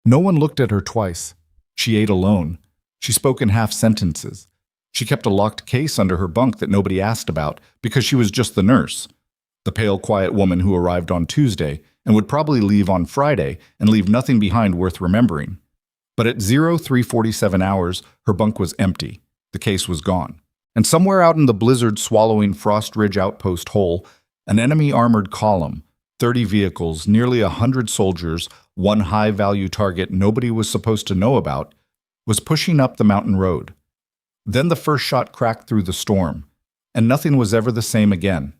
No one looked at her twice. She ate alone. She spoke in half sentences. She kept a locked case under her bunk that nobody asked about because she was just the nurse, the pale, quiet woman who arrived on Tuesday and would probably leave on Friday and leave nothing behind worth remembering. But at 03:47 hours, her bunk was empty. The case was gone. And somewhere out in the blizzard-swallowing Frost Ridge outpost hole, an enemy armored column, 30 vehicles, nearly 100 soldiers, one high-value target nobody was supposed to know about, was pushing up the mountain road. Then the first shot cracked through the storm, and nothing was ever the same again.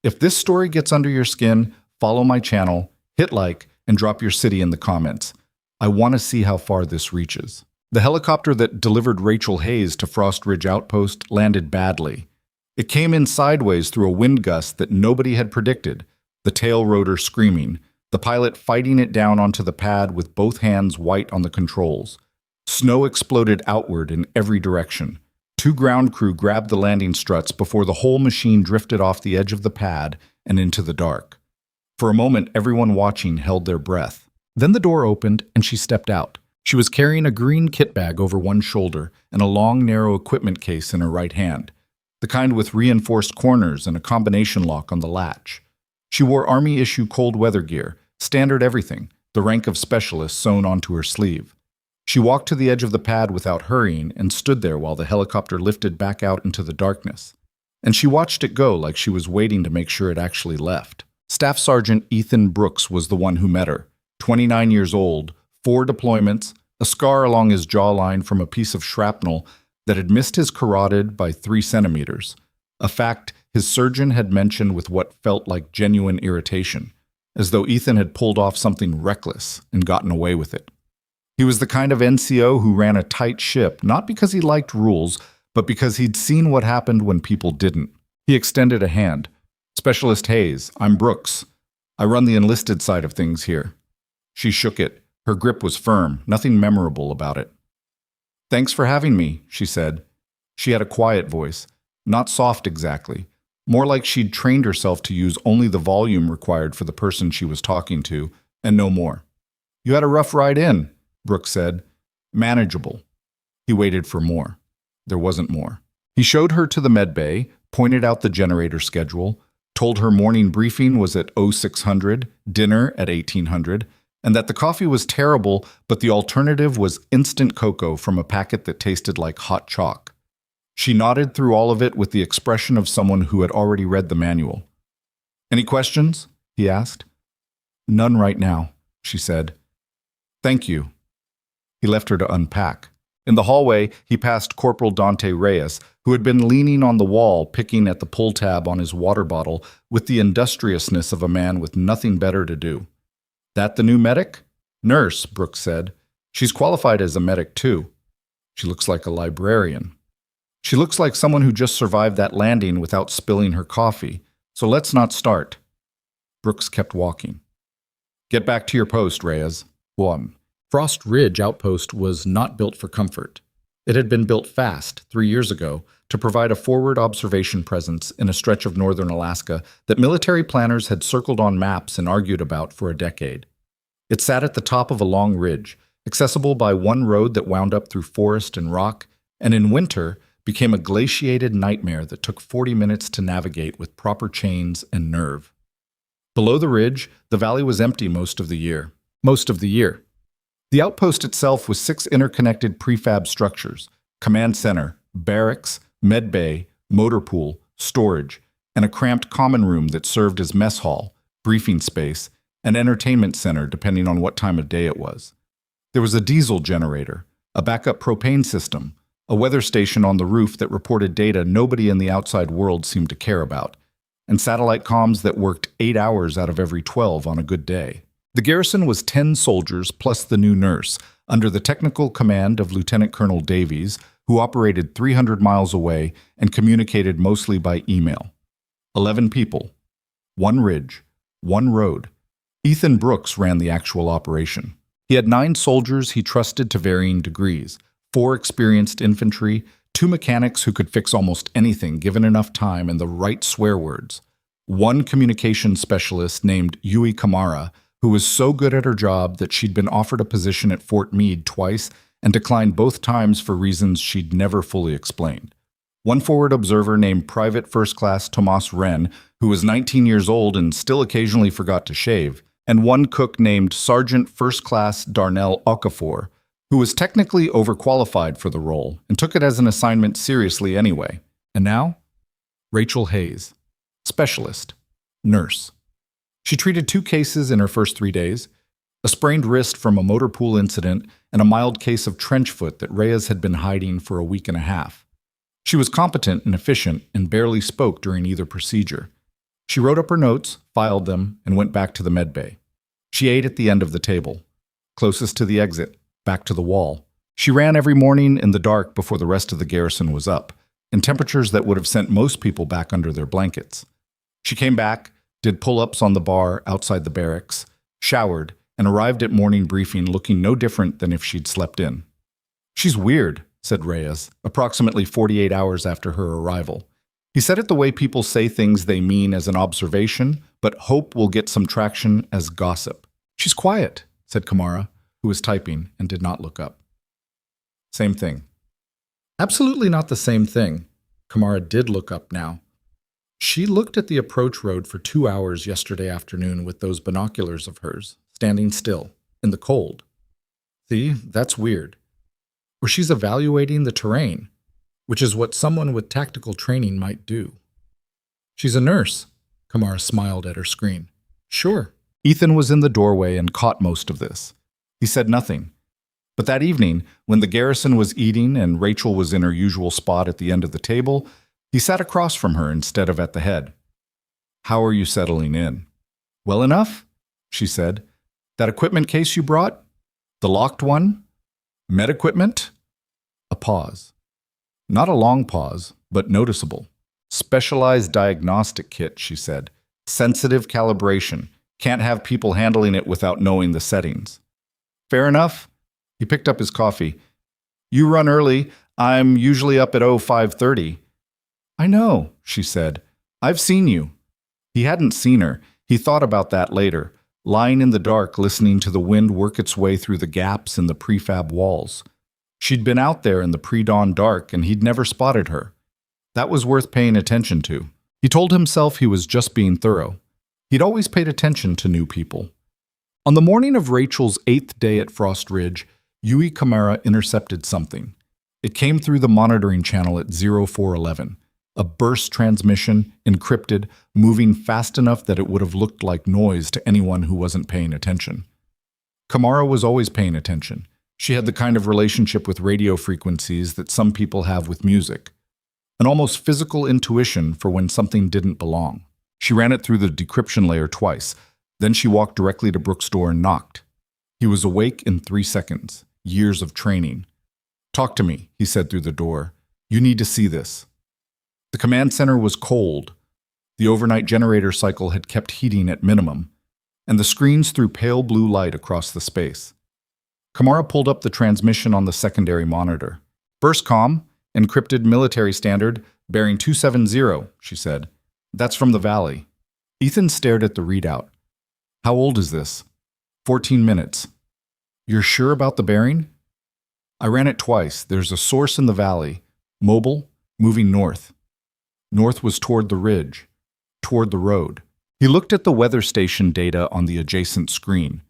If this story gets under your skin, follow my channel, hit like, and drop your city in the comments. I want to see how far this reaches. The helicopter that delivered Rachel Hayes to Frost Ridge Outpost landed badly. It came in sideways through a wind gust that nobody had predicted, the tail rotor screaming, the pilot fighting it down onto the pad with both hands white on the controls. Snow exploded outward in every direction. Two ground crew grabbed the landing struts before the whole machine drifted off the edge of the pad and into the dark. For a moment, everyone watching held their breath. Then the door opened and she stepped out. She was carrying a green kit bag over one shoulder and a long, narrow equipment case in her right hand, the kind with reinforced corners and a combination lock on the latch. She wore Army-issue cold weather gear, standard everything, the rank of specialist sewn onto her sleeve. She walked to the edge of the pad without hurrying and stood there while the helicopter lifted back out into the darkness. And she watched it go like she was waiting to make sure it actually left. Staff Sergeant Ethan Brooks was the one who met her, 29 years old, 4 deployments, a scar along his jawline from a piece of shrapnel that had missed his carotid by 3 centimeters, a fact his surgeon had mentioned with what felt like genuine irritation, as though Ethan had pulled off something reckless and gotten away with it. He was the kind of NCO who ran a tight ship, not because he liked rules, but because he'd seen what happened when people didn't. He extended a hand. "Specialist Hayes, I'm Brooks. I run the enlisted side of things here." She shook it. Her grip was firm, nothing memorable about it. "Thanks for having me," she said. She had a quiet voice, not soft exactly, more like she'd trained herself to use only the volume required for the person she was talking to, and no more. "You had a rough ride in," Brooks said. "Manageable." He waited for more. There wasn't more. He showed her to the med bay, pointed out the generator schedule, told her morning briefing was at 0600, dinner at 1800, and that the coffee was terrible, but the alternative was instant cocoa from a packet that tasted like hot chalk. She nodded through all of it with the expression of someone who had already read the manual. "Any questions?" he asked. "None right now," she said. "Thank you." He left her to unpack. In the hallway, he passed Corporal Dante Reyes, who had been leaning on the wall, picking at the pull tab on his water bottle with the industriousness of a man with nothing better to do. "That the new medic?" "Nurse," Brooks said. "She's qualified as a medic, too. She looks like a librarian. She looks like someone who just survived that landing without spilling her coffee. So let's not start." Brooks kept walking. "Get back to your post, Reyes." "One." Frost Ridge Outpost was not built for comfort. It had been built fast, 3 years ago, to provide a forward observation presence in a stretch of northern Alaska that military planners had circled on maps and argued about for a decade. It sat at the top of a long ridge, accessible by one road that wound up through forest and rock, and in winter became a glaciated nightmare that took 40 minutes to navigate with proper chains and nerve. Below the ridge, the valley was empty most of the year. The outpost itself was 6 interconnected prefab structures: command center, barracks, med bay, motor pool, storage, and a cramped common room that served as mess hall, briefing space, and entertainment center depending on what time of day it was. There was a diesel generator, a backup propane system, a weather station on the roof that reported data nobody in the outside world seemed to care about, and satellite comms that worked 8 hours out of every 12 on a good day. The garrison was 10 soldiers plus the new nurse, under the technical command of Lieutenant Colonel Davies, who operated 300 miles away and communicated mostly by email. 11 people. 1 ridge. 1 road. Ethan Brooks ran the actual operation. He had 9 soldiers he trusted to varying degrees, 4 experienced infantry, 2 mechanics who could fix almost anything given enough time and the right swear words, 1 communications specialist named Yui Kamara, who was so good at her job that she'd been offered a position at Fort Meade twice and declined both times for reasons she'd never fully explained. One forward observer named Private First Class Tomas Wren, who was 19 years old and still occasionally forgot to shave, and one cook named Sergeant First Class Darnell Okafor, who was technically overqualified for the role and took it as an assignment seriously anyway. And now? Rachel Hayes, specialist, nurse. She treated 2 cases in her first 3 days, a sprained wrist from a motor pool incident and a mild case of trench foot that Reyes had been hiding for a week and a half. She was competent and efficient and barely spoke during either procedure. She wrote up her notes, filed them, and went back to the med bay. She ate at the end of the table, closest to the exit, back to the wall. She ran every morning in the dark before the rest of the garrison was up, in temperatures that would have sent most people back under their blankets. She came back, did pull-ups on the bar outside the barracks, showered, and arrived at morning briefing looking no different than if she'd slept in. "She's weird," said Reyes, approximately 48 hours after her arrival. He said it the way people say things they mean as an observation, but hope will get some traction as gossip. "She's quiet," said Kamara, who was typing and did not look up. Same thing. Absolutely not the same thing. Kamara did look up now. She looked at the approach road for 2 hours yesterday afternoon with those binoculars of hers, standing still, in the cold. See, that's weird. Or she's evaluating the terrain, which is what someone with tactical training might do. "She's a nurse," Kamara smiled at her screen. "Sure." Ethan was in the doorway and caught most of this. He said nothing. But that evening, when the garrison was eating and Rachel was in her usual spot at the end of the table, he sat across from her instead of at the head. "How are you settling in?" "Well enough," she said. "That equipment case you brought? The locked one? Med equipment?" A pause. Not a long pause, but noticeable. "Specialized diagnostic kit," she said. "Sensitive calibration. Can't have people handling it without knowing the settings." "Fair enough." He picked up his coffee. "You run early. I'm usually up at 05:30. "I know," she said. "I've seen you." He hadn't seen her. He thought about that later, lying in the dark listening to the wind work its way through the gaps in the prefab walls. She'd been out there in the pre-dawn dark and he'd never spotted her. That was worth paying attention to. He told himself he was just being thorough. He'd always paid attention to new people. On the morning of Rachel's 8th day at Frost Ridge, Yui Kamara intercepted something. It came through the monitoring channel at 0411, a burst transmission, encrypted, moving fast enough that it would have looked like noise to anyone who wasn't paying attention. Kamara was always paying attention. She had the kind of relationship with radio frequencies that some people have with music. An almost physical intuition for when something didn't belong. She ran it through the decryption layer twice. Then she walked directly to Brooks' door and knocked. He was awake in 3 seconds. Years of training. "Talk to me," he said through the door. "You need to see this." The command center was cold. The overnight generator cycle had kept heating at minimum, and the screens threw pale blue light across the space. Kamara pulled up the transmission on the secondary monitor. "Burstcom, encrypted military standard, bearing 270, she said. "That's from the valley." Ethan stared at the readout. "How old is this?" 14 minutes. "You're sure about the bearing?" "I ran it twice. There's a source in the valley. Mobile, moving north." North was toward the ridge, toward the road. He looked at the weather station data on the adjacent screen.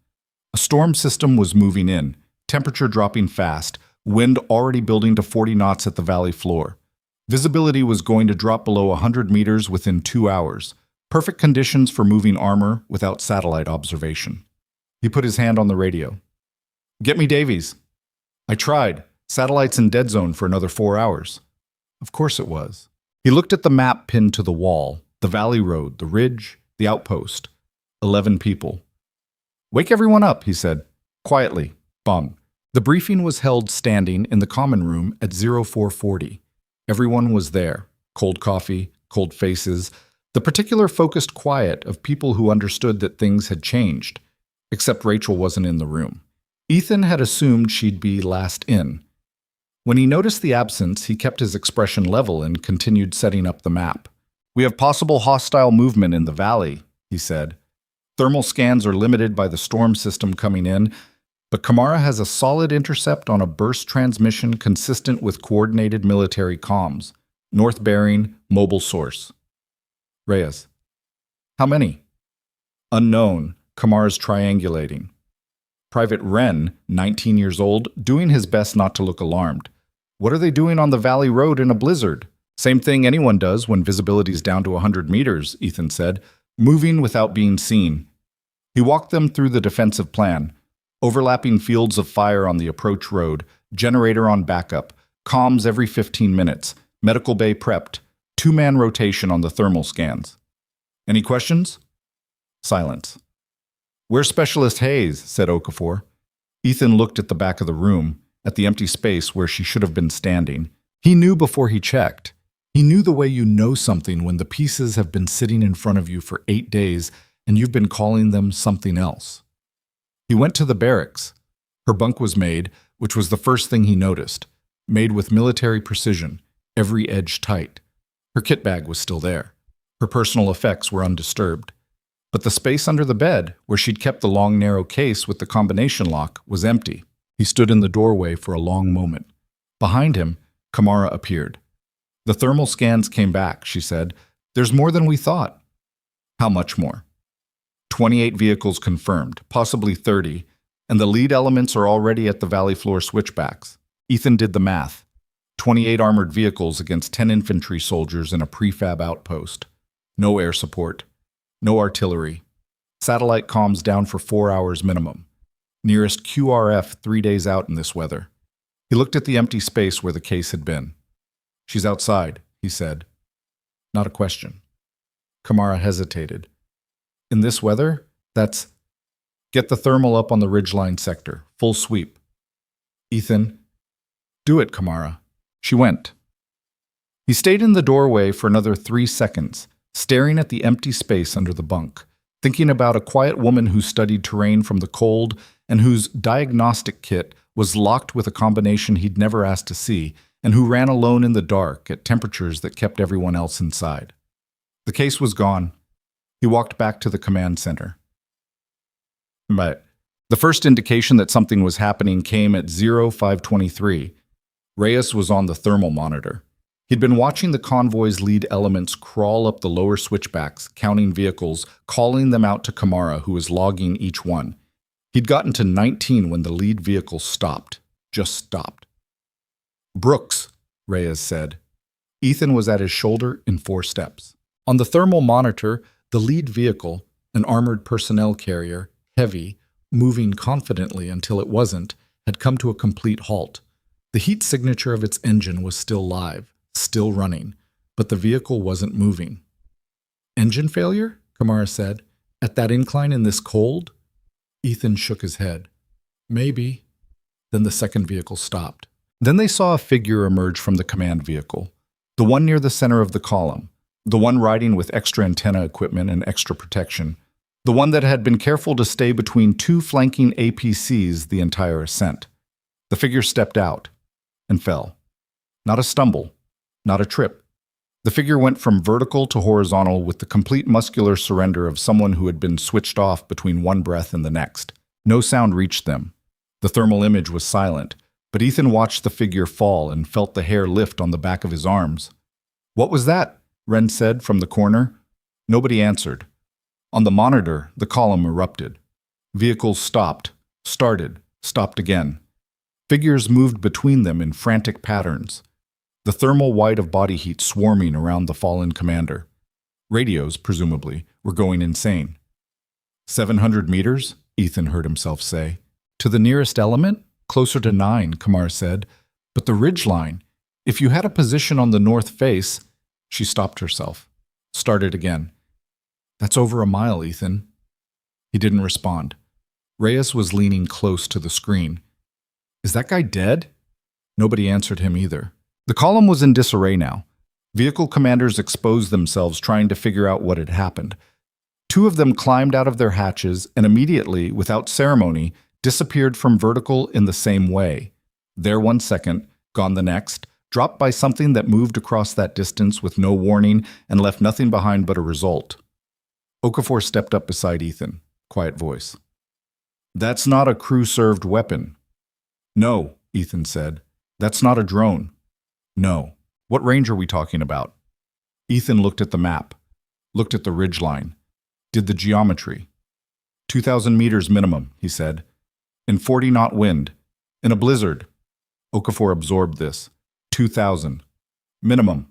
A storm system was moving in, temperature dropping fast, wind already building to 40 knots at the valley floor. Visibility was going to drop below 100 meters within 2 hours. Perfect conditions for moving armor without satellite observation. He put his hand on the radio. "Get me Davies." "I tried. Satellite's in dead zone for another 4 hours." Of course it was. He looked at the map pinned to the wall, the valley road, the ridge, the outpost. 11 people. "Wake everyone up," he said. Quietly. Bung. The briefing was held standing in the common room at 0440. Everyone was there. Cold coffee, cold faces, the particular focused quiet of people who understood that things had changed. Except Rachel wasn't in the room. Ethan had assumed she'd be last in. When he noticed the absence, he kept his expression level and continued setting up the map. "We have possible hostile movement in the valley," he said. Thermal scans are limited by the storm system coming in, but Kamara has a solid intercept on a burst transmission consistent with coordinated military comms. North bearing, mobile source. Reyes. How many? Unknown. Kamara's triangulating. Private Wren, 19 years old, doing his best not to look alarmed. What are they doing on the Valley Road in a blizzard? Same thing anyone does when visibility's down to 100 meters, Ethan said, moving without being seen. He walked them through the defensive plan. Overlapping fields of fire on the approach road, generator on backup, comms every 15 minutes, medical bay prepped, two-man rotation on the thermal scans. Any questions? Silence. Where's Specialist Hayes? Said Okafor. Ethan looked at the back of the room, at the empty space where she should have been standing. He knew before he checked. He knew the way you know something when the pieces have been sitting in front of you for 8 days and you've been calling them something else. He went to the barracks. Her bunk was made, which was the first thing he noticed. Made with military precision, every edge tight. Her kit bag was still there. Her personal effects were undisturbed. But the space under the bed, where she'd kept the long, narrow case with the combination lock, was empty. He stood in the doorway for a long moment. Behind him, Kamara appeared. The thermal scans came back, she said. There's more than we thought. How much more? 28 vehicles confirmed, possibly 30, and the lead elements are already at the valley floor switchbacks. Ethan did the math. 28 armored vehicles against 10 infantry soldiers in a prefab outpost. No air support. No artillery. Satellite comms down for 4 hours minimum. Nearest QRF 3 days out in this weather. He looked at the empty space where the case had been. She's outside, he said. Not a question. Kamara hesitated. In this weather, that's... Get the thermal up on the ridgeline sector. Full sweep. Ethan. Do it, Kamara. She went. He stayed in the doorway for another 3 seconds, staring at the empty space under the bunk, thinking about a quiet woman who studied terrain from the cold and whose diagnostic kit was locked with a combination he'd never asked to see, and who ran alone in the dark at temperatures that kept everyone else inside. The case was gone. He walked back to the command center. But the first indication that something was happening came at 0523. Reyes was on the thermal monitor. He'd been watching the convoy's lead elements crawl up the lower switchbacks, counting vehicles, calling them out to Kamara, who was logging each one. He'd gotten to 19 when the lead vehicle stopped. Just stopped. Brooks, Reyes said. Ethan was at his shoulder in 4 steps. On the thermal monitor, the lead vehicle, an armored personnel carrier, heavy, moving confidently until it wasn't, had come to a complete halt. The heat signature of its engine was still live, still running, but the vehicle wasn't moving. Engine failure? Kamara said. At that incline in this cold? Ethan shook his head. Maybe. Then the second vehicle stopped. Then they saw a figure emerge from the command vehicle, the one near the center of the column, the one riding with extra antenna equipment and extra protection, the one that had been careful to stay between 2 flanking APCs the entire ascent. The figure stepped out and fell. Not a stumble, not a trip. The figure went from vertical to horizontal with the complete muscular surrender of someone who had been switched off between one breath and the next. No sound reached them. The thermal image was silent, but Ethan watched the figure fall and felt the hair lift on the back of his arms. What was that? Wren said from the corner. Nobody answered. On the monitor, the column erupted. Vehicles stopped, started, stopped again. Figures moved between them in frantic patterns. The thermal white of body heat swarming around the fallen commander. Radios, presumably, were going insane. 700 meters, Ethan heard himself say. To the nearest element? Closer to 9, Kamar said. But the ridgeline, if you had a position on the north face... She stopped herself. Started again. That's over a mile, Ethan. He didn't respond. Reyes was leaning close to the screen. Is that guy dead? Nobody answered him either. The column was in disarray now. Vehicle commanders exposed themselves trying to figure out what had happened. 2 of them climbed out of their hatches and immediately, without ceremony, disappeared from vertical in the same way. There 1 second, gone the next, dropped by something that moved across that distance with no warning and left nothing behind but a result. Okafor stepped up beside Ethan. quiet voice. That's not a crew-served weapon. No, Ethan said. That's not a drone. No. What range are we talking about? Ethan looked at the map, looked at the ridgeline, did the geometry. 2,000 meters minimum, he said. In 40-knot wind. In a blizzard. Okafor absorbed this. 2,000. Minimum.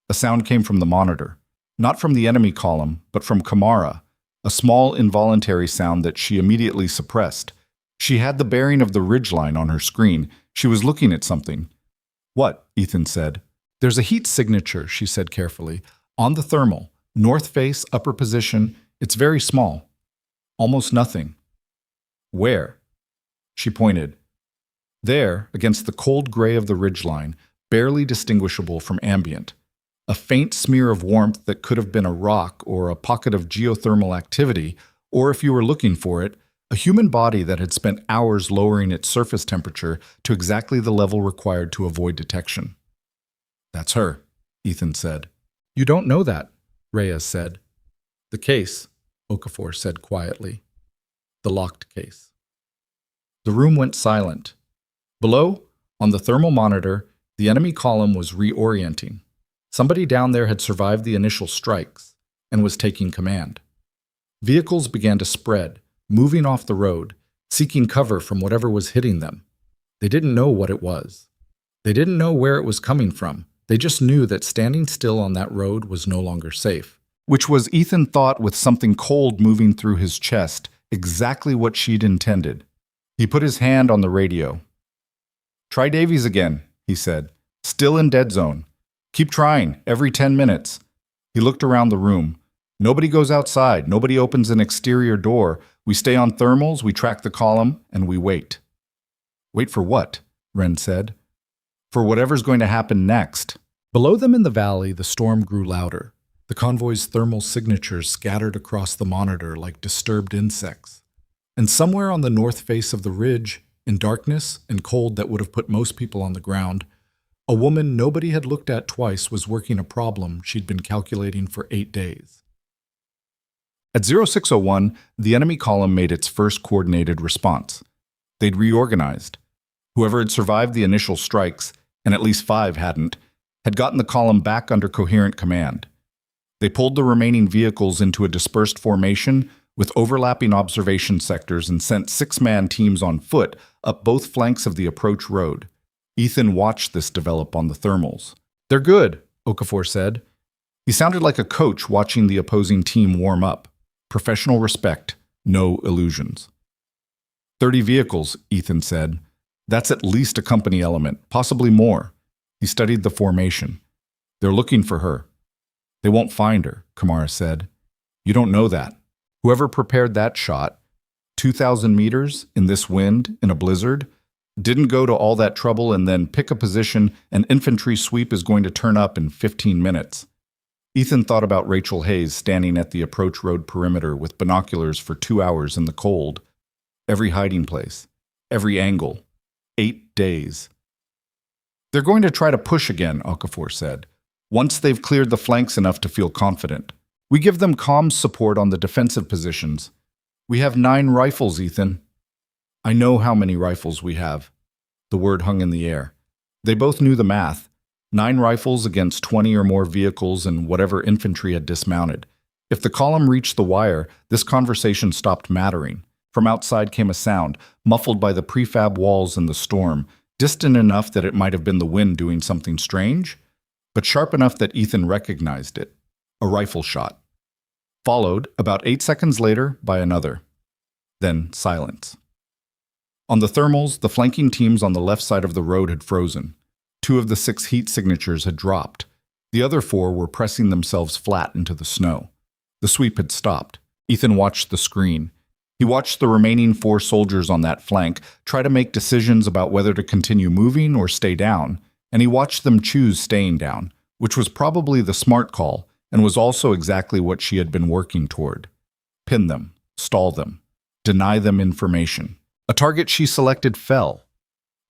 A sound came from the monitor. Not from the enemy column, but from Kamara, a small involuntary sound that she immediately suppressed. She had the bearing of the ridgeline on her screen. She was looking at something. What? Ethan said. There's a heat signature, she said carefully. On the thermal. North face, upper position. It's very small. Almost nothing. Where? She pointed. There, against the cold gray of the ridgeline, barely distinguishable from ambient. A faint smear of warmth that could have been a rock or a pocket of geothermal activity, or if you were looking for it, a human body that had spent hours lowering its surface temperature to exactly the level required to avoid detection. That's her, Ethan said. You don't know that, Reyes said. The case, Okafor said quietly. The locked case. The room went silent. Below, on the thermal monitor, the enemy column was reorienting. Somebody down there had survived the initial strikes and was taking command. Vehicles began to spread, moving off the road, seeking cover from whatever was hitting them. They didn't know what it was. They didn't know where it was coming from. They just knew that standing still on that road was no longer safe. Which was, Ethan thought, with something cold moving through his chest, exactly what she'd intended. He put his hand on the radio. Try Davies again, he said. Still in dead zone. Keep trying, every 10 minutes. He looked around the room. Nobody goes outside. Nobody opens an exterior door. We stay on thermals, we track the column, and we wait. Wait for what? Wren said. For whatever's going to happen next. Below them in the valley, the storm grew louder. The convoy's thermal signatures scattered across the monitor like disturbed insects. And somewhere on the north face of the ridge, in darkness and cold that would have put most people on the ground, a woman nobody had looked at twice was working a problem she'd been calculating for 8 days. At 0601, the enemy column made its first coordinated response. They'd reorganized. Whoever had survived the initial strikes, and at least 5 hadn't, had gotten the column back under coherent command. They pulled the remaining vehicles into a dispersed formation with overlapping observation sectors and sent 6-man teams on foot up both flanks of the approach road. Ethan watched this develop on the thermals. They're good, Okafor said. He sounded like a coach watching the opposing team warm up. Professional respect, no illusions. 30 vehicles, Ethan said. That's at least a company element, possibly more. He studied the formation. They're looking for her. They won't find her, Kamara said. You don't know that. Whoever prepared that shot, 2,000 meters in this wind, in a blizzard, didn't go to all that trouble and then pick a position an infantry sweep is going to turn up in 15 minutes. Ethan thought about Rachel Hayes standing at the approach road perimeter with binoculars for 2 hours in the cold. Every hiding place, every angle. 8 days. They're going to try to push again, Okafor said, once they've cleared the flanks enough to feel confident. We give them comms support on the defensive positions. We have 9 rifles, Ethan. I know how many rifles we have. The word hung in the air. They both knew the math. 9 rifles against 20 or more vehicles and whatever infantry had dismounted. If the column reached the wire, this conversation stopped mattering. From outside came a sound, muffled by the prefab walls and the storm, distant enough that it might have been the wind doing something strange, but sharp enough that Ethan recognized it. A rifle shot. Followed, about 8 seconds later, by another. Then silence. On the thermals, the flanking teams on the left side of the road had frozen. 2 of the 6 heat signatures had dropped. The other 4 were pressing themselves flat into the snow. The sweep had stopped. Ethan watched the screen. He watched the remaining 4 soldiers on that flank try to make decisions about whether to continue moving or stay down, and he watched them choose staying down, which was probably the smart call and was also exactly what she had been working toward. Pin them, stall them, deny them information. A target she selected fell.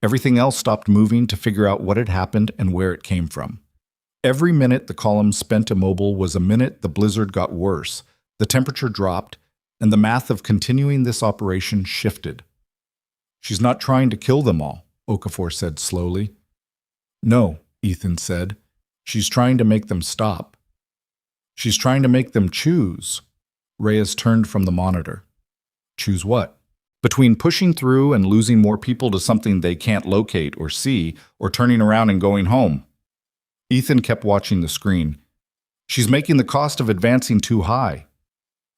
Everything else stopped moving to figure out what had happened and where it came from. Every minute the column spent immobile was a minute the blizzard got worse. The temperature dropped. and the math of continuing this operation shifted. "She's not trying to kill them all," Okafor said slowly. "No," Ethan said. "She's trying to make them stop. She's trying to make them choose." Reyes turned from the monitor. "Choose what?" "Between pushing through and losing more people to something they can't locate or see, or turning around and going home." Ethan kept watching the screen. "She's making the cost of advancing too high."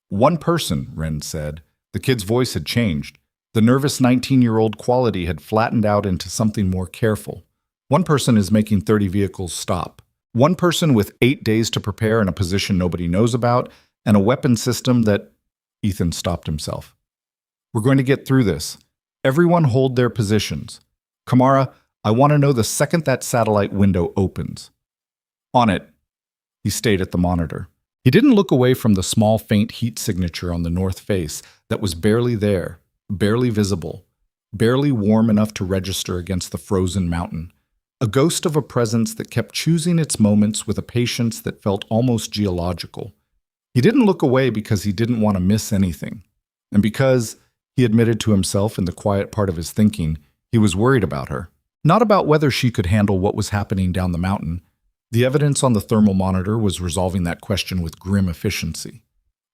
"One person," Ren said. The kid's voice had changed. The nervous 19-year-old quality had flattened out into something more careful. "One person is making 30 vehicles stop. One person with 8 days to prepare in a position nobody knows about, and a weapon system that—" Ethan stopped himself. "We're going to get through this. Everyone hold their positions. Kamara, I want to know the second that satellite window opens." "On it." He stayed at the monitor. He didn't look away from the small, faint heat signature on the north face that was barely there, barely visible, barely warm enough to register against the frozen mountain. A ghost of a presence that kept choosing its moments with a patience that felt almost geological. He didn't look away because he didn't want to miss anything. And because, he admitted to himself in the quiet part of his thinking, he was worried about her. Not about whether she could handle what was happening down the mountain. The evidence on the thermal monitor was resolving that question with grim efficiency.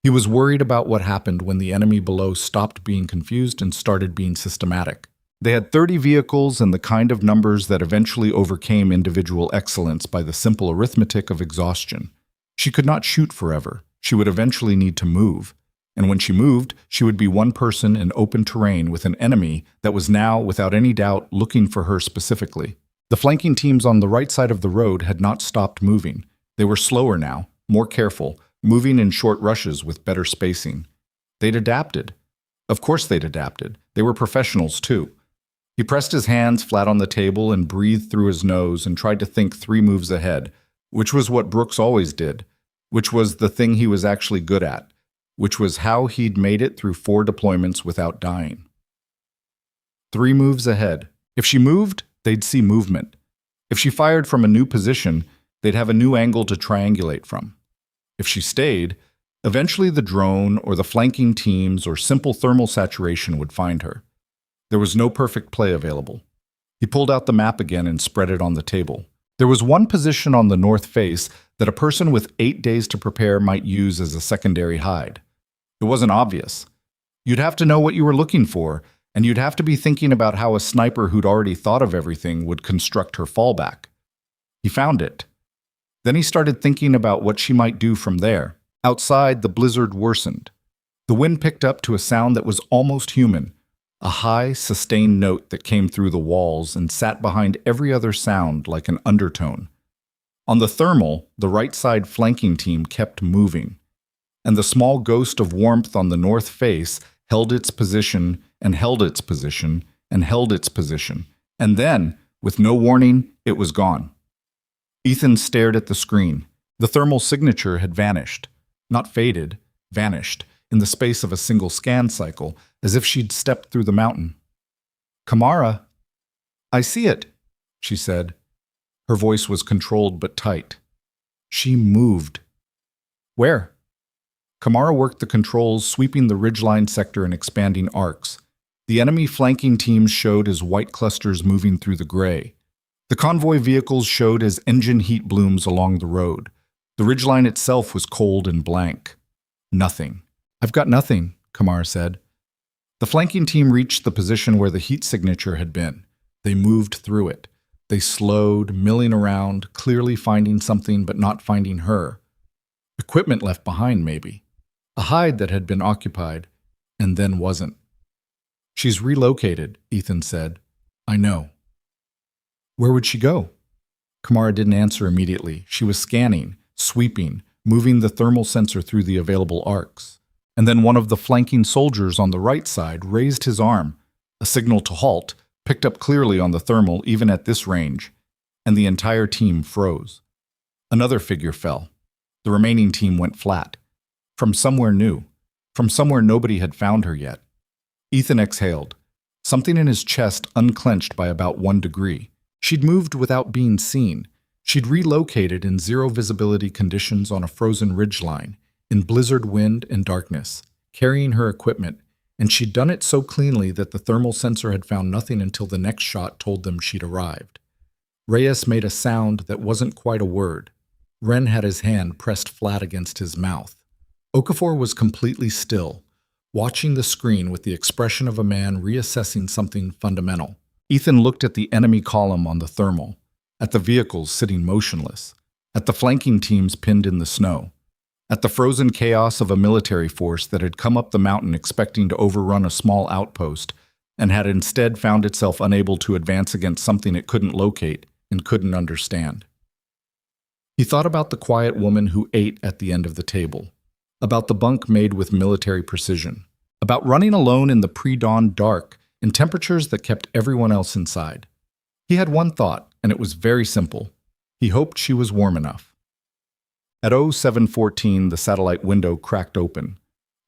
He was worried about what happened when the enemy below stopped being confused and started being systematic. They had 30 vehicles and the kind of numbers that eventually overcame individual excellence by the simple arithmetic of exhaustion. She could not shoot forever. She would eventually need to move. And when she moved, she would be one person in open terrain with an enemy that was now, without any doubt, looking for her specifically. The flanking teams on the right side of the road had not stopped moving. They were slower now, more careful, moving in short rushes with better spacing. They'd adapted. Of course they'd adapted. They were professionals too. He pressed his hands flat on the table and breathed through his nose and tried to think 3 moves ahead, which was what Brooks always did, which was the thing he was actually good at, which was how he'd made it through 4 deployments without dying. 3 moves ahead. If she moved, they'd see movement. If she fired from a new position, they'd have a new angle to triangulate from. If she stayed, eventually the drone or the flanking teams or simple thermal saturation would find her. There was no perfect play available. He pulled out the map again and spread it on the table. There was one position on the north face that a person with 8 days to prepare might use as a secondary hide. It wasn't obvious. You'd have to know what you were looking for, and you'd have to be thinking about how a sniper who'd already thought of everything would construct her fallback. He found it. Then he started thinking about what she might do from there. Outside, the blizzard worsened. The wind picked up to a sound that was almost human, a high, sustained note that came through the walls and sat behind every other sound like an undertone. On the thermal, the right side flanking team kept moving, and the small ghost of warmth on the north face held its position and held its position and held its position, and then, with no warning, it was gone. Ethan stared at the screen. The thermal signature had vanished. Not faded, vanished, in the space of a single scan cycle, as if she'd stepped through the mountain. "Kamara." "I see it," she said. Her voice was controlled but tight. She moved. "Where?" Kamara worked the controls, sweeping the ridgeline sector and expanding arcs. The enemy flanking teams showed as white clusters moving through the gray. The convoy vehicles showed as engine heat blooms along the road. The ridgeline itself was cold and blank. Nothing. "I've got nothing," Kamara said. The flanking team reached the position where the heat signature had been. They moved through it. They slowed, milling around, clearly finding something but not finding her. Equipment left behind, maybe. A hide that had been occupied, and then wasn't. "She's relocated," Ethan said. "I know." "Where would she go?" Kamara didn't answer immediately. She was scanning, sweeping, moving the thermal sensor through the available arcs. And then one of the flanking soldiers on the right side raised his arm, a signal to halt, picked up clearly on the thermal even at this range, and the entire team froze. Another figure fell. The remaining team went flat. From somewhere new. From somewhere nobody had found her yet. Ethan exhaled. Something in his chest unclenched by about 1 degree. She'd moved without being seen. She'd relocated in zero visibility conditions on a frozen ridgeline, in blizzard wind and darkness, carrying her equipment, and she'd done it so cleanly that the thermal sensor had found nothing until the next shot told them she'd arrived. Reyes made a sound that wasn't quite a word. Ren had his hand pressed flat against his mouth. Okafor was completely still, watching the screen with the expression of a man reassessing something fundamental. Ethan looked at the enemy column on the thermal, at the vehicles sitting motionless, at the flanking teams pinned in the snow, at the frozen chaos of a military force that had come up the mountain expecting to overrun a small outpost and had instead found itself unable to advance against something it couldn't locate and couldn't understand. He thought about the quiet woman who ate at the end of the table, about the bunk made with military precision, about running alone in the pre-dawn dark in temperatures that kept everyone else inside. He had one thought, and it was very simple. He hoped she was warm enough. At 07:14, the satellite window cracked open.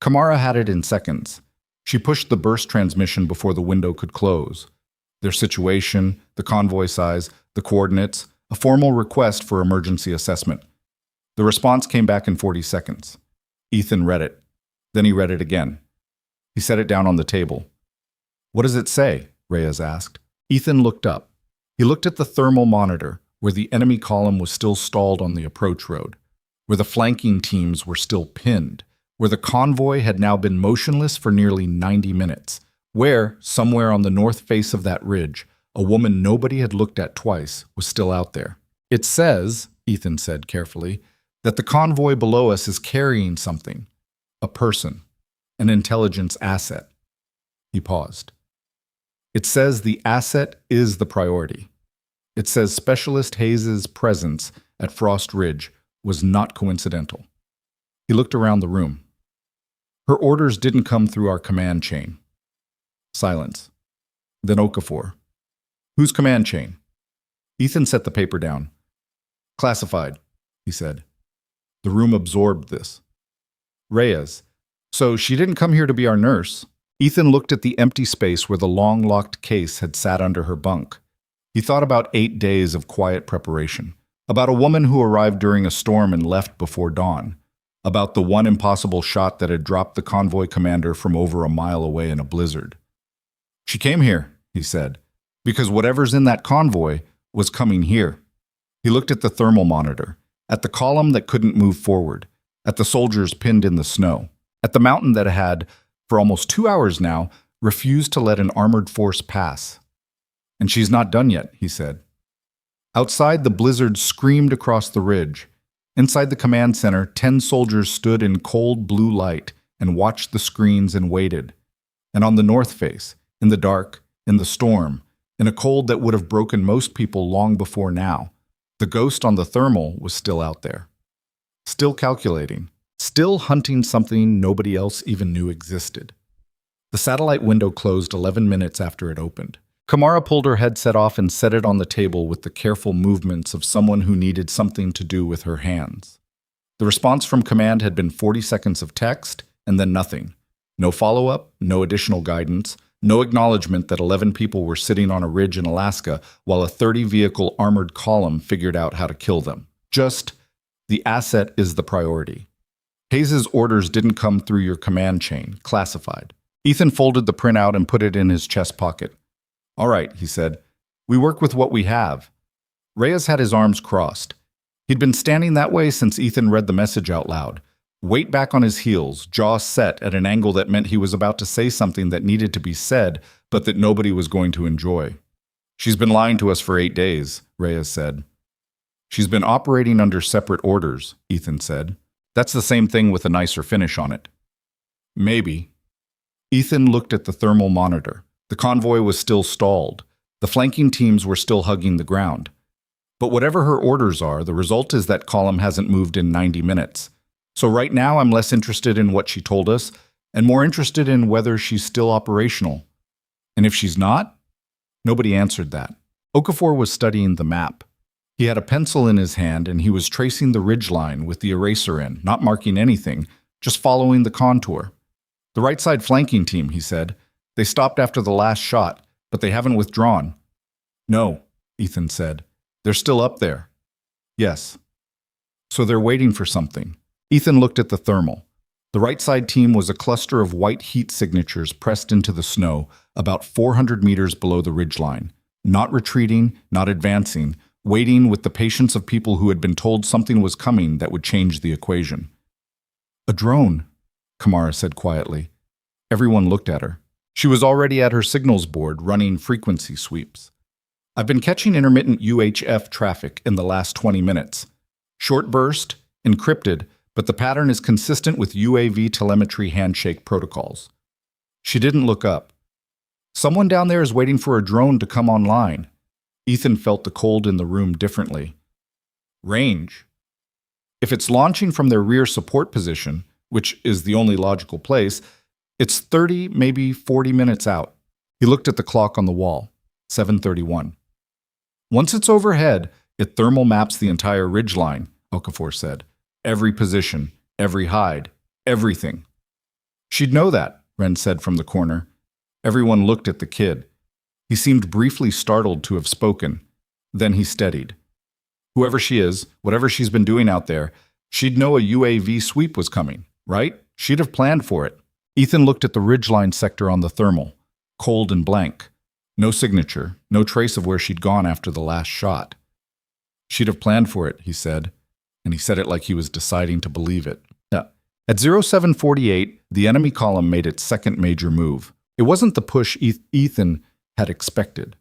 Kamara had it in seconds. She pushed the burst transmission before the window could close. Their situation, the convoy size, the coordinates, a formal request for emergency assessment. The response came back in 40 seconds. Ethan read it. Then he read it again. He set it down on the table. "What does it say?" Reyes asked. Ethan looked up. He looked at the thermal monitor, where the enemy column was still stalled on the approach road, where the flanking teams were still pinned, where the convoy had now been motionless for nearly 90 minutes, where, somewhere on the north face of that ridge, a woman nobody had looked at twice was still out there. "It says," Ethan said carefully, "that the convoy below us is carrying something, a person, an intelligence asset." He paused. "It says the asset is the priority. It says Specialist Hayes' presence at Frost Ridge was not coincidental." He looked around the room. "Her orders didn't come through our command chain." Silence. Then Okafor. "Whose command chain?" Ethan set the paper down. "Classified," he said. The room absorbed this. "Reyes. So she didn't come here to be our nurse." Ethan looked at the empty space where the long-locked case had sat under her bunk. He thought about 8 days of quiet preparation, about a woman who arrived during a storm and left before dawn, about the one impossible shot that had dropped the convoy commander from over a mile away in a blizzard. "She came here," he said, "because whatever's in that convoy was coming here." He looked at the thermal monitor, at the column that couldn't move forward, at the soldiers pinned in the snow, at the mountain that had, for almost 2 hours now, refused to let an armored force pass. "And she's not done yet," he said. Outside, the blizzard screamed across the ridge. Inside the command center, 10 soldiers stood in cold blue light and watched the screens and waited. And on the north face, in the dark, in the storm, in a cold that would have broken most people long before now, the ghost on the thermal was still out there. Still calculating. Still hunting something nobody else even knew existed. The satellite window closed 11 minutes after it opened. Kamara pulled her headset off and set it on the table with the careful movements of someone who needed something to do with her hands. The response from command had been 40 seconds of text and then nothing. No follow-up, no additional guidance, no acknowledgement that 11 people were sitting on a ridge in Alaska while a 30-vehicle armored column figured out how to kill them. Just, the asset is the priority. Hayes' orders didn't come through your command chain, classified. Ethan folded the printout and put it in his chest pocket. "All right," he said. "We work with what we have." Reyes had his arms crossed. He'd been standing that way since Ethan read the message out loud, weight back on his heels, jaw set at an angle that meant he was about to say something that needed to be said, but that nobody was going to enjoy. "She's been lying to us for 8 days, Reyes said. "She's been operating under separate orders," Ethan said. "That's the same thing with a nicer finish on it." "Maybe." Ethan looked at the thermal monitor. The convoy was still stalled. The flanking teams were still hugging the ground. But whatever her orders are, the result is that column hasn't moved in 90 minutes. So right now I'm less interested in what she told us and more interested in whether she's still operational. And if she's not? Nobody answered that. Okafor was studying the map. He had a pencil in his hand and he was tracing the ridgeline with the eraser in, not marking anything, just following the contour. "The right side flanking team," he said. "They stopped after the last shot, but they haven't withdrawn." "No," Ethan said. "They're still up there." "Yes." "So they're waiting for something." Ethan looked at the thermal. The right side team was a cluster of white heat signatures pressed into the snow about 400 meters below the ridgeline, not retreating, not advancing, waiting with the patience of people who had been told something was coming that would change the equation. "A drone," Kamara said quietly. Everyone looked at her. She was already at her signals board running frequency sweeps. "I've been catching intermittent UHF traffic in the last 20 minutes. Short burst, encrypted, but the pattern is consistent with UAV telemetry handshake protocols." She didn't look up. "Someone down there is waiting for a drone to come online." Ethan felt the cold in the room differently. "Range. If it's launching from their rear support position, which is the only logical place, it's 30, maybe 40 minutes out." He looked at the clock on the wall, 7:31. "Once it's overhead, it thermal maps the entire ridgeline," Okafor said. "Every position, every hide, everything." "She'd know that," Ren said from the corner. Everyone looked at the kid. He seemed briefly startled to have spoken. Then he steadied. "Whoever she is, whatever she's been doing out there, she'd know a UAV sweep was coming, right? She'd have planned for it." Ethan looked at the ridgeline sector on the thermal, cold and blank. No signature, no trace of where she'd gone after the last shot. "She'd have planned for it," he said, and he said it like he was deciding to believe it. At 0748, the enemy column made its second major move. It wasn't the push Ethan had expected.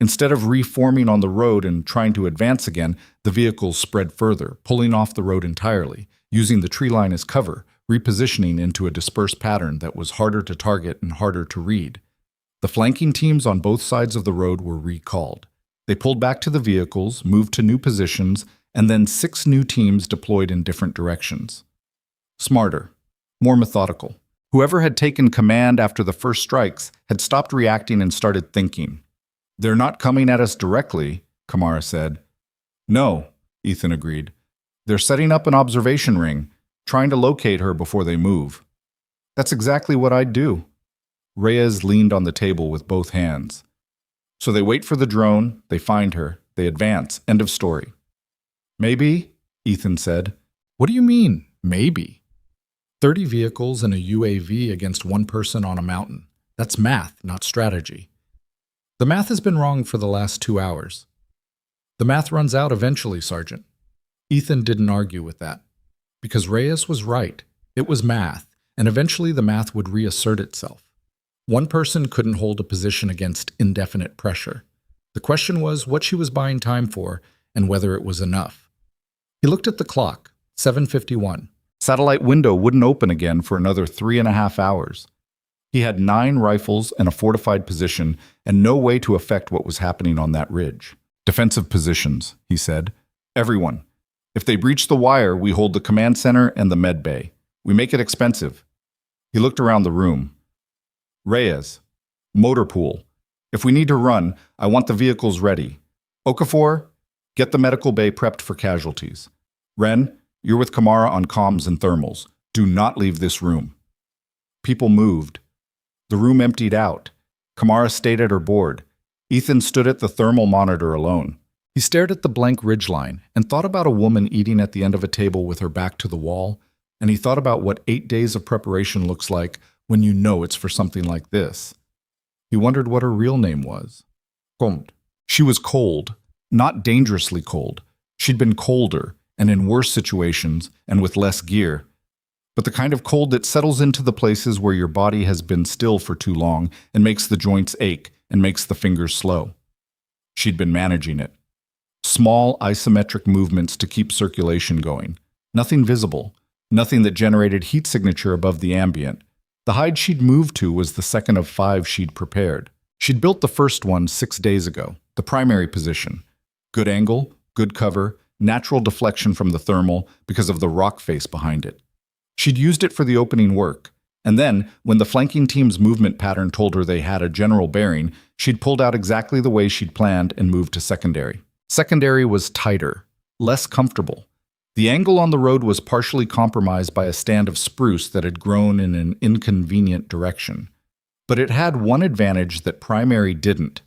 Instead of reforming on the road and trying to advance again, the vehicles spread further, pulling off the road entirely, using the tree line as cover, repositioning into a dispersed pattern that was harder to target and harder to read. The flanking teams on both sides of the road were recalled. They pulled back to the vehicles, moved to new positions, and then 6 new teams deployed in different directions. Smarter, more methodical. Whoever had taken command after the first strikes had stopped reacting and started thinking. "They're not coming at us directly," Kamara said. "No," Ethan agreed. "They're setting up an observation ring, trying to locate her before they move." "That's exactly what I'd do." Reyes leaned on the table with both hands. "So they wait for the drone, they find her, they advance, end of story." "Maybe," Ethan said. "What do you mean, maybe?" 30 vehicles and a UAV against one person on a mountain. That's math, not strategy. The math has been wrong for the last 2 hours. The math runs out eventually, Sergeant. Ethan didn't argue with that. Because Reyes was right. It was math, and eventually the math would reassert itself. One person couldn't hold a position against indefinite pressure. The question was what she was buying time for and whether it was enough. He looked at the clock, 7:51. Satellite window wouldn't open again for another 3.5 hours. He had 9 rifles and a fortified position and no way to affect what was happening on that ridge. "Defensive positions," he said. "Everyone. If they breach the wire, we hold the command center and the med bay. We make it expensive." He looked around the room. "Reyes, motor pool. If we need to run, I want the vehicles ready. Okafor, get the medical bay prepped for casualties. Ren, you're with Kamara on comms and thermals. Do not leave this room." People moved. The room emptied out. Kamara stayed at her board. Ethan stood at the thermal monitor alone. He stared at the blank ridgeline and thought about a woman eating at the end of a table with her back to the wall, and he thought about what 8 days of preparation looks like when you know it's for something like this. He wondered what her real name was. Comte. She was cold, not dangerously cold. She'd been colder, and in worse situations, and with less gear. But the kind of cold that settles into the places where your body has been still for too long and makes the joints ache and makes the fingers slow. She'd been managing it. Small isometric movements to keep circulation going. Nothing visible. Nothing that generated heat signature above the ambient. The hide she'd moved to was the second of 5 she'd prepared. She'd built the first one 6 days ago, the primary position. Good angle, good cover, natural deflection from the thermal because of the rock face behind it. She'd used it for the opening work, and then, when the flanking team's movement pattern told her they had a general bearing, she'd pulled out exactly the way she'd planned and moved to secondary. Secondary was tighter, less comfortable. The angle on the road was partially compromised by a stand of spruce that had grown in an inconvenient direction. But it had one advantage that primary didn't.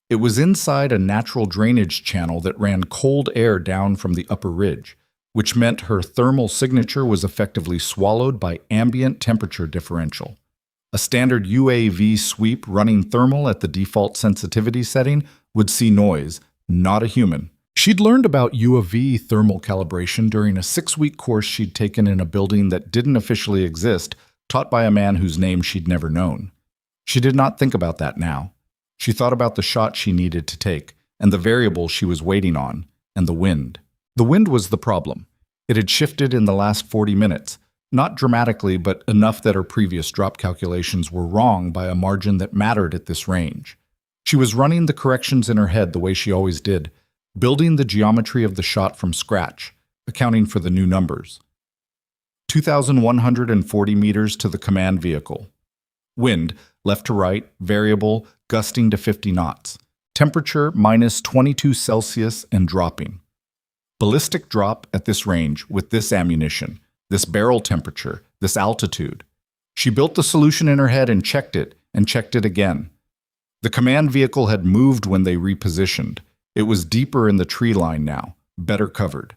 It was inside a natural drainage channel that ran cold air down from the upper ridge, which meant her thermal signature was effectively swallowed by ambient temperature differential. A standard UAV sweep running thermal at the default sensitivity setting would see noise, not a human. She'd learned about UAV thermal calibration during a 6-week course she'd taken in a building that didn't officially exist, taught by a man whose name she'd never known. She did not think about that now. She thought about the shot she needed to take, and the variable she was waiting on, and the wind. The wind was the problem. It had shifted in the last 40 minutes, not dramatically, but enough that her previous drop calculations were wrong by a margin that mattered at this range. She was running the corrections in her head the way she always did, building the geometry of the shot from scratch, accounting for the new numbers. 2,140 meters to the command vehicle. Wind, left to right, variable, gusting to 50 knots. Temperature minus 22 Celsius and dropping. Ballistic drop at this range with this ammunition, this barrel temperature, this altitude. She built the solution in her head and checked it again. The command vehicle had moved when they repositioned. It was deeper in the tree line now, better covered.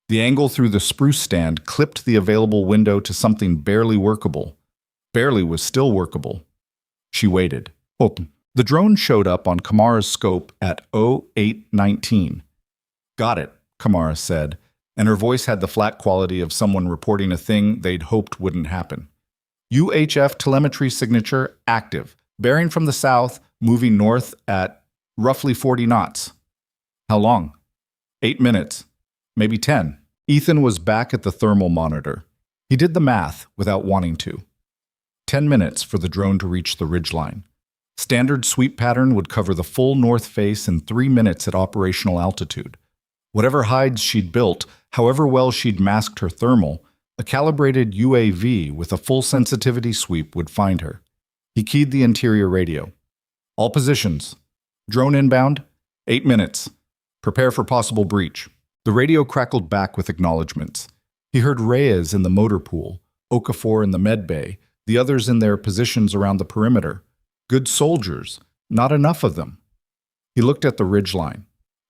The angle through the spruce stand clipped the available window to something barely workable. Barely was still workable. She waited. Open. The drone showed up on Kamara's scope at 0819. Got it, Kamara said, and her voice had the flat quality of someone reporting a thing they'd hoped wouldn't happen. UHF telemetry signature active, bearing from the south, moving north at roughly 40 knots. How long? 8 minutes. Maybe 10. Ethan was back at the thermal monitor. He did the math without wanting to. 10 minutes for the drone to reach the ridgeline. Standard sweep pattern would cover the full north face in 3 minutes at operational altitude. Whatever hides she'd built, however well she'd masked her thermal, a calibrated UAV with a full sensitivity sweep would find her. He keyed the interior radio. All positions. Drone inbound. 8 minutes. Prepare for possible breach. The radio crackled back with acknowledgments. He heard Reyes in the motor pool, Okafor in the med bay, the others in their positions around the perimeter. Good soldiers, not enough of them. He looked at the ridgeline.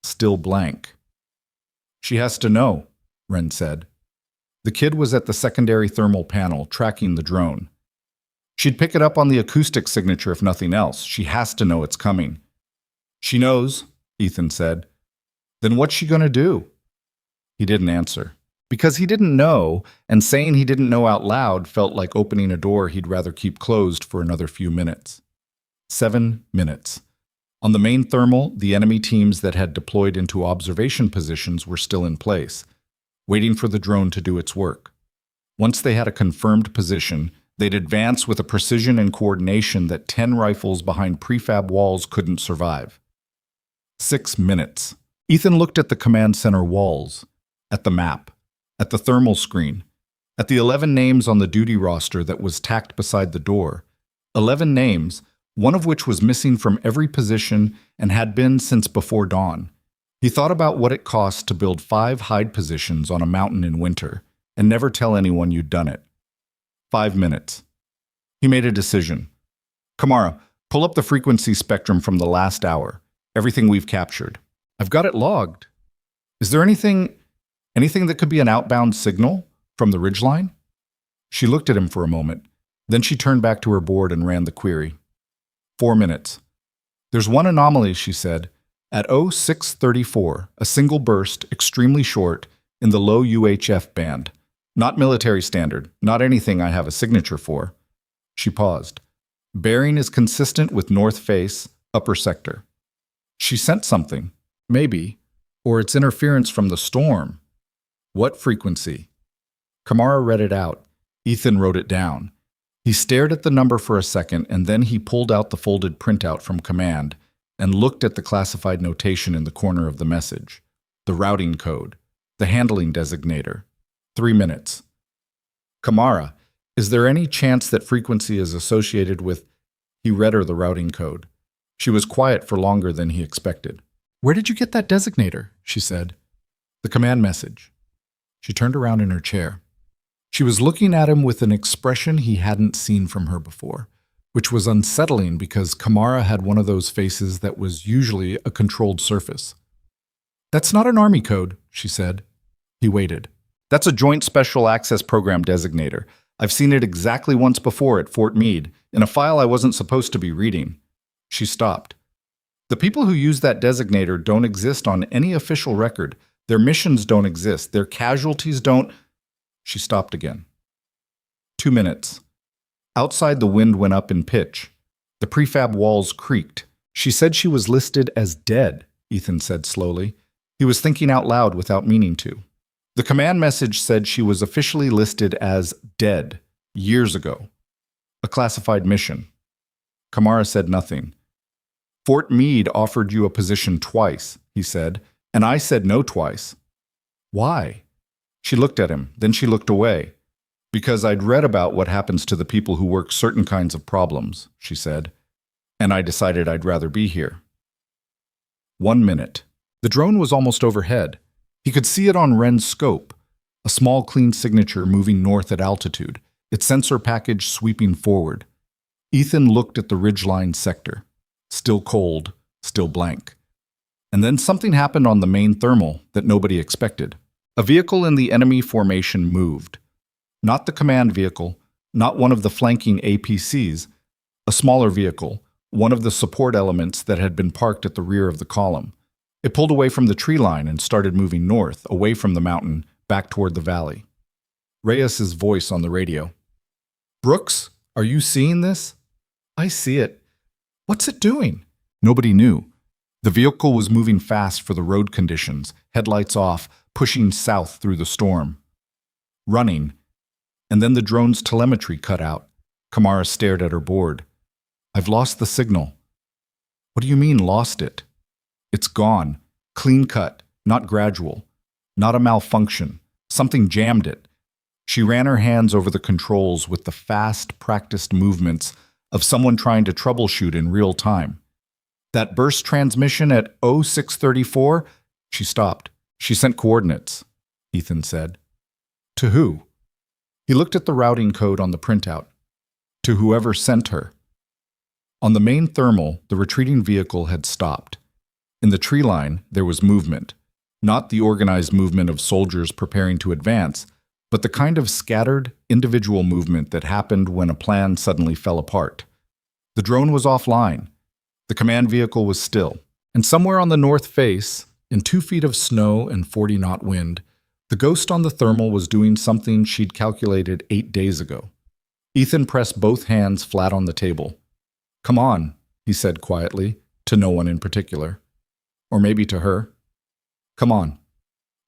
Still blank. She has to know, Wren said. The kid was at the secondary thermal panel, tracking the drone. She'd pick it up on the acoustic signature if nothing else. She has to know it's coming. She knows, Ethan said. Then what's she gonna do? He didn't answer. Because he didn't know, and saying he didn't know out loud felt like opening a door he'd rather keep closed for another few minutes. 7 minutes. On the main thermal, the enemy teams that had deployed into observation positions were still in place, waiting for the drone to do its work. Once they had a confirmed position, they'd advance with a precision and coordination that 10 rifles behind prefab walls couldn't survive. 6 minutes. Ethan looked at the command center walls, at the map, at the thermal screen, at the 11 names on the duty roster that was tacked beside the door. 11 names, one of which was missing from every position and had been since before dawn. He thought about what it cost to build 5 hide positions on a mountain in winter and never tell anyone you'd done it. 5 minutes. He made a decision. Kamara, pull up the frequency spectrum from the last hour, everything we've captured. I've got it logged. Is there anything that could be an outbound signal from the ridgeline? She looked at him for a moment. Then she turned back to her board and ran the query. 4 minutes. There's one anomaly, she said. At 0634, a single burst, extremely short, in the low UHF band. Not military standard, not anything I have a signature for. She paused. Bearing is consistent with north face, upper sector. She sent something, maybe, or it's interference from the storm. What frequency? Kamara read it out. Ethan wrote it down. He stared at the number for a second, and then he pulled out the folded printout from command and looked at the classified notation in the corner of the message. The routing code. The handling designator. 3 minutes. Kamara, is there any chance that frequency is associated with... He read her the routing code. She was quiet for longer than he expected. Where did you get that designator? She said. The command message. She turned around in her chair. She was looking at him with an expression he hadn't seen from her before, which was unsettling because Kamara had one of those faces that was usually a controlled surface. That's not an army code, she said. He waited. That's a Joint Special Access Program designator. I've seen it exactly once before at Fort Meade, in a file I wasn't supposed to be reading. She stopped. The people who use that designator don't exist on any official record. Their missions don't exist. Their casualties don't... She stopped again. 2 minutes. Outside, the wind went up in pitch. The prefab walls creaked. She said she was listed as dead, Ethan said slowly. He was thinking out loud without meaning to. The command message said she was officially listed as dead, years ago. A classified mission. Kamara said nothing. Fort Meade offered you a position twice, he said, and I said no twice. Why? She looked at him, then she looked away. Because I'd read about what happens to the people who work certain kinds of problems, she said, and I decided I'd rather be here. 1 minute. The drone was almost overhead. He could see it on Wren's scope, a small clean signature moving north at altitude, its sensor package sweeping forward. Ethan looked at the ridgeline sector. Still cold, still blank. And then something happened on the main thermal that nobody expected. A vehicle in the enemy formation moved. Not the command vehicle, not one of the flanking APCs, a smaller vehicle, one of the support elements that had been parked at the rear of the column. It pulled away from the tree line and started moving north, away from the mountain, back toward the valley. Reyes's voice on the radio. Brooks, are you seeing this? I see it. What's it doing? Nobody knew. The vehicle was moving fast for the road conditions, headlights off, pushing south through the storm. Running. And then the drone's telemetry cut out. Kamara stared at her board. I've lost the signal. What do you mean, lost it? It's gone. Clean cut, not gradual. Not a malfunction. Something jammed it. She ran her hands over the controls with the fast, practiced movements of someone trying to troubleshoot in real time. That burst transmission at 0634? She stopped. She sent coordinates, Ethan said. To who? He looked at the routing code on the printout. To whoever sent her. On the main thermal, the retreating vehicle had stopped. In the tree line, there was movement. Not the organized movement of soldiers preparing to advance, but the kind of scattered, individual movement that happened when a plan suddenly fell apart. The drone was offline. The command vehicle was still. And somewhere on the north face, in 2 feet of snow and 40-knot wind, the ghost on the thermal was doing something she'd calculated 8 days ago. Ethan pressed both hands flat on the table. Come on, he said quietly, to no one in particular. Or maybe to her. Come on.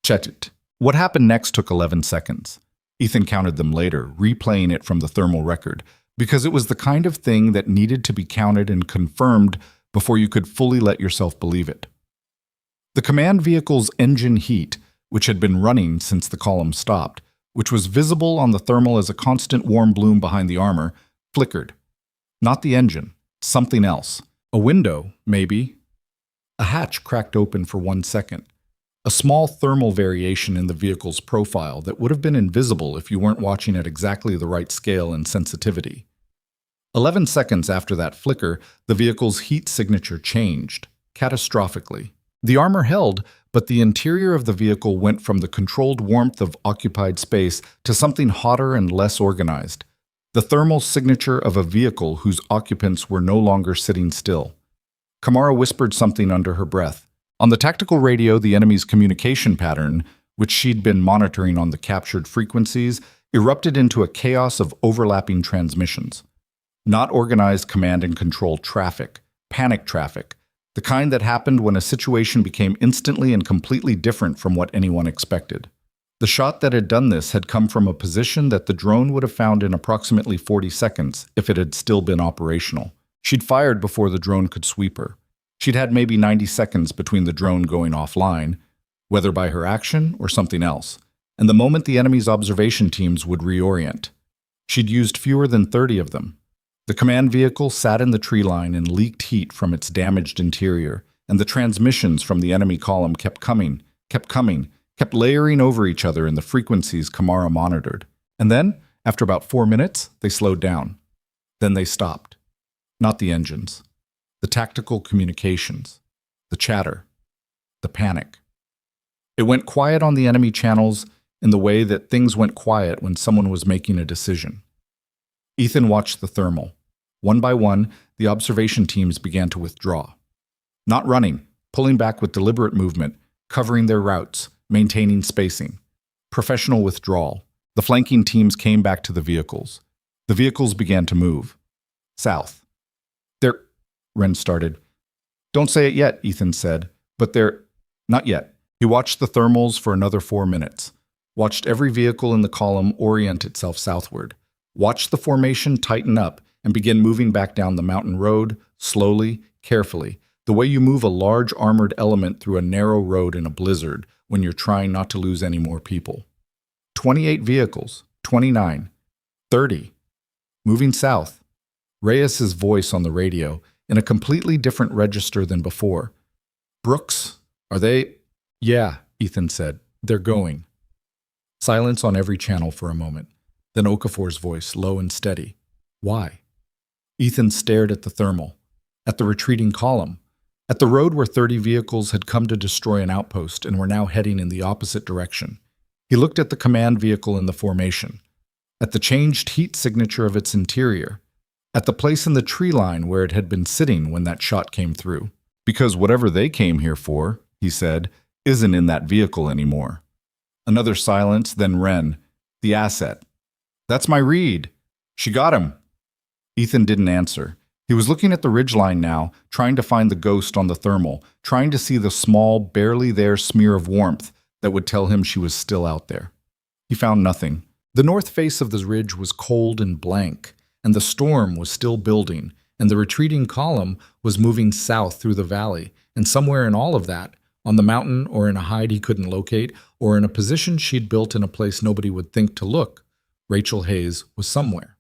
Check it. What happened next took 11 seconds. Ethan counted them later, replaying it from the thermal record, because it was the kind of thing that needed to be counted and confirmed before you could fully let yourself believe it. The command vehicle's engine heat, which had been running since the column stopped, which was visible on the thermal as a constant warm bloom behind the armor, flickered. Not the engine, something else. A window, maybe. A hatch cracked open for 1 second. A small thermal variation in the vehicle's profile that would have been invisible if you weren't watching at exactly the right scale and sensitivity. 11 seconds after that flicker, the vehicle's heat signature changed, catastrophically. The armor held, but the interior of the vehicle went from the controlled warmth of occupied space to something hotter and less organized. The thermal signature of a vehicle whose occupants were no longer sitting still. Kamara whispered something under her breath. On the tactical radio, the enemy's communication pattern, which she'd been monitoring on the captured frequencies, erupted into a chaos of overlapping transmissions. Not organized command and control traffic, panic traffic, the kind that happened when a situation became instantly and completely different from what anyone expected. The shot that had done this had come from a position that the drone would have found in approximately 40 seconds if it had still been operational. She'd fired before the drone could sweep her. She'd had maybe 90 seconds between the drone going offline, whether by her action or something else, and the moment the enemy's observation teams would reorient. She'd used fewer than 30 of them. The command vehicle sat in the tree line and leaked heat from its damaged interior, and the transmissions from the enemy column kept coming, kept layering over each other in the frequencies Kamara monitored. And then, after about 4 minutes, they slowed down. Then they stopped. Not the engines. The tactical communications. The chatter. The panic. It went quiet on the enemy channels in the way that things went quiet when someone was making a decision. Ethan watched the thermal. One by one, the observation teams began to withdraw. Not running, pulling back with deliberate movement, covering their routes, maintaining spacing. Professional withdrawal. The flanking teams came back to the vehicles. The vehicles began to move. South. "They're—" Ren started. "Don't say it yet," Ethan said. "But they're—" "Not yet." He watched the thermals for another 4 minutes. Watched every vehicle in the column orient itself southward. Watched the formation tighten up and begin moving back down the mountain road, slowly, carefully, the way you move a large armored element through a narrow road in a blizzard when you're trying not to lose any more people. 28 vehicles, 29, 30. Moving south. Reyes's voice on the radio, in a completely different register than before. "Brooks, are they—" "Yeah," Ethan said. "They're going." Silence on every channel for a moment. Then Okafor's voice, low and steady. "Why?" Ethan stared at the thermal, at the retreating column, at the road where 30 vehicles had come to destroy an outpost and were now heading in the opposite direction. He looked at the command vehicle in the formation, at the changed heat signature of its interior, at the place in the tree line where it had been sitting when that shot came through. "Because whatever they came here for," he said, "isn't in that vehicle anymore." Another silence, then Ren, "The asset." "That's my read. She got him." Ethan didn't answer. He was looking at the ridgeline now, trying to find the ghost on the thermal, trying to see the small, barely there smear of warmth that would tell him she was still out there. He found nothing. The north face of the ridge was cold and blank, and the storm was still building, and the retreating column was moving south through the valley, and somewhere in all of that, on the mountain or in a hide he couldn't locate, or in a position she'd built in a place nobody would think to look, Rachel Hayes was somewhere.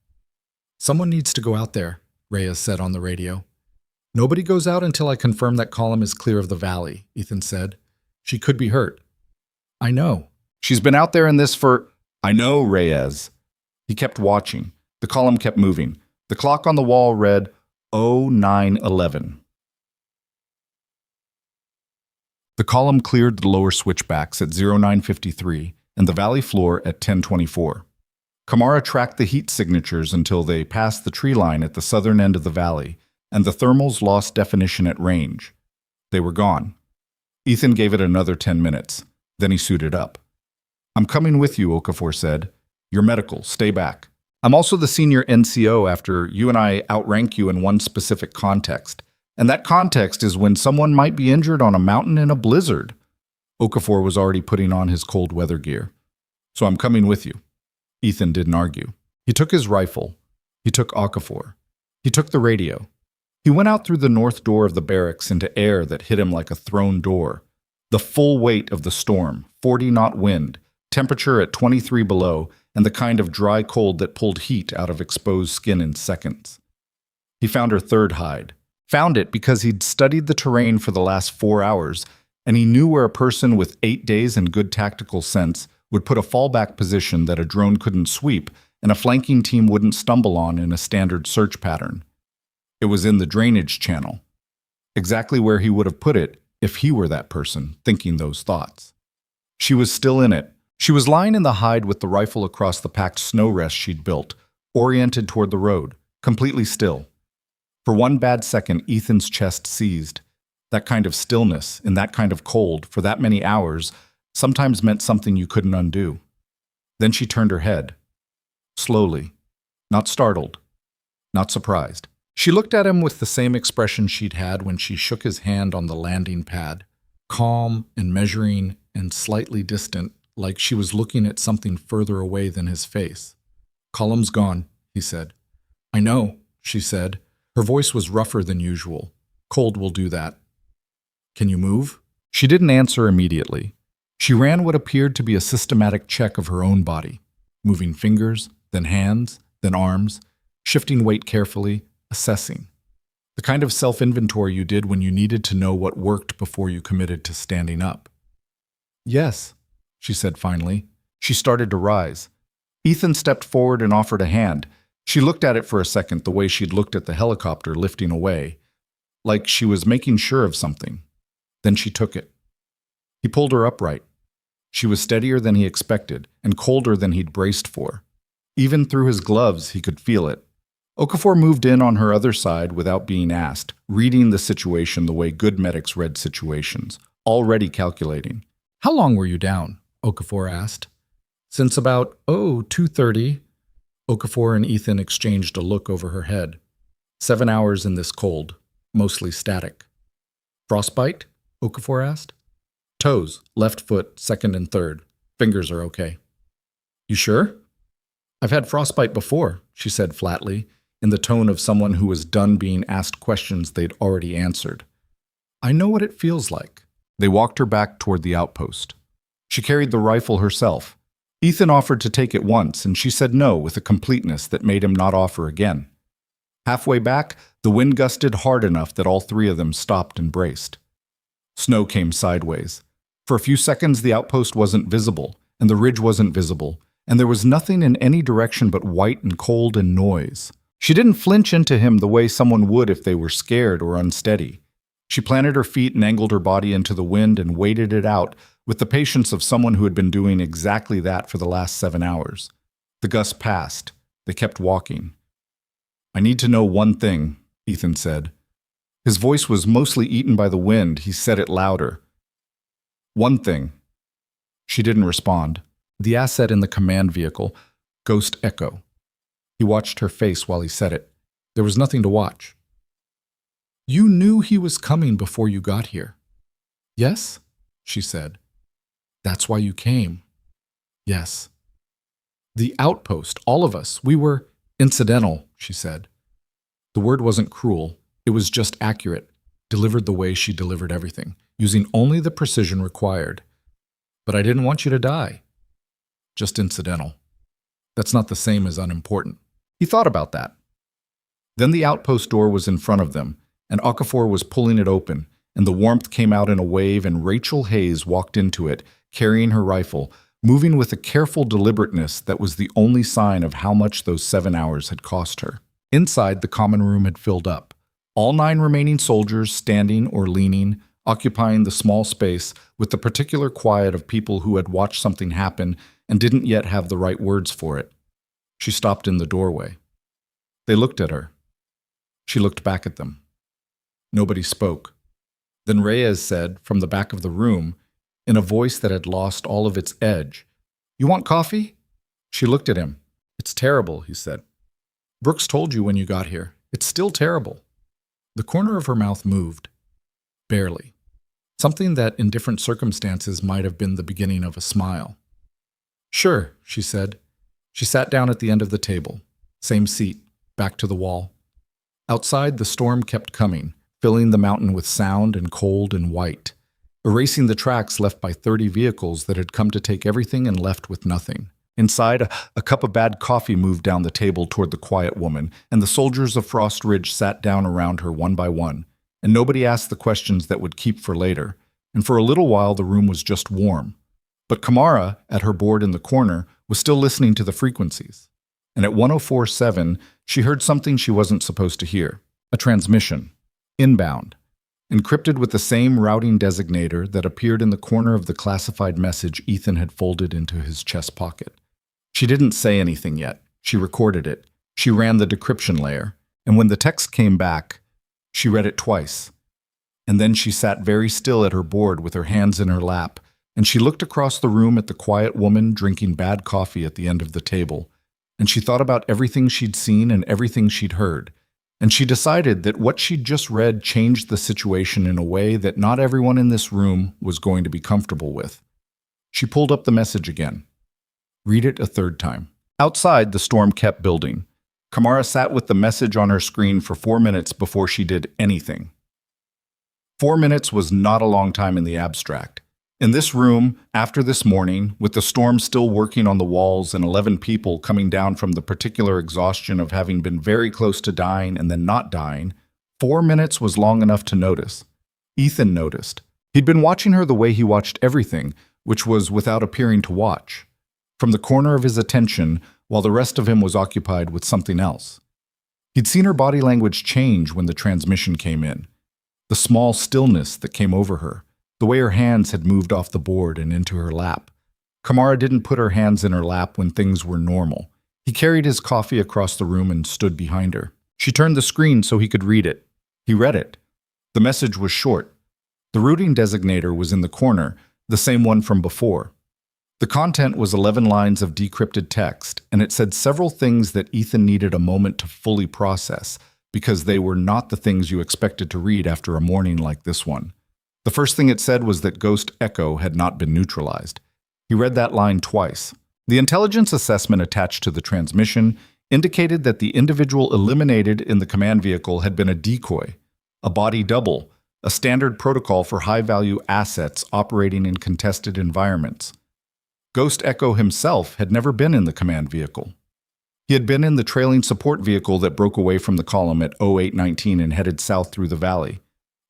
"Someone needs to go out there," Reyes said on the radio. "Nobody goes out until I confirm that column is clear of the valley," Ethan said. "She could be hurt." "I know." "She's been out there in this for—" "I know, Reyes." He kept watching. The column kept moving. The clock on the wall read 09:11. The column cleared the lower switchbacks at 09:53 and the valley floor at 10:24. Kamara tracked the heat signatures until they passed the tree line at the southern end of the valley, and the thermals lost definition at range. They were gone. Ethan gave it another 10 minutes. Then he suited up. "I'm coming with you," Okafor said. "You're medical. Stay back. I'm also the senior NCO after you and I outrank you in one specific context. And that context is when someone might be injured on a mountain in a blizzard." Okafor was already putting on his cold weather gear. "So I'm coming with you." Ethan didn't argue. He took his rifle. He took Okafor. He took the radio. He went out through the north door of the barracks into air that hit him like a thrown door. The full weight of the storm, 40-knot wind, temperature at 23 below, and the kind of dry cold that pulled heat out of exposed skin in seconds. He found her third hide. Found it because he'd studied the terrain for the last 4 hours, and he knew where a person with 8 days and good tactical sense would put a fallback position that a drone couldn't sweep and a flanking team wouldn't stumble on in a standard search pattern. It was in the drainage channel. Exactly where he would have put it if he were that person thinking those thoughts. She was still in it. She was lying in the hide with the rifle across the packed snow rest she'd built, oriented toward the road, completely still. For one bad second, Ethan's chest seized. That kind of stillness, in that kind of cold, for that many hours, sometimes meant something you couldn't undo. Then she turned her head. Slowly. Not startled. Not surprised. She looked at him with the same expression she'd had when she shook his hand on the landing pad. Calm and measuring and slightly distant, like she was looking at something further away than his face. "Column's gone," he said. "I know," she said. Her voice was rougher than usual. "Cold will do that." "Can you move?" She didn't answer immediately. She ran what appeared to be a systematic check of her own body, moving fingers, then hands, then arms, shifting weight carefully, assessing. The kind of self-inventory you did when you needed to know what worked before you committed to standing up. "Yes," she said finally. She started to rise. Ethan stepped forward and offered a hand. She looked at it for a second the way she'd looked at the helicopter lifting away, like she was making sure of something. Then she took it. He pulled her upright. She was steadier than he expected and colder than he'd braced for. Even through his gloves, he could feel it. Okafor moved in on her other side without being asked, reading the situation the way good medics read situations, already calculating. "How long were you down?" Okafor asked. "Since about, 2:30. Okafor and Ethan exchanged a look over her head. 7 hours in this cold, mostly static. "Frostbite?" Okafor asked. "Toes, left foot, second and third. Fingers are okay." "You sure?" "I've had frostbite before," she said flatly, in the tone of someone who was done being asked questions they'd already answered. "I know what it feels like." They walked her back toward the outpost. She carried the rifle herself. Ethan offered to take it once, and she said no with a completeness that made him not offer again. Halfway back, the wind gusted hard enough that all three of them stopped and braced. Snow came sideways. For a few seconds, the outpost wasn't visible, and the ridge wasn't visible, and there was nothing in any direction but white and cold and noise. She didn't flinch into him the way someone would if they were scared or unsteady. She planted her feet and angled her body into the wind and waited it out with the patience of someone who had been doing exactly that for the last 7 hours. The gust passed. They kept walking. "I need to know one thing," Ethan said. His voice was mostly eaten by the wind. He said it louder. "One thing." She didn't respond. The asset in the command vehicle, Ghost Echo. He watched her face while he said it. There was nothing to watch. "You knew he was coming before you got here." "Yes," she said. "That's why you came." "Yes." "The outpost, all of us, we were incidental," she said. The word wasn't cruel. It was just accurate, delivered the way she delivered everything, using only the precision required. "But I didn't want you to die." "Just incidental. That's not the same as unimportant." He thought about that. Then the outpost door was in front of them, and Okafor was pulling it open, and the warmth came out in a wave, and Rachel Hayes walked into it, carrying her rifle, moving with a careful deliberateness that was the only sign of how much those 7 hours had cost her. Inside, the common room had filled up. All 9 remaining soldiers standing or leaning, occupying the small space with the particular quiet of people who had watched something happen and didn't yet have the right words for it. She stopped in the doorway. They looked at her. She looked back at them. Nobody spoke. Then Reyes said, from the back of the room, in a voice that had lost all of its edge, "You want coffee?" She looked at him. "It's terrible," he said. "Brooks told you when you got here. It's still terrible." The corner of her mouth moved. Barely. Something that in different circumstances might have been the beginning of a smile. "Sure," she said. She sat down at the end of the table. Same seat, back to the wall. Outside, the storm kept coming, filling the mountain with sound and cold and white, erasing the tracks left by 30 vehicles that had come to take everything and left with nothing. Inside, a cup of bad coffee moved down the table toward the quiet woman, and the soldiers of Frost Ridge sat down around her one by one, and nobody asked the questions that would keep for later, and for a little while the room was just warm. But Kamara, at her board in the corner, was still listening to the frequencies. And at 104.7, she heard something she wasn't supposed to hear. A transmission. Inbound. Encrypted with the same routing designator that appeared in the corner of the classified message Ethan had folded into his chest pocket. She didn't say anything yet. She recorded it. She ran the decryption layer. And when the text came back, she read it twice. And then she sat very still at her board with her hands in her lap, and she looked across the room at the quiet woman drinking bad coffee at the end of the table, and she thought about everything she'd seen and everything she'd heard, and she decided that what she'd just read changed the situation in a way that not everyone in this room was going to be comfortable with. She pulled up the message again. Read it a third time. Outside, the storm kept building. Kamara sat with the message on her screen for 4 minutes before she did anything. 4 minutes was not a long time in the abstract. In this room, after this morning, with the storm still working on the walls and 11 people coming down from the particular exhaustion of having been very close to dying and then not dying, 4 minutes was long enough to notice. Ethan noticed. He'd been watching her the way he watched everything, which was without appearing to watch, from the corner of his attention, while the rest of him was occupied with something else. He'd seen her body language change when the transmission came in. The small stillness that came over her, the way her hands had moved off the board and into her lap, Kamara didn't put her hands in her lap when things were normal. He carried his coffee across the room and stood behind her. She turned the screen so he could read it. He read it. The message was short. The routing designator was in the corner, the same one from before. The content was 11 lines of decrypted text, and it said several things that Ethan needed a moment to fully process, because they were not the things you expected to read after a morning like this one. The first thing it said was that Ghost Echo had not been neutralized. He read that line twice. The intelligence assessment attached to the transmission indicated that the individual eliminated in the command vehicle had been a decoy, a body double, a standard protocol for high-value assets operating in contested environments. Ghost Echo himself had never been in the command vehicle. He had been in the trailing support vehicle that broke away from the column at 0819 and headed south through the valley.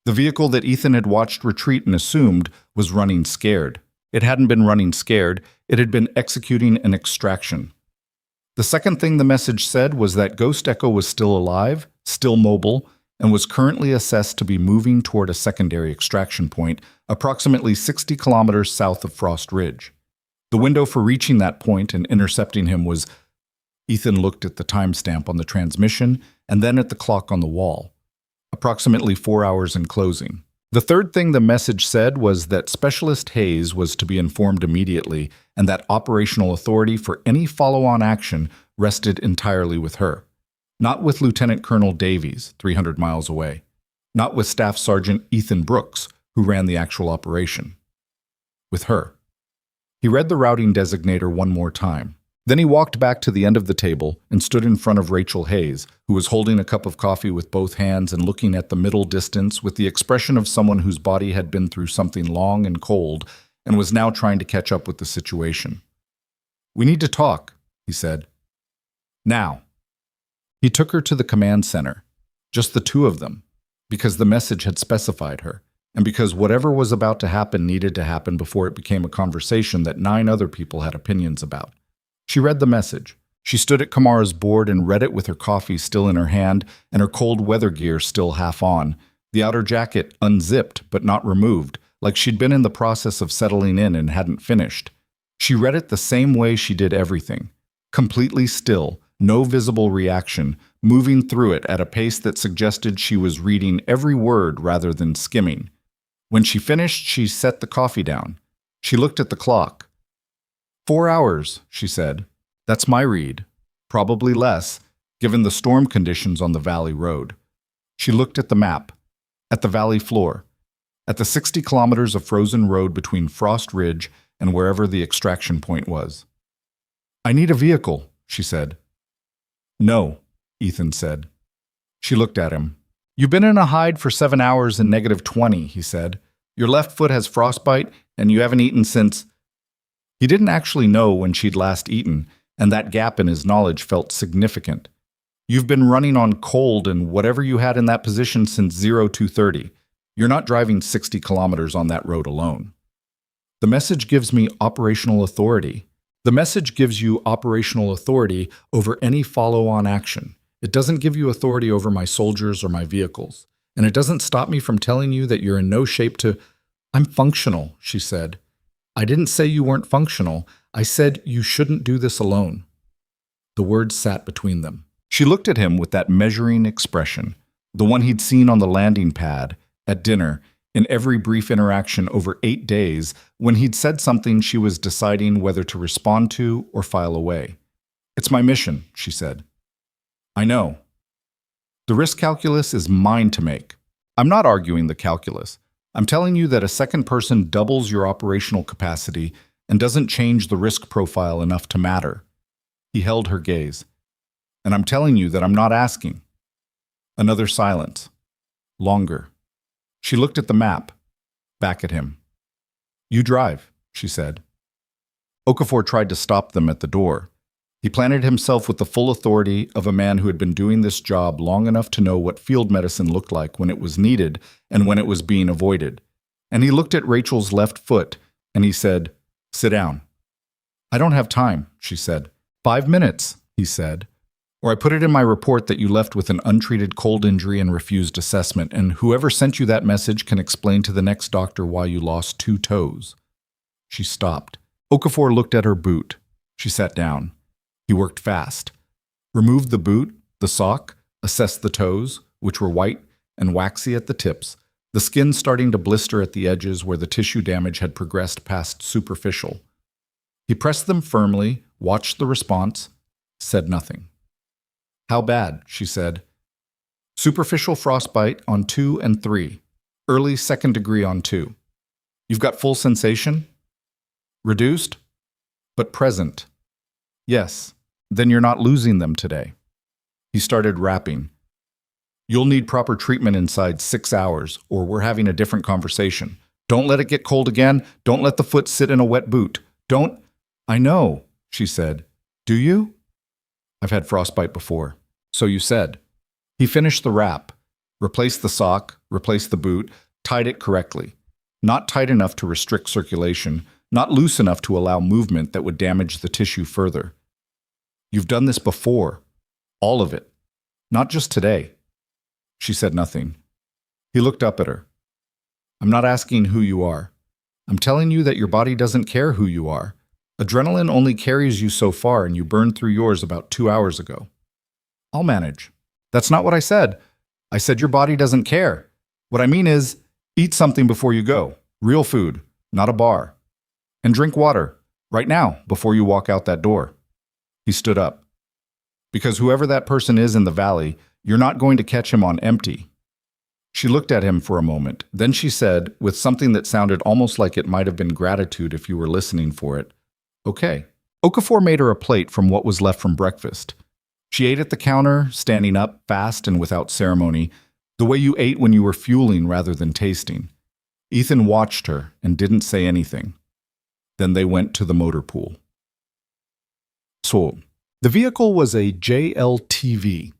The vehicle that Ethan had watched retreat and assumed was running scared. It hadn't been running scared, it had been executing an extraction. The second thing the message said was that Ghost Echo was still alive, still mobile, and was currently assessed to be moving toward a secondary extraction point approximately 60 kilometers south of Frost Ridge. The window for reaching that point and intercepting him was... Ethan looked at the timestamp on the transmission and then at the clock on the wall. Approximately 4 hours in closing. The third thing the message said was that Specialist Hayes was to be informed immediately and that operational authority for any follow-on action rested entirely with her. Not with Lieutenant Colonel Davies, 300 miles away. Not with Staff Sergeant Ethan Brooks, who ran the actual operation. With her. He read the routing designator one more time. Then he walked back to the end of the table and stood in front of Rachel Hayes, who was holding a cup of coffee with both hands and looking at the middle distance with the expression of someone whose body had been through something long and cold and was now trying to catch up with the situation. "We need to talk," he said. "Now." He took her to the command center, just the two of them, because the message had specified her, and because whatever was about to happen needed to happen before it became a conversation that 9 other people had opinions about. She read the message. She stood at Kamara's board and read it with her coffee still in her hand and her cold weather gear still half on, the outer jacket unzipped but not removed, like she'd been in the process of settling in and hadn't finished. She read it the same way she did everything, completely still, no visible reaction, moving through it at a pace that suggested she was reading every word rather than skimming. When she finished, she set the coffee down. She looked at the clock. 4 hours, she said. That's my read. Probably less, given the storm conditions on the valley road. She looked at the map, at the valley floor, at the 60 kilometers of frozen road between Frost Ridge and wherever the extraction point was. "I need a vehicle," she said. "No," Ethan said. She looked at him. "You've been in a hide for 7 hours and -20, he said. "Your left foot has frostbite, and you haven't eaten since..." He didn't actually know when she'd last eaten, and that gap in his knowledge felt significant. "You've been running on cold and whatever you had in that position since 0230. You're not driving 60 kilometers on that road alone." The message gives me operational authority. The message gives you operational authority over any follow-on action. It doesn't give you authority over my soldiers or my vehicles. And it doesn't stop me from telling you that you're in no shape to... "I'm functional," she said. "I didn't say you weren't functional. I said you shouldn't do this alone." The words sat between them. She looked at him with that measuring expression, the one he'd seen on the landing pad, at dinner, in every brief interaction over 8 days, when he'd said something she was deciding whether to respond to or file away. "It's my mission," she said. "I know. The risk calculus is mine to make. I'm not arguing the calculus. I'm telling you that a second person doubles your operational capacity and doesn't change the risk profile enough to matter." He held her gaze. "And I'm telling you that I'm not asking." Another silence. Longer. She looked at the map, back at him. "You drive," she said. Okafor tried to stop them at the door. He planted himself with the full authority of a man who had been doing this job long enough to know what field medicine looked like when it was needed and when it was being avoided. And he looked at Rachel's left foot, and he said, "Sit down." "I don't have time," she said. 5 minutes, he said. "Or I put it in my report that you left with an untreated cold injury and refused assessment, and whoever sent you that message can explain to the next doctor why you lost 2 toes." She stopped. Okafor looked at her boot. She sat down. He worked fast. Removed the boot, the sock, assessed the toes, which were white and waxy at the tips, the skin starting to blister at the edges where the tissue damage had progressed past superficial. He pressed them firmly, watched the response, said nothing. "How bad?" she said. "Superficial frostbite on 2 and 3. Early 2nd degree on 2. You've got full sensation? Reduced? But present? Yes. Then you're not losing them today." He started rapping. "You'll need proper treatment inside 6 hours, or we're having a different conversation. Don't let it get cold again. Don't let the foot sit in a wet boot. Don't—" "I know," she said. "Do you?" "I've had frostbite before." "So you said." He finished the rap, replaced the sock, replaced the boot, tied it correctly. Not tight enough to restrict circulation, not loose enough to allow movement that would damage the tissue further. "You've done this before. All of it. Not just today." She said nothing. He looked up at her. "I'm not asking who you are. I'm telling you that your body doesn't care who you are. Adrenaline only carries you so far, and you burned through yours about 2 hours ago." "I'll manage." "That's not what I said. I said your body doesn't care. What I mean is, eat something before you go. Real food, not a bar. And drink water, right now, before you walk out that door." He stood up. "Because whoever that person is in the valley, you're not going to catch him on empty." She looked at him for a moment. Then she said, with something that sounded almost like it might have been gratitude if you were listening for it, "Okay." Okafor made her a plate from what was left from breakfast. She ate at the counter, standing up, fast and without ceremony, the way you ate when you were fueling rather than tasting. Ethan watched her and didn't say anything. Then they went to the motor pool. So, the vehicle was a JLTV,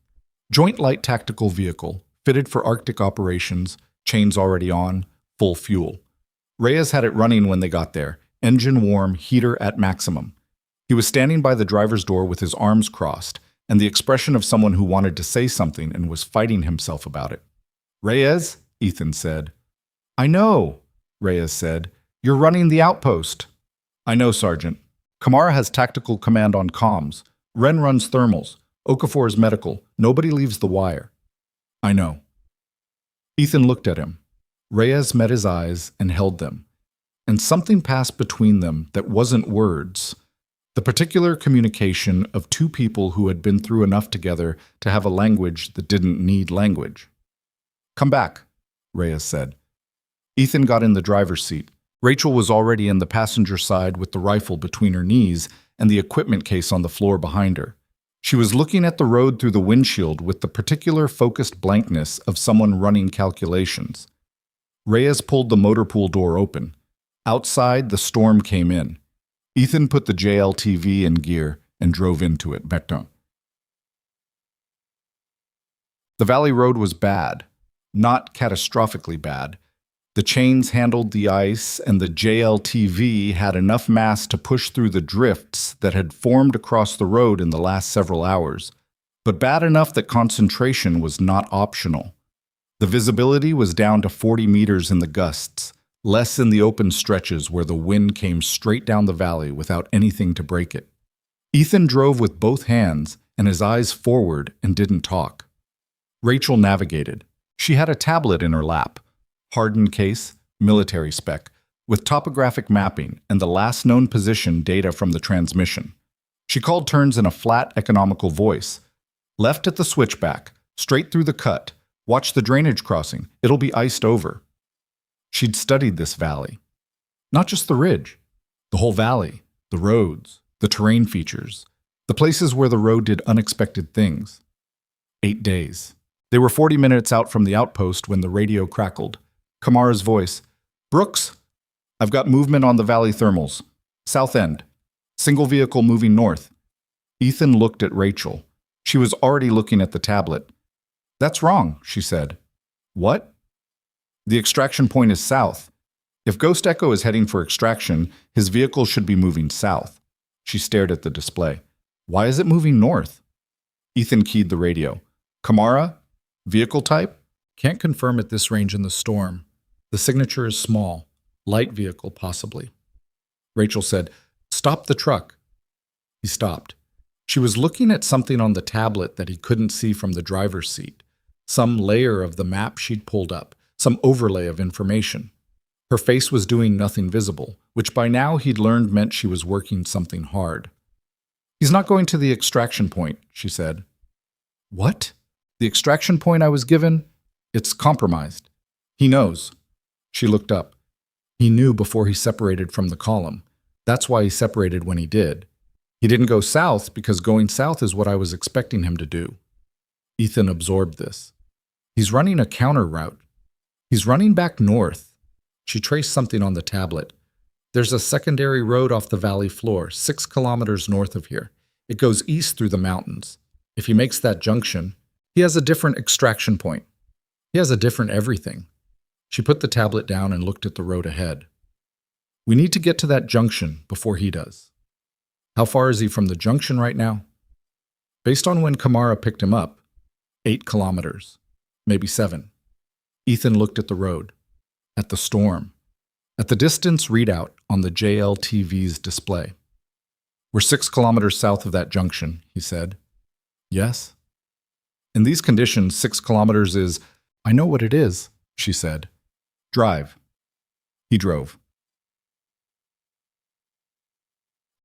Joint Light Tactical Vehicle, fitted for Arctic operations, chains already on, full fuel. Reyes had it running when they got there, engine warm, heater at maximum. He was standing by the driver's door with his arms crossed, and the expression of someone who wanted to say something and was fighting himself about it. "Reyes," Ethan said. "I know," Reyes said. "You're running the outpost." "I know, Sergeant. Kamara has tactical command on comms. Ren runs thermals. Okafor is medical. Nobody leaves the wire." "I know." Ethan looked at him. Reyes met his eyes and held them. And something passed between them that wasn't words. The particular communication of two people who had been through enough together to have a language that didn't need language. "Come back," Reyes said. Ethan got in the driver's seat. Rachel was already in the passenger side with the rifle between her knees and the equipment case on the floor behind her. She was looking at the road through the windshield with the particular focused blankness of someone running calculations. Reyes pulled the motor pool door open. Outside, the storm came in. Ethan put the JLTV in gear and drove into it. Becton. The valley road was bad, not catastrophically bad. The chains handled the ice, and the JLTV had enough mass to push through the drifts that had formed across the road in the last several hours, but bad enough that concentration was not optional. The visibility was down to 40 meters in the gusts, less in the open stretches where the wind came straight down the valley without anything to break it. Ethan drove with both hands and his eyes forward and didn't talk. Rachel navigated. She had a tablet in her lap. Hardened case, military spec, with topographic mapping and the last known position data from the transmission. She called turns in a flat, economical voice. "Left at the switchback, straight through the cut. Watch the drainage crossing. It'll be iced over." She'd studied this valley. Not just the ridge. The whole valley, the roads, the terrain features, the places where the road did unexpected things. 8 days. They were 40 minutes out from the outpost when the radio crackled. Kamara's voice. "Brooks, I've got movement on the valley thermals. South end. Single vehicle moving north." Ethan looked at Rachel. She was already looking at the tablet. "That's wrong," she said. "What?" "The extraction point is south. If Ghost Echo is heading for extraction, his vehicle should be moving south." She stared at the display. "Why is it moving north?" Ethan keyed the radio. "Kamara? Vehicle type? Can't confirm at this range in the storm. The signature is small. Light vehicle, possibly." Rachel said, Stop the truck. He stopped. She was looking at something on the tablet that he couldn't see from the driver's seat. Some layer of the map she'd pulled up, some overlay of information. Her face was doing nothing visible, which by now he'd learned meant she was working something hard. He's not going to the extraction point, she said. What? The extraction point I was given? It's compromised. He knows. She looked up. He knew before he separated from the column. That's why he separated when he did. He didn't go south because going south is what I was expecting him to do. Ethan absorbed this. He's running a counter route. He's running back north. She traced something on the tablet. There's a secondary road off the valley floor, 6 kilometers north of here. It goes east through the mountains. If he makes that junction, he has a different extraction point. He has a different everything. She put the tablet down and looked at the road ahead. We need to get to that junction before he does. How far is he from the junction right now? Based on when Kamara picked him up, 8 kilometers, maybe 7. Ethan looked at the road, at the storm, at the distance readout on the JLTV's display. We're 6 kilometers south of that junction, he said. Yes? In these conditions, 6 kilometers is, I know what it is, she said. Drive. He drove.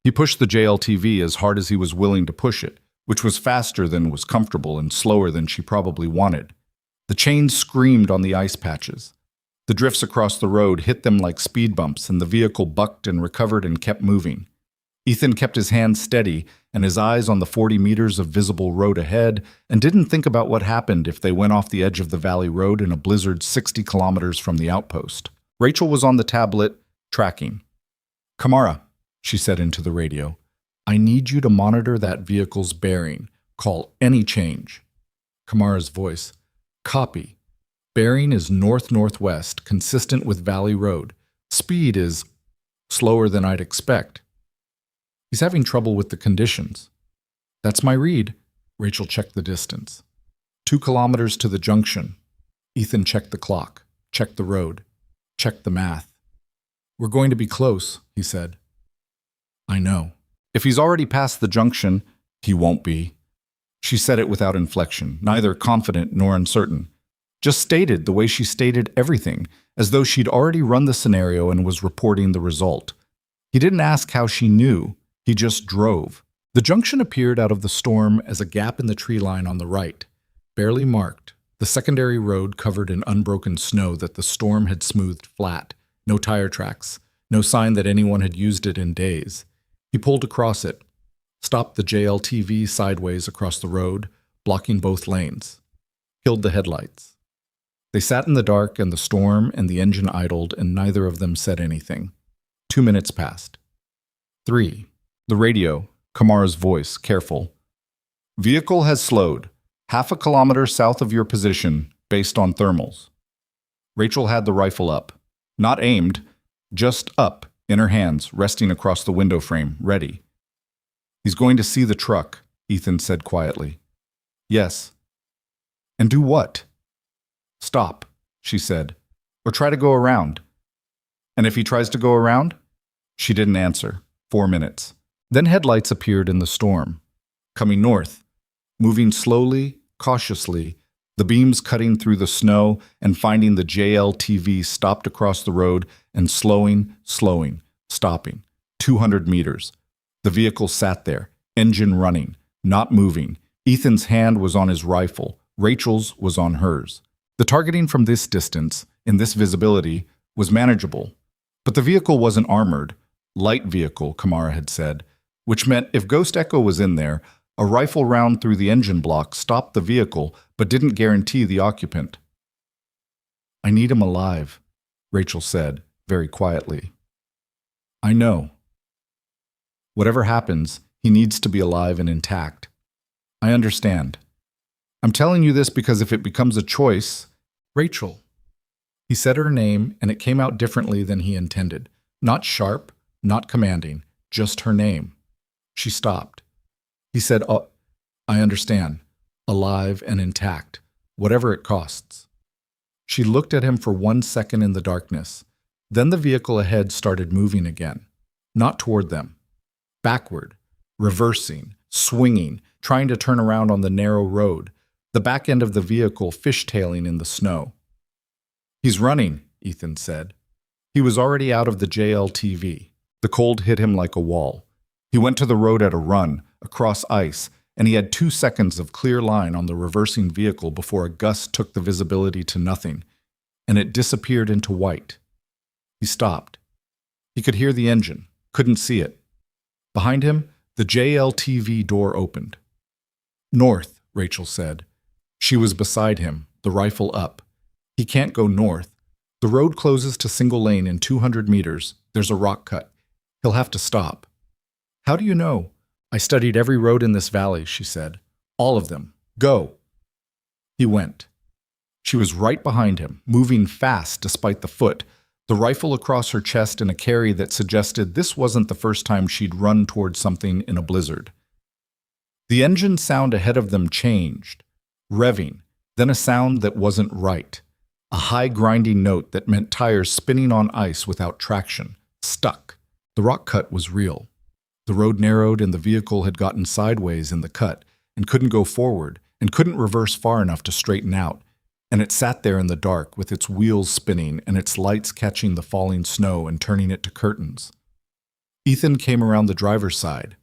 He pushed the JLTV as hard as he was willing to push it, which was faster than was comfortable and slower than she probably wanted. The chains screamed on the ice patches. The drifts across the road hit them like speed bumps, and the vehicle bucked and recovered and kept moving. Ethan kept his hands steady and his eyes on the 40 meters of visible road ahead and didn't think about what happened if they went off the edge of the valley road in a blizzard 60 kilometers from the outpost. Rachel was on the tablet, tracking. Kamara, she said into the radio, I need you to monitor that vehicle's bearing. Call any change. Kamara's voice. Copy. Bearing is north-northwest, consistent with Valley Road. Speed is slower than I'd expect. He's having trouble with the conditions. That's my read. Rachel checked the distance. 2 kilometers to the junction. Ethan checked the clock, checked the road, checked the math. We're going to be close, he said. I know. If he's already past the junction, he won't be. She said it without inflection, neither confident nor uncertain. Just stated the way she stated everything, as though she'd already run the scenario and was reporting the result. He didn't ask how she knew. He just drove. The junction appeared out of the storm as a gap in the tree line on the right, barely marked, the secondary road covered in unbroken snow that the storm had smoothed flat, no tire tracks, no sign that anyone had used it in days. He pulled across it, stopped the JLTV sideways across the road, blocking both lanes, killed the headlights. They sat in the dark and the storm and the engine idled and neither of them said anything. 2 minutes passed. 3. The radio, Kamara's voice, careful. Vehicle has slowed, 1/2 kilometer south of your position, based on thermals. Rachel had the rifle up. Not aimed, just up, in her hands, resting across the window frame, ready. He's going to see the truck, Ethan said quietly. Yes. And do what? Stop, she said, or try to go around. And if he tries to go around? She didn't answer. 4 minutes. Then headlights appeared in the storm, coming north, moving slowly, cautiously, the beams cutting through the snow and finding the JLTV stopped across the road and slowing, stopping. 200 meters. The vehicle sat there, engine running, not moving. Ethan's hand was on his rifle. Rachel's was on hers. The targeting from this distance, in this visibility, was manageable. But the vehicle wasn't armored. Light vehicle, Kamara had said, which meant if Ghost Echo was in there, a rifle round through the engine block stopped the vehicle but didn't guarantee the occupant. I need him alive, Rachel said, very quietly. I know. Whatever happens, he needs to be alive and intact. I understand. I'm telling you this because if it becomes a choice, Rachel. He said her name and it came out differently than he intended. Not sharp, not commanding, just her name. She stopped. He said, I understand. Alive and intact, whatever it costs. She looked at him for 1 second in the darkness. Then the vehicle ahead started moving again. Not toward them. backward, reversing, swinging, trying to turn around on the narrow road, the back end of the vehicle fishtailing in the snow. "He's running," Ethan said. He was already out of the JLTV. The cold hit him like a wall. He went to the road at a run, across ice, and he had 2 seconds of clear line on the reversing vehicle before a gust took the visibility to nothing, and it disappeared into white. He stopped. He could hear the engine, couldn't see it. Behind him, the JLTV door opened. "North," Rachel said. She was beside him, the rifle up. "He can't go north. The road closes to single lane in 200 meters. There's a rock cut. He'll have to stop." "How do you know?" "I studied every road in this valley," she said. "All of them. Go." He went. She was right behind him, moving fast despite the foot, the rifle across her chest in a carry that suggested this wasn't the first time she'd run toward something in a blizzard. The engine sound ahead of them changed, revving, then a sound that wasn't right. A high grinding note that meant tires spinning on ice without traction, stuck. The rock cut was real. The road narrowed and the vehicle had gotten sideways in the cut and couldn't go forward and couldn't reverse far enough to straighten out, and it sat there in the dark with its wheels spinning and its lights catching the falling snow and turning it to curtains. Ethan came around the driver's side.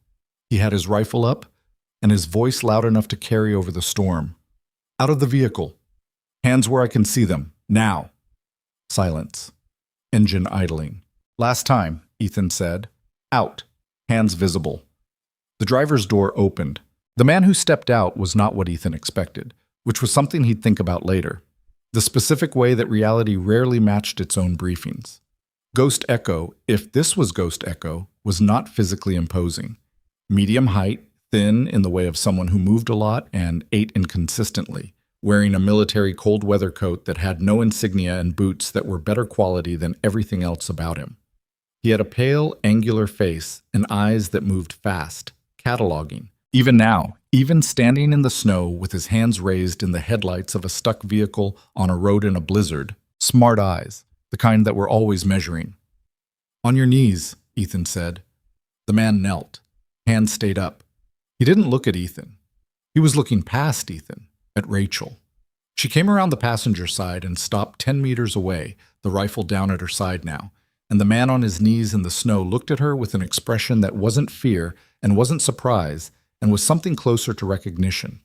He had his rifle up and his voice loud enough to carry over the storm. "Out of the vehicle. Hands where I can see them. Now." Silence. Engine idling. "Last time," Ethan said. "Out. Hands visible." The driver's door opened. The man who stepped out was not what Ethan expected, which was something he'd think about later. The specific way that reality rarely matched its own briefings. Ghost Echo, if this was Ghost Echo, was not physically imposing. Medium height, thin in the way of someone who moved a lot and ate inconsistently, wearing a military cold weather coat that had no insignia and boots that were better quality than everything else about him. He had a pale, angular face and eyes that moved fast, cataloging. Even now, even standing in the snow with his hands raised in the headlights of a stuck vehicle on a road in a blizzard, smart eyes, the kind that were always measuring. "On your knees," Ethan said. The man knelt. Hands stayed up. He didn't look at Ethan. He was looking past Ethan, at Rachel. She came around the passenger side and stopped 10 meters away, the rifle down at her side now, and the man on his knees in the snow looked at her with an expression that wasn't fear and wasn't surprise and was something closer to recognition.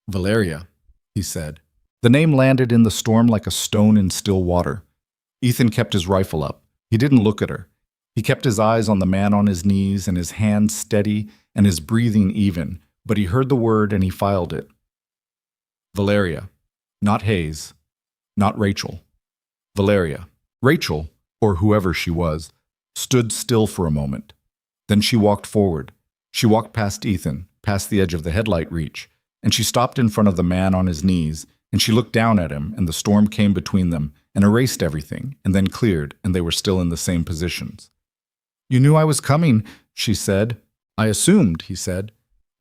"Valeria," he said. The name landed in the storm like a stone in still water. Ethan kept his rifle up. He didn't look at her. He kept his eyes on the man on his knees and his hands steady and his breathing even, but he heard the word and he filed it. Valeria. Not Hayes. Not Rachel. Valeria. Rachel, or whoever she was, stood still for a moment. Then she walked forward. She walked past Ethan, past the edge of the headlight reach, and she stopped in front of the man on his knees, and she looked down at him, and the storm came between them and erased everything, and then cleared, and they were still in the same positions. "You knew I was coming," she said. "I assumed," he said.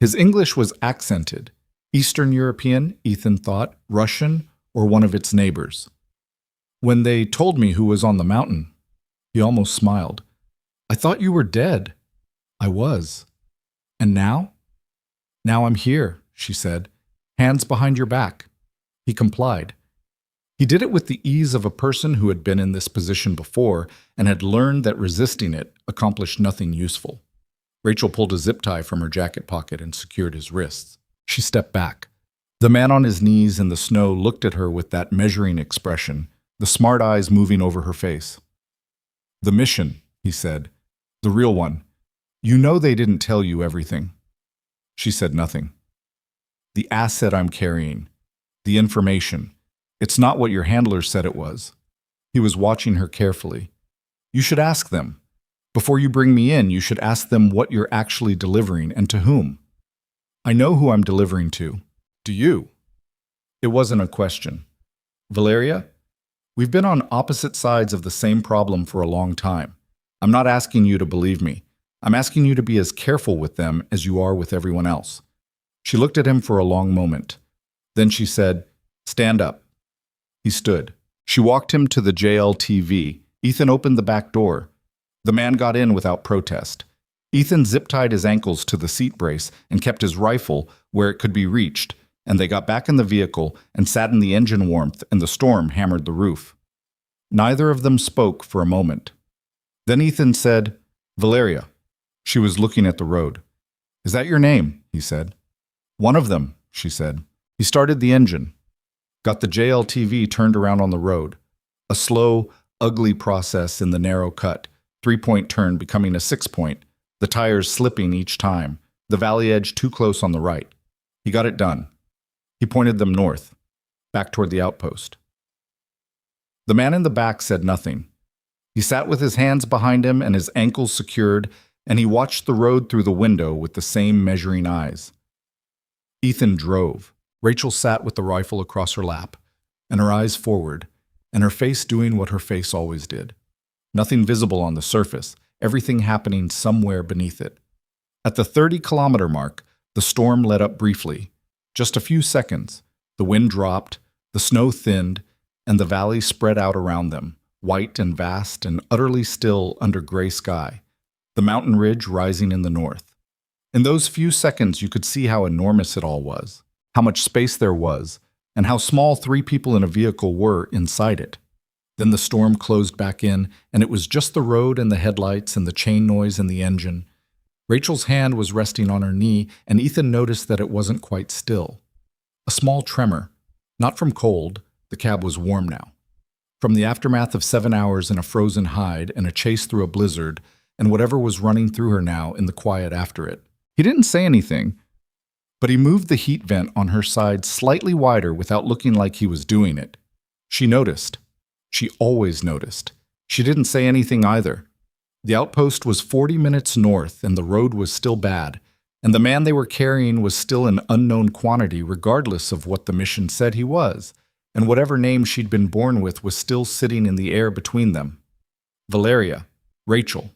His English was accented. Eastern European, Ethan thought, Russian, or one of its neighbors. "When they told me who was on the mountain," he almost smiled. "I thought you were dead." "I was." "And now?" "Now I'm here," she said. "Hands behind your back." He complied. He did it with the ease of a person who had been in this position before and had learned that resisting it accomplished nothing useful. Rachel pulled a zip tie from her jacket pocket and secured his wrists. She stepped back. The man on his knees in the snow looked at her with that measuring expression, the smart eyes moving over her face. "The mission," he said. "The real one. You know they didn't tell you everything." She said nothing. "The asset I'm carrying. The information. It's not what your handler said it was." He was watching her carefully. "You should ask them. Before you bring me in, you should ask them what you're actually delivering and to whom." "I know who I'm delivering to. Do you?" It wasn't a question. "Valeria, we've been on opposite sides of the same problem for a long time. I'm not asking you to believe me. I'm asking you to be as careful with them as you are with everyone else." She looked at him for a long moment. Then she said, "Stand up." He stood. She walked him to the JLTV. Ethan opened the back door. The man got in without protest. Ethan zip-tied his ankles to the seat brace and kept his rifle where it could be reached, and they got back in the vehicle and sat in the engine warmth, and the storm hammered the roof. Neither of them spoke for a moment. Then Ethan said, "Valeria." She was looking at the road. "Is that your name?" he said. "One of them," she said. He started the engine, got the JLTV turned around on the road. A slow, ugly process in the narrow cut, 3-point turn becoming a 6-point, the tires slipping each time, the valley edge too close on the right. He got it done. He pointed them north, back toward the outpost. The man in the back said nothing. He sat with his hands behind him and his ankles secured, and he watched the road through the window with the same measuring eyes. Ethan drove. Rachel sat with the rifle across her lap, and her eyes forward, and her face doing what her face always did. Nothing visible on the surface, everything happening somewhere beneath it. At the 30-kilometer mark, the storm let up briefly. Just a few seconds. The wind dropped, the snow thinned, and the valley spread out around them, white and vast and utterly still under gray sky, the mountain ridge rising in the north. In those few seconds, you could see how enormous it all was, how much space there was, and how small 3 people in a vehicle were inside it. Then the storm closed back in, and it was just the road and the headlights and the chain noise and the engine. Rachel's hand was resting on her knee, and Ethan noticed that it wasn't quite still. A small tremor, not from cold, the cab was warm now. From the aftermath of 7 hours in a frozen hide and a chase through a blizzard, and whatever was running through her now in the quiet after it. He didn't say anything, but he moved the heat vent on her side slightly wider without looking like he was doing it. She noticed. She always noticed. She didn't say anything either. The outpost was 40 minutes north, and the road was still bad, and the man they were carrying was still an unknown quantity regardless of what the mission said he was, and whatever name she'd been born with was still sitting in the air between them. Valeria, Rachel,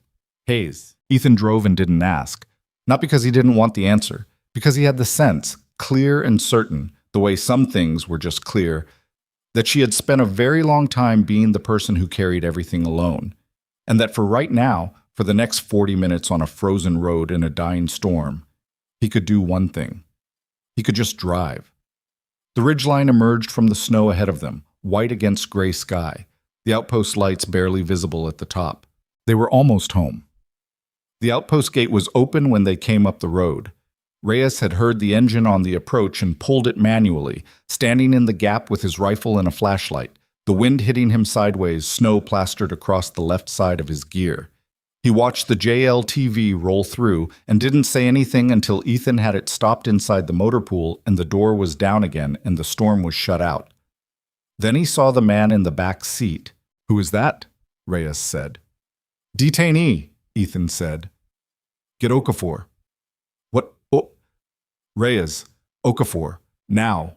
Hayes. Ethan drove and didn't ask, not because he didn't want the answer, because he had the sense, clear and certain, the way some things were just clear, that she had spent a very long time being the person who carried everything alone, and that for right now, for the next 40 minutes on a frozen road in a dying storm, he could do one thing. He could just drive. The ridgeline emerged from the snow ahead of them, white against gray sky, the outpost lights barely visible at the top. They were almost home. The outpost gate was open when they came up the road. Reyes had heard the engine on the approach and pulled it manually, standing in the gap with his rifle and a flashlight, the wind hitting him sideways, snow plastered across the left side of his gear. He watched the JLTV roll through and didn't say anything until Ethan had it stopped inside the motor pool and the door was down again and the storm was shut out. Then he saw the man in the back seat. "Who is that?" Reyes said. "Detainee," Ethan said. "Get Okafor." "What? Oh." "Reyes, Okafor, now."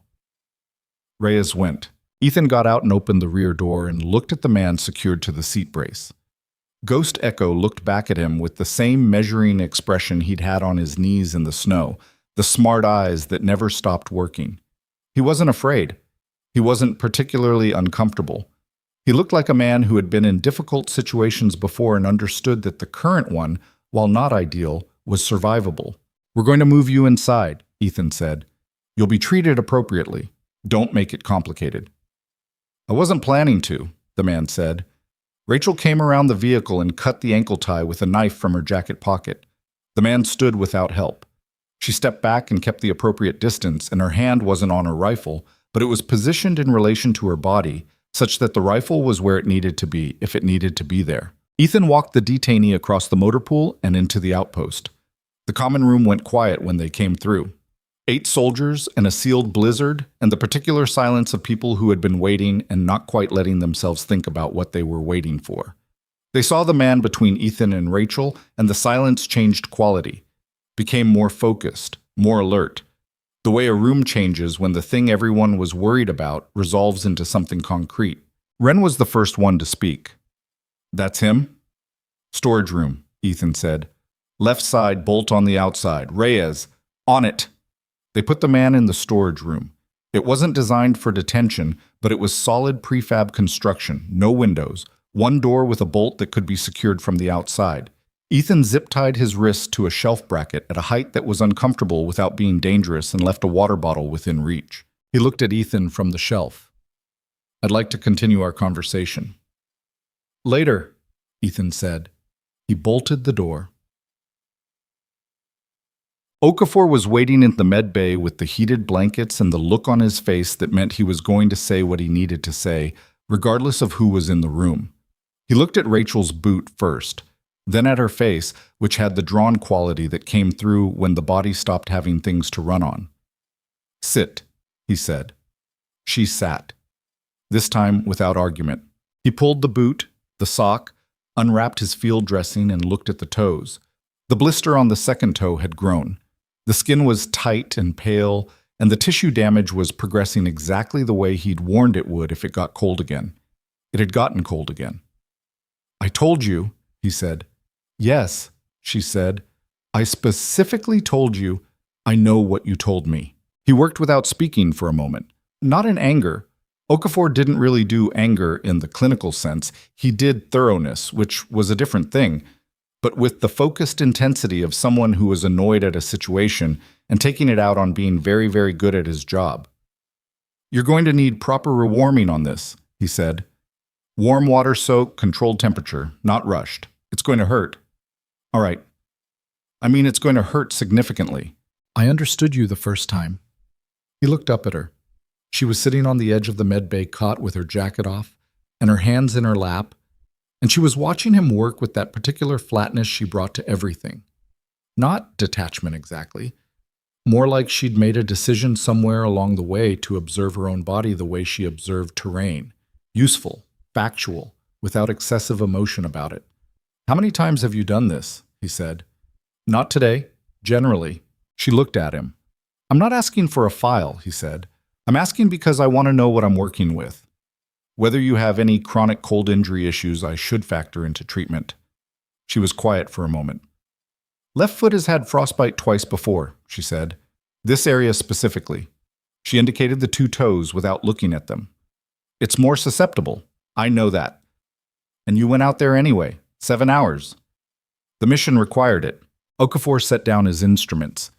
Reyes went. Ethan got out and opened the rear door and looked at the man secured to the seat brace. Ghost Echo looked back at him with the same measuring expression he'd had on his knees in the snow, the smart eyes that never stopped working. He wasn't afraid. He wasn't particularly uncomfortable. He looked like a man who had been in difficult situations before and understood that the current one, while not ideal, was survivable. "We're going to move you inside," Ethan said. "You'll be treated appropriately. Don't make it complicated." "I wasn't planning to," the man said. Rachel came around the vehicle and cut the ankle tie with a knife from her jacket pocket. The man stood without help. She stepped back and kept the appropriate distance, and her hand wasn't on her rifle, but it was positioned in relation to her body, such that the rifle was where it needed to be, if it needed to be there. Ethan walked the detainee across the motor pool and into the outpost. The common room went quiet when they came through. 8 soldiers and a sealed blizzard, and the particular silence of people who had been waiting and not quite letting themselves think about what they were waiting for. They saw the man between Ethan and Rachel, and the silence changed quality, became more focused, more alert. The way a room changes when the thing everyone was worried about resolves into something concrete. Ren was the first one to speak. "That's him?" "Storage room," Ethan said. "Left side, bolt on the outside. Reyes, on it." They put the man in the storage room. It wasn't designed for detention, but it was solid prefab construction, no windows, one door with a bolt that could be secured from the outside. Ethan zip-tied his wrists to a shelf bracket at a height that was uncomfortable without being dangerous and left a water bottle within reach. He looked at Ethan from the shelf. "I'd like to continue our conversation." "Later," Ethan said. He bolted the door. Okafor was waiting in the med bay with the heated blankets and the look on his face that meant he was going to say what he needed to say, regardless of who was in the room. He looked at Rachel's boot first, then at her face, which had the drawn quality that came through when the body stopped having things to run on. "Sit," he said. She sat, this time without argument. He pulled the boot, the sock, unwrapped his field dressing and looked at the toes. The blister on the second toe had grown. The skin was tight and pale, and the tissue damage was progressing exactly the way he'd warned it would if it got cold again. It had gotten cold again. "I told you," he said. "Yes," she said. "I specifically told you. I know what you told me." He worked without speaking for a moment. Not in anger. Okafor didn't really do anger in the clinical sense. He did thoroughness, which was a different thing, but with the focused intensity of someone who was annoyed at a situation and taking it out on being very, very good at his job. "You're going to need proper rewarming on this," he said. "Warm water soak, controlled temperature, not rushed. It's going to hurt." "All right. I mean, it's going to hurt significantly." "I understood you the first time." He looked up at her. She was sitting on the edge of the med bay cot with her jacket off and her hands in her lap, and she was watching him work with that particular flatness she brought to everything. Not detachment exactly. More like she'd made a decision somewhere along the way to observe her own body the way she observed terrain. Useful, factual, without excessive emotion about it. "How many times have you done this?" he said. "Not today. Generally." She looked at him. "I'm not asking for a file," he said. "I'm asking because I want to know what I'm working with. Whether you have any chronic cold injury issues I should factor into treatment." She was quiet for a moment. "Left foot has had frostbite twice before," she said. "This area specifically." She indicated the two toes without looking at them. "It's more susceptible. I know that. And you went out there anyway. 7 hours. The mission required it." Okafor set down his instruments.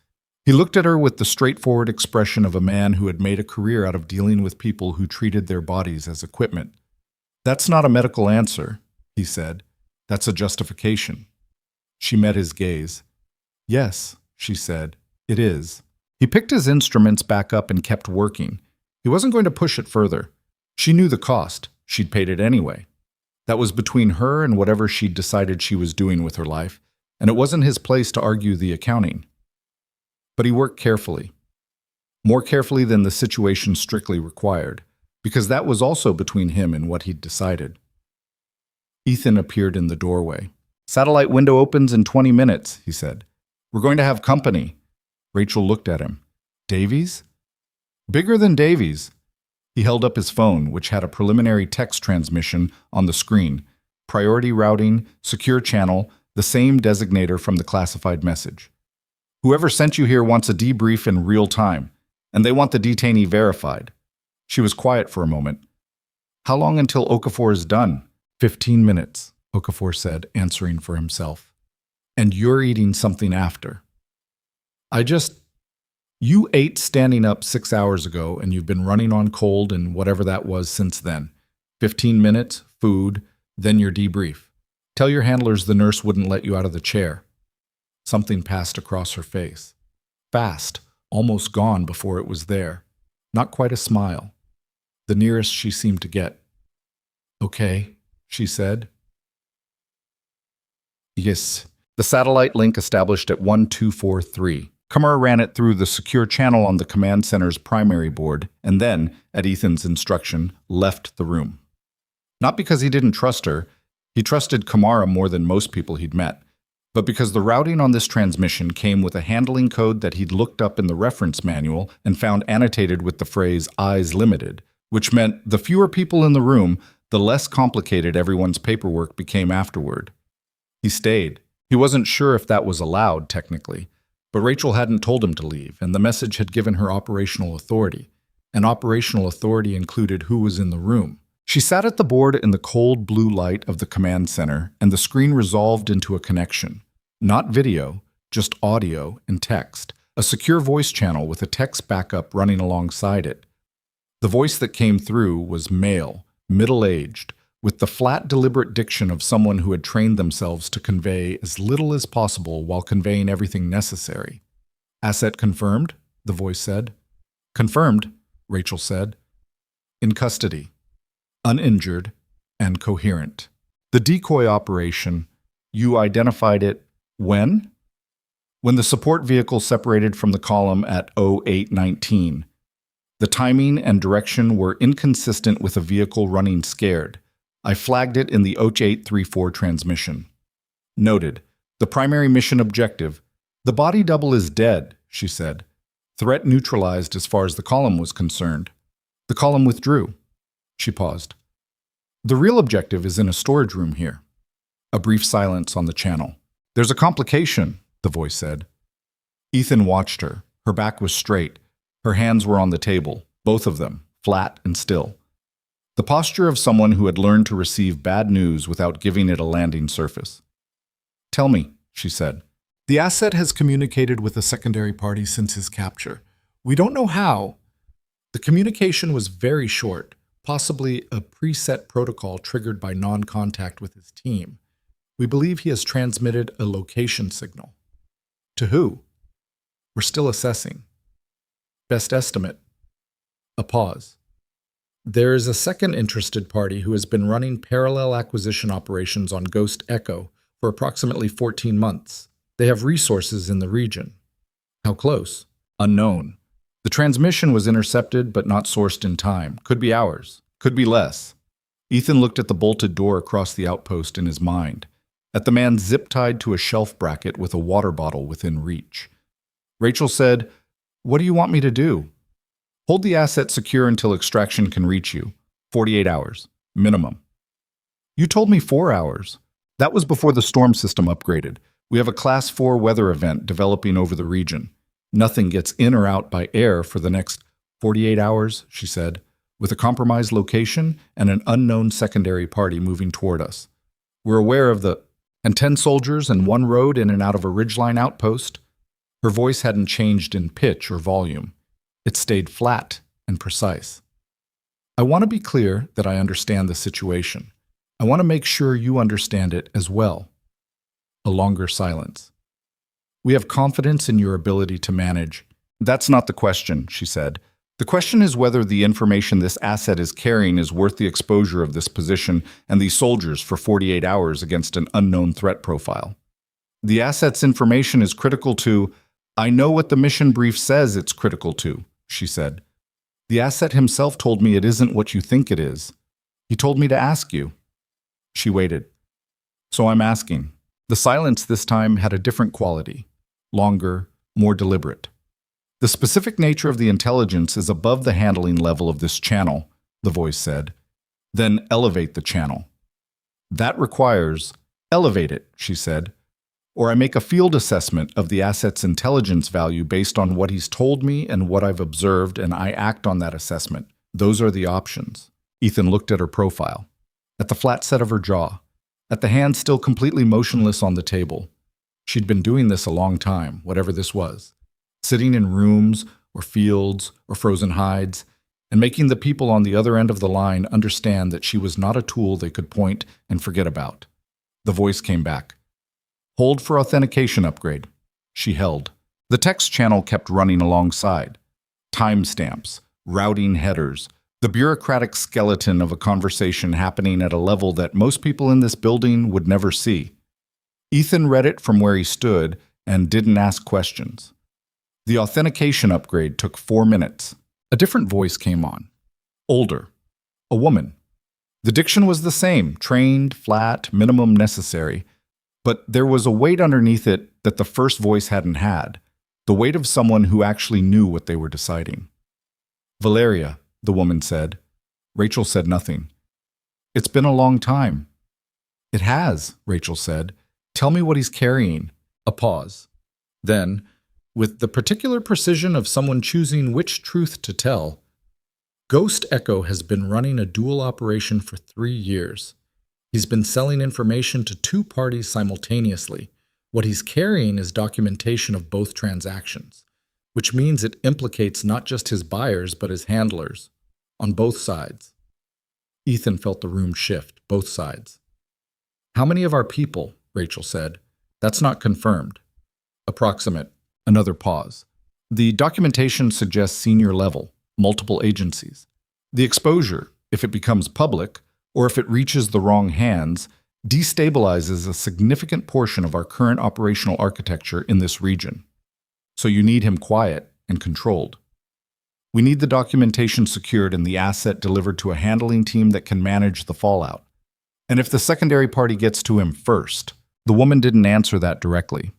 He looked at her with the straightforward expression of a man who had made a career out of dealing with people who treated their bodies as equipment. "That's not a medical answer," he said. "That's a justification." She met his gaze. "Yes," she said, "it is." He picked his instruments back up and kept working. He wasn't going to push it further. She knew the cost. She'd paid it anyway. That was between her and whatever she'd decided she was doing with her life, and it wasn't his place to argue the accounting. But he worked carefully. More carefully than the situation strictly required, because that was also between him and what he'd decided. Ethan appeared in the doorway. "Satellite window opens in 20 minutes, he said. "We're going to have company." Rachel looked at him. "Davies?" "Bigger than Davies." He held up his phone, which had a preliminary text transmission on the screen. Priority routing, secure channel, the same designator from the classified message. "Whoever sent you here wants a debrief in real time, and they want the detainee verified." She was quiet for a moment. "How long until Okafor is done?" 15 minutes, Okafor said, answering for himself. "And you're eating something after." You ate standing up 6 hours ago, and you've been running on cold and whatever that was since then. 15 minutes, food, then your debrief. Tell your handlers the nurse wouldn't let you out of the chair." Something passed across her face. Fast, almost gone before it was there. Not quite a smile. The nearest she seemed to get. "Okay," she said. "Yes." The satellite link established at 1243. Kamara ran it through the secure channel on the command center's primary board, and then, at Ethan's instruction, left the room. Not because he didn't trust her. He trusted Kamara more than most people he'd met. But because the routing on this transmission came with a handling code that he'd looked up in the reference manual and found annotated with the phrase "eyes limited," which meant the fewer people in the room, the less complicated everyone's paperwork became afterward. He stayed. He wasn't sure if that was allowed, technically, but Rachel hadn't told him to leave, and the message had given her operational authority. And operational authority included who was in the room. She sat at the board in the cold blue light of the command center, and the screen resolved into a connection. Not video, just audio and text. A secure voice channel with a text backup running alongside it. The voice that came through was male, middle-aged, with the flat, deliberate diction of someone who had trained themselves to convey as little as possible while conveying everything necessary. "Asset confirmed," the voice said. "Confirmed," Rachel said. "In custody. Uninjured and coherent. The decoy operation, you identified it when?" "When the support vehicle separated from the column at 0819. The timing and direction were inconsistent with a vehicle running scared. I flagged it in the 0834 transmission." "Noted. The primary mission objective. The body double is dead," she said. "Threat neutralized as far as the column was concerned. The column withdrew." She paused. "The real objective is in a storage room here." A brief silence on the channel. "There's a complication," the voice said. Ethan watched her. Her back was straight. Her hands were on the table, both of them, flat and still. The posture of someone who had learned to receive bad news without giving it a landing surface. "Tell me," she said. "The asset has communicated with a secondary party since his capture. We don't know how. The communication was very short, possibly a preset protocol triggered by non-contact with his team. We believe he has transmitted a location signal." "To who?" "We're still assessing." "Best estimate." A pause. "There is a second interested party who has been running parallel acquisition operations on Ghost Echo for approximately 14 months. They have resources in the region." "How close?" "Unknown. The transmission was intercepted but not sourced in time. Could be hours. Could be less." Ethan looked at the bolted door across the outpost in his mind, at the man zip-tied to a shelf bracket with a water bottle within reach. Rachel said, "What do you want me to do?" "Hold the asset secure until extraction can reach you. 48 hours. Minimum." "You told me 4 hours. That was before the storm system upgraded. We have a Class 4 weather event developing over the region. Nothing gets in or out by air for the next 48 hours, she said, with a compromised location and an unknown secondary party moving toward us. We're aware of the... and 10 soldiers and 1 road in and out of a ridgeline outpost. Her voice hadn't changed in pitch or volume. It stayed flat and precise. "I want to be clear that I understand the situation. I want to make sure you understand it as well." A longer silence. "We have confidence in your ability to manage." "That's not the question," she said. "The question is whether the information this asset is carrying is worth the exposure of this position and these soldiers for 48 hours against an unknown threat profile. The asset's information is critical to... I know what the mission brief says it's critical to," she said. "The asset himself told me it isn't what you think it is. He told me to ask you." She waited. "So I'm asking." The silence this time had a different quality. Longer, more deliberate. "The specific nature of the intelligence is above the handling level of this channel," the voice said. "Then elevate the channel." "That requires..." "Elevate it," she said. "Or I make a field assessment of the asset's intelligence value based on what he's told me and what I've observed, and I act on that assessment. Those are the options." Ethan looked at her profile, at the flat set of her jaw, at the hand still completely motionless on the table. She'd been doing this a long time, whatever this was. Sitting in rooms or fields or frozen hides, and making the people on the other end of the line understand that she was not a tool they could point and forget about. The voice came back. "Hold for authentication upgrade." She held. The text channel kept running alongside. Timestamps, routing headers, the bureaucratic skeleton of a conversation happening at a level that most people in this building would never see. Ethan read it from where he stood and didn't ask questions. The authentication upgrade took 4 minutes. A different voice came on. Older. A woman. The diction was the same, trained, flat, minimum necessary. But there was a weight underneath it that the first voice hadn't had, the weight of someone who actually knew what they were deciding. "Valeria," the woman said. Rachel said nothing. "It's been a long time." "It has," Rachel said. "Tell me what he's carrying." A pause. Then, with the particular precision of someone choosing which truth to tell, Ghost Echo has been running a dual operation for 3 years. He's been selling information to 2 parties simultaneously. What he's carrying is documentation of both transactions, which means it implicates not just his buyers but his handlers, on both sides. Ethan felt the room shift, both sides. How many of our people? Rachel said. That's not confirmed. Approximate. Another pause. The documentation suggests senior level, multiple agencies. The exposure, if it becomes public, or if it reaches the wrong hands, destabilizes a significant portion of our current operational architecture in this region. So you need him quiet and controlled. We need the documentation secured and the asset delivered to a handling team that can manage the fallout. And if the secondary party gets to him first, the woman didn't answer that directly.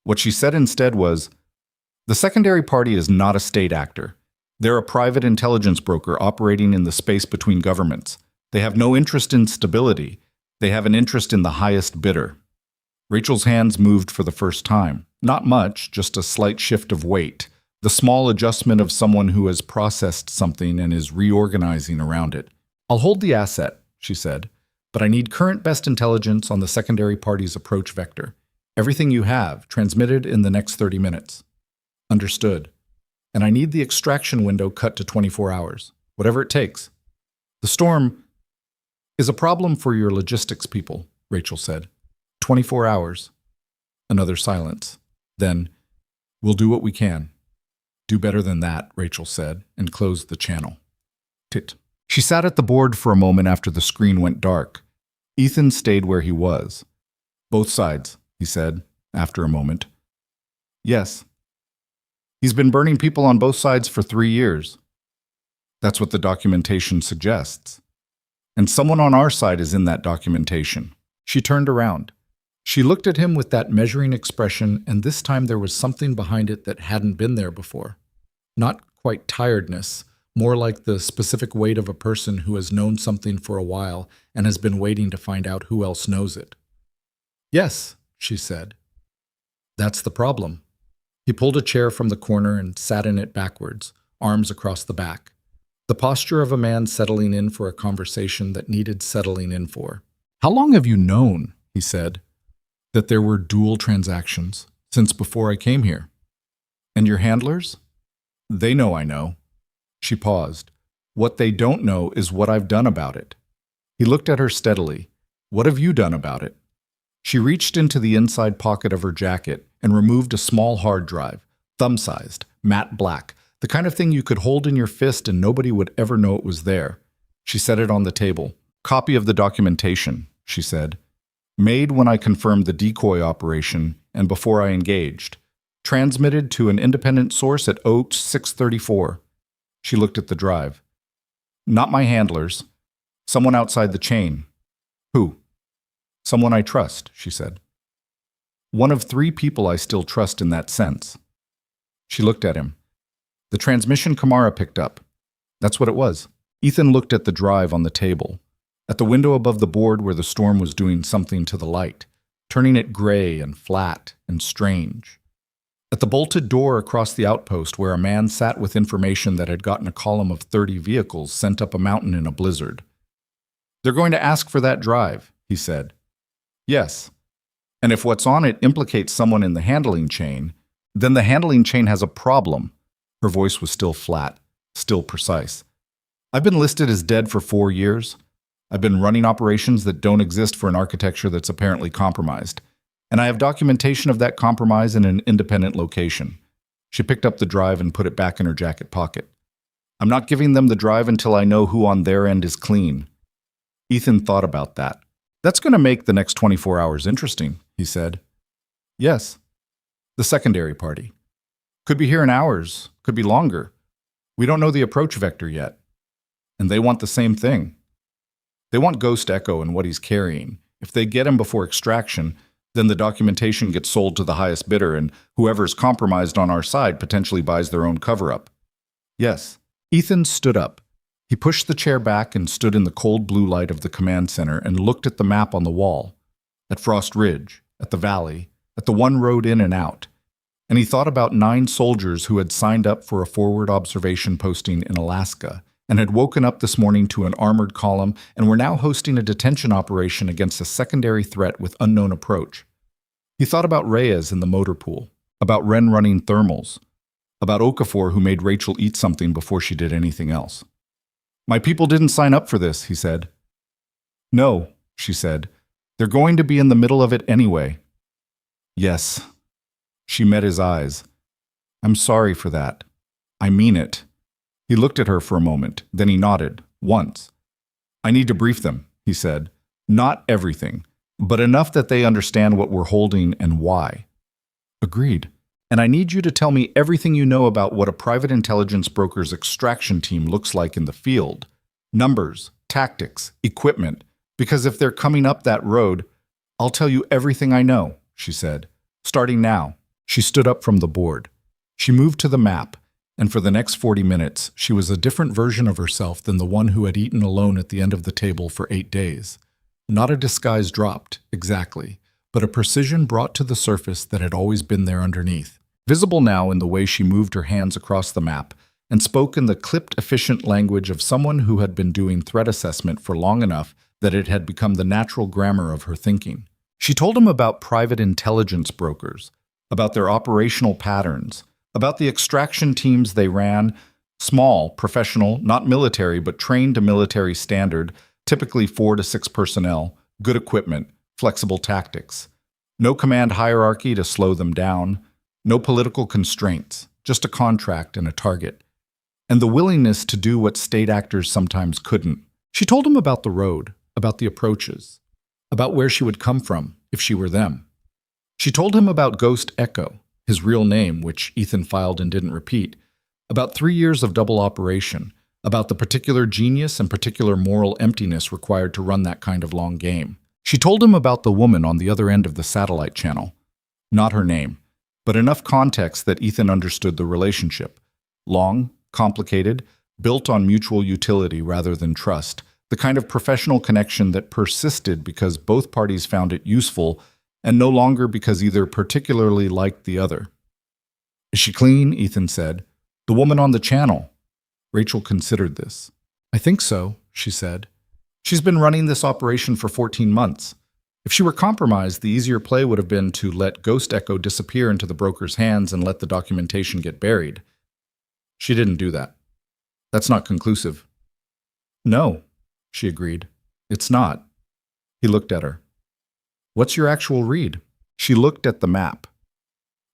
What she said instead was, the secondary party is not a state actor. They're a private intelligence broker operating in the space between governments. They have no interest in stability. They have an interest in the highest bidder. Rachel's hands moved for the first time. Not much, just a slight shift of weight. The small adjustment of someone who has processed something and is reorganizing around it. I'll hold the asset, she said, but I need current best intelligence on the secondary party's approach vector. Everything you have, transmitted in the next 30 minutes. Understood. And I need the extraction window cut to 24 hours, whatever it takes. The storm is a problem for your logistics people, Rachel said. 24 hours. Another silence. Then, we'll do what we can. Do better than that, Rachel said, and closed the channel. Tit. She sat at the board for a moment after the screen went dark. Ethan stayed where he was. Both sides, he said, after a moment. Yes. He's been burning people on both sides for 3 years. That's what the documentation suggests. And someone on our side is in that documentation. She turned around. She looked at him with that measuring expression, and this time there was something behind it that hadn't been there before. Not quite tiredness, more like the specific weight of a person who has known something for a while and has been waiting to find out who else knows it. Yes, she said. That's the problem. He pulled a chair from the corner and sat in it backwards, arms across the back. The posture of a man settling in for a conversation that needed settling in for. How long have you known, he said, that there were dual transactions since before I came here? And your handlers? They know I know. She paused. What they don't know is what I've done about it. He looked at her steadily. What have you done about it? She reached into the inside pocket of her jacket and removed a small hard drive, thumb-sized, matte black, the kind of thing you could hold in your fist and nobody would ever know it was there. She set it on the table. Copy of the documentation, she said. Made when I confirmed the decoy operation and before I engaged. Transmitted to an independent source at 0634. She looked at the drive. Not my handlers. Someone outside the chain. Who? Someone I trust, she said. One of 3 people I still trust in that sense. She looked at him. The transmission Kamara picked up. That's what it was. Ethan looked at the drive on the table, at the window above the board where the storm was doing something to the light, turning it gray and flat and strange. At the bolted door across the outpost where a man sat with information that had gotten a column of 30 vehicles sent up a mountain in a blizzard. They're going to ask for that drive, he said. Yes. And if what's on it implicates someone in the handling chain, then the handling chain has a problem. Her voice was still flat, still precise. I've been listed as dead for 4 years. I've been running operations that don't exist for an architecture that's apparently compromised. And I have documentation of that compromise in an independent location. She picked up the drive and put it back in her jacket pocket. I'm not giving them the drive until I know who on their end is clean. Ethan thought about that. That's going to make the next 24 hours interesting, he said. Yes. The secondary party. Could be here in hours, could be longer. We don't know the approach vector yet. And they want the same thing. They want Ghost Echo and what he's carrying. If they get him before extraction, then the documentation gets sold to the highest bidder and whoever's compromised on our side potentially buys their own cover-up. Yes. Ethan stood up. He pushed the chair back and stood in the cold blue light of the command center and looked at the map on the wall, at Frost Ridge, at the valley, at the one road in and out. And he thought about 9 soldiers who had signed up for a forward observation posting in Alaska and had woken up this morning to an armored column and were now hosting a detention operation against a secondary threat with unknown approach. He thought about Reyes in the motor pool, about Ren running thermals, about Okafor who made Rachel eat something before she did anything else. "My people didn't sign up for this," he said. "No," she said. "They're going to be in the middle of it anyway." "Yes." She met his eyes. "I'm sorry for that. I mean it." He looked at her for a moment, then he nodded, once. "I need to brief them," he said. "Not everything, but enough that they understand what we're holding and why." "Agreed. And I need you to tell me everything you know about what a private intelligence broker's extraction team looks like in the field. Numbers, tactics, equipment. Because if they're coming up that road, I'll tell you everything I know," she said. "Starting now." She stood up from the board. She moved to the map, and for the next 40 minutes, she was a different version of herself than the one who had eaten alone at the end of the table for 8 days. Not a disguise dropped, exactly, but a precision brought to the surface that had always been there underneath. Visible now in the way she moved her hands across the map and spoke in the clipped, efficient language of someone who had been doing threat assessment for long enough that it had become the natural grammar of her thinking. She told him about private intelligence brokers, about their operational patterns, about the extraction teams they ran, small, professional, not military, but trained to military standard, typically 4 to 6 personnel, good equipment, flexible tactics. No command hierarchy to slow them down, no political constraints, just a contract and a target. And the willingness to do what state actors sometimes couldn't. She told him about the road, about the approaches, about where she would come from if she were them. She told him about Ghost Echo, his real name, which Ethan filed and didn't repeat, about 3 years of double operation, about the particular genius and particular moral emptiness required to run that kind of long game. She told him about the woman on the other end of the satellite channel. Not her name, but enough context that Ethan understood the relationship. Long, complicated, built on mutual utility rather than trust, the kind of professional connection that persisted because both parties found it useful and no longer because either particularly liked the other. "Is she clean?" Ethan said. "The woman on the channel." Rachel considered this. "I think so," she said. "She's been running this operation for 14 months. If she were compromised, the easier play would have been to let Ghost Echo disappear into the broker's hands and let the documentation get buried. She didn't do that. That's not conclusive." "No," she agreed. "It's not." He looked at her. "What's your actual read?" She looked at the map.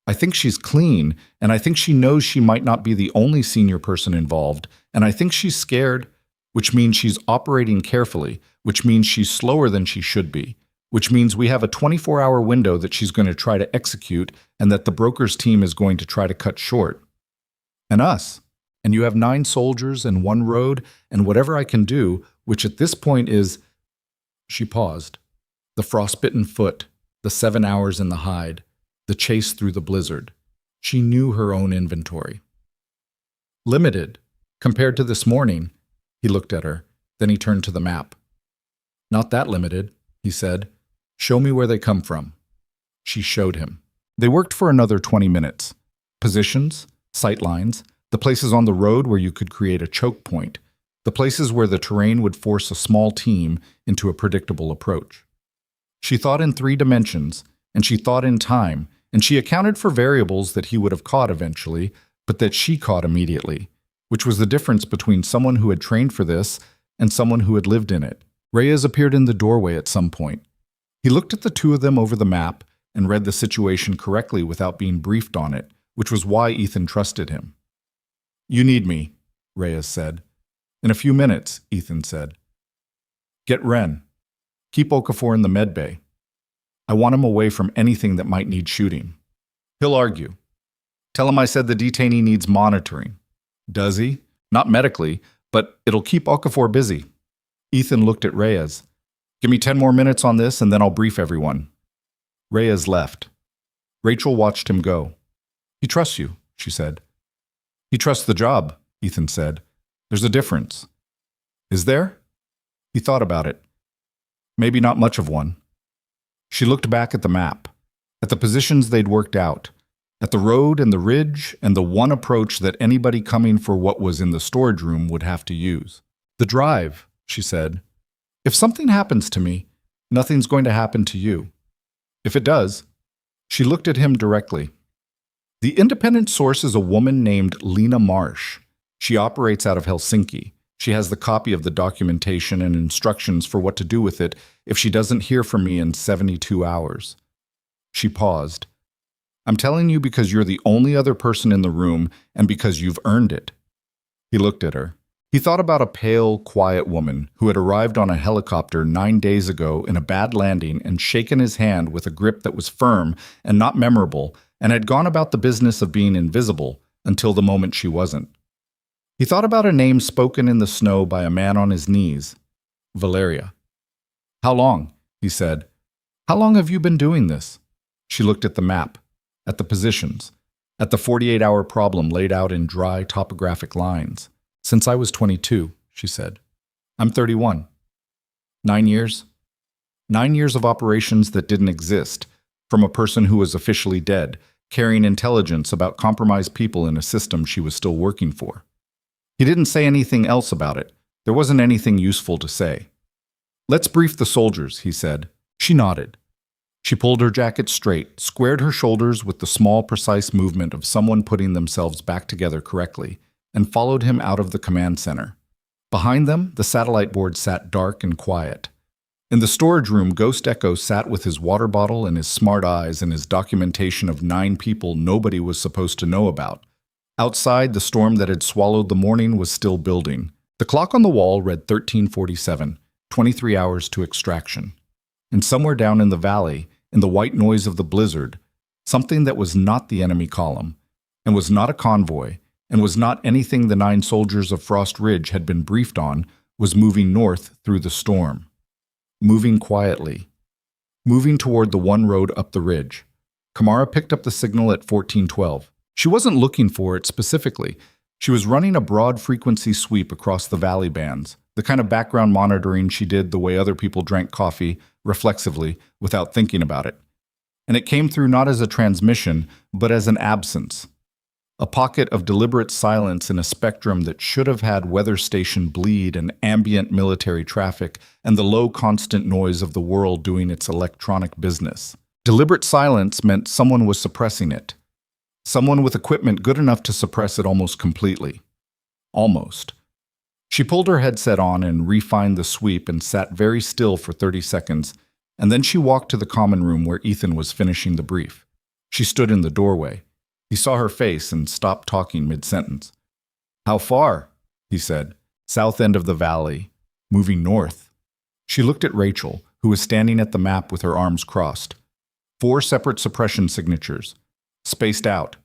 "I think she's clean, and I think she knows she might not be the only senior person involved, and I think she's scared, which means she's operating carefully, which means she's slower than she should be, which means we have a 24-hour window that she's going to try to execute and that the broker's team is going to try to cut short. And us. And you have 9 soldiers and 1 road and whatever I can do, which at this point is..." She paused. The frostbitten foot, the 7 hours in the hide, the chase through the blizzard. She knew her own inventory. "Limited. Compared to this morning," he looked at her. Then he turned to the map. "Not that limited," he said. "Show me where they come from." She showed him. They worked for another 20 minutes. Positions, sight lines, the places on the road where you could create a choke point, the places where the terrain would force a small team into a predictable approach. She thought in 3 dimensions, and she thought in time, and she accounted for variables that he would have caught eventually, but that she caught immediately, which was the difference between someone who had trained for this and someone who had lived in it. Reyes appeared in the doorway at some point. He looked at the 2 of them over the map and read the situation correctly without being briefed on it, which was why Ethan trusted him. "You need me," Reyes said. "In a few minutes," Ethan said. "Get Ren. Keep Okafor in the med bay. I want him away from anything that might need shooting. He'll argue. Tell him I said the detainee needs monitoring." "Does he?" "Not medically, but it'll keep Okafor busy." Ethan looked at Reyes. "Give me 10 more minutes on this and then I'll brief everyone." Reyes left. Rachel watched him go. "He trusts you," she said. "He trusts the job," Ethan said. "There's a difference." "Is there?" He thought about it. "Maybe not much of one." She looked back at the map, at the positions they'd worked out, At the road and the ridge and the one approach that anybody coming for what was in the storage room would have to use. "The drive," she said. "If something happens to me, nothing's going to happen to you. If it does," she looked at him directly. "The independent source is a woman named Lena Marsh. She operates out of Helsinki. She has the copy of the documentation and instructions for what to do with it if she doesn't hear from me in 72 hours. She paused. "I'm telling you because you're the only other person in the room and because you've earned it." He looked at her. He thought about a pale, quiet woman who had arrived on a helicopter 9 days ago in a bad landing and shaken his hand with a grip that was firm and not memorable and had gone about the business of being invisible until the moment she wasn't. He thought about a name spoken in the snow by a man on his knees. Valeria. "How long?" he said. "How long have you been doing this?" She looked at the map, at the positions, at the 48-hour problem laid out in dry topographic lines. "Since I was 22, she said. "I'm 31. 9 years? 9 years of operations that didn't exist, from a person who was officially dead, carrying intelligence about compromised people in a system she was still working for." He didn't say anything else about it. There wasn't anything useful to say. "Let's brief the soldiers," he said. She nodded. She pulled her jacket straight, squared her shoulders with the small, precise movement of someone putting themselves back together correctly, and followed him out of the command center. Behind them, the satellite board sat dark and quiet. In the storage room, Ghost Echo sat with his water bottle and his smart eyes and his documentation of 9 people nobody was supposed to know about. Outside, the storm that had swallowed the morning was still building. The clock on the wall read 13:47, 23 hours to extraction. And somewhere down in the valley, in the white noise of the blizzard, something that was not the enemy column, and was not a convoy, and was not anything the 9 soldiers of Frost Ridge had been briefed on, was moving north through the storm. Moving quietly. Moving toward the one road up the ridge. Kamara picked up the signal at 1412. She wasn't looking for it specifically. She was running a broad frequency sweep across the valley bands, the kind of background monitoring she did the way other people drank coffee, reflexively, without thinking about it. And it came through not as a transmission, but as an absence. A pocket of deliberate silence in a spectrum that should have had weather station bleed and ambient military traffic and the low constant noise of the world doing its electronic business. Deliberate silence meant someone was suppressing it. Someone with equipment good enough to suppress it almost completely. Almost. She pulled her headset on and refined the sweep and sat very still for 30 seconds, and then she walked to the common room where Ethan was finishing the brief. She stood in the doorway. He saw her face and stopped talking mid-sentence. "How far?" he said. "South end of the valley. Moving north." She looked at Rachel, who was standing at the map with her arms crossed. 4 separate suppression signatures. Spaced out.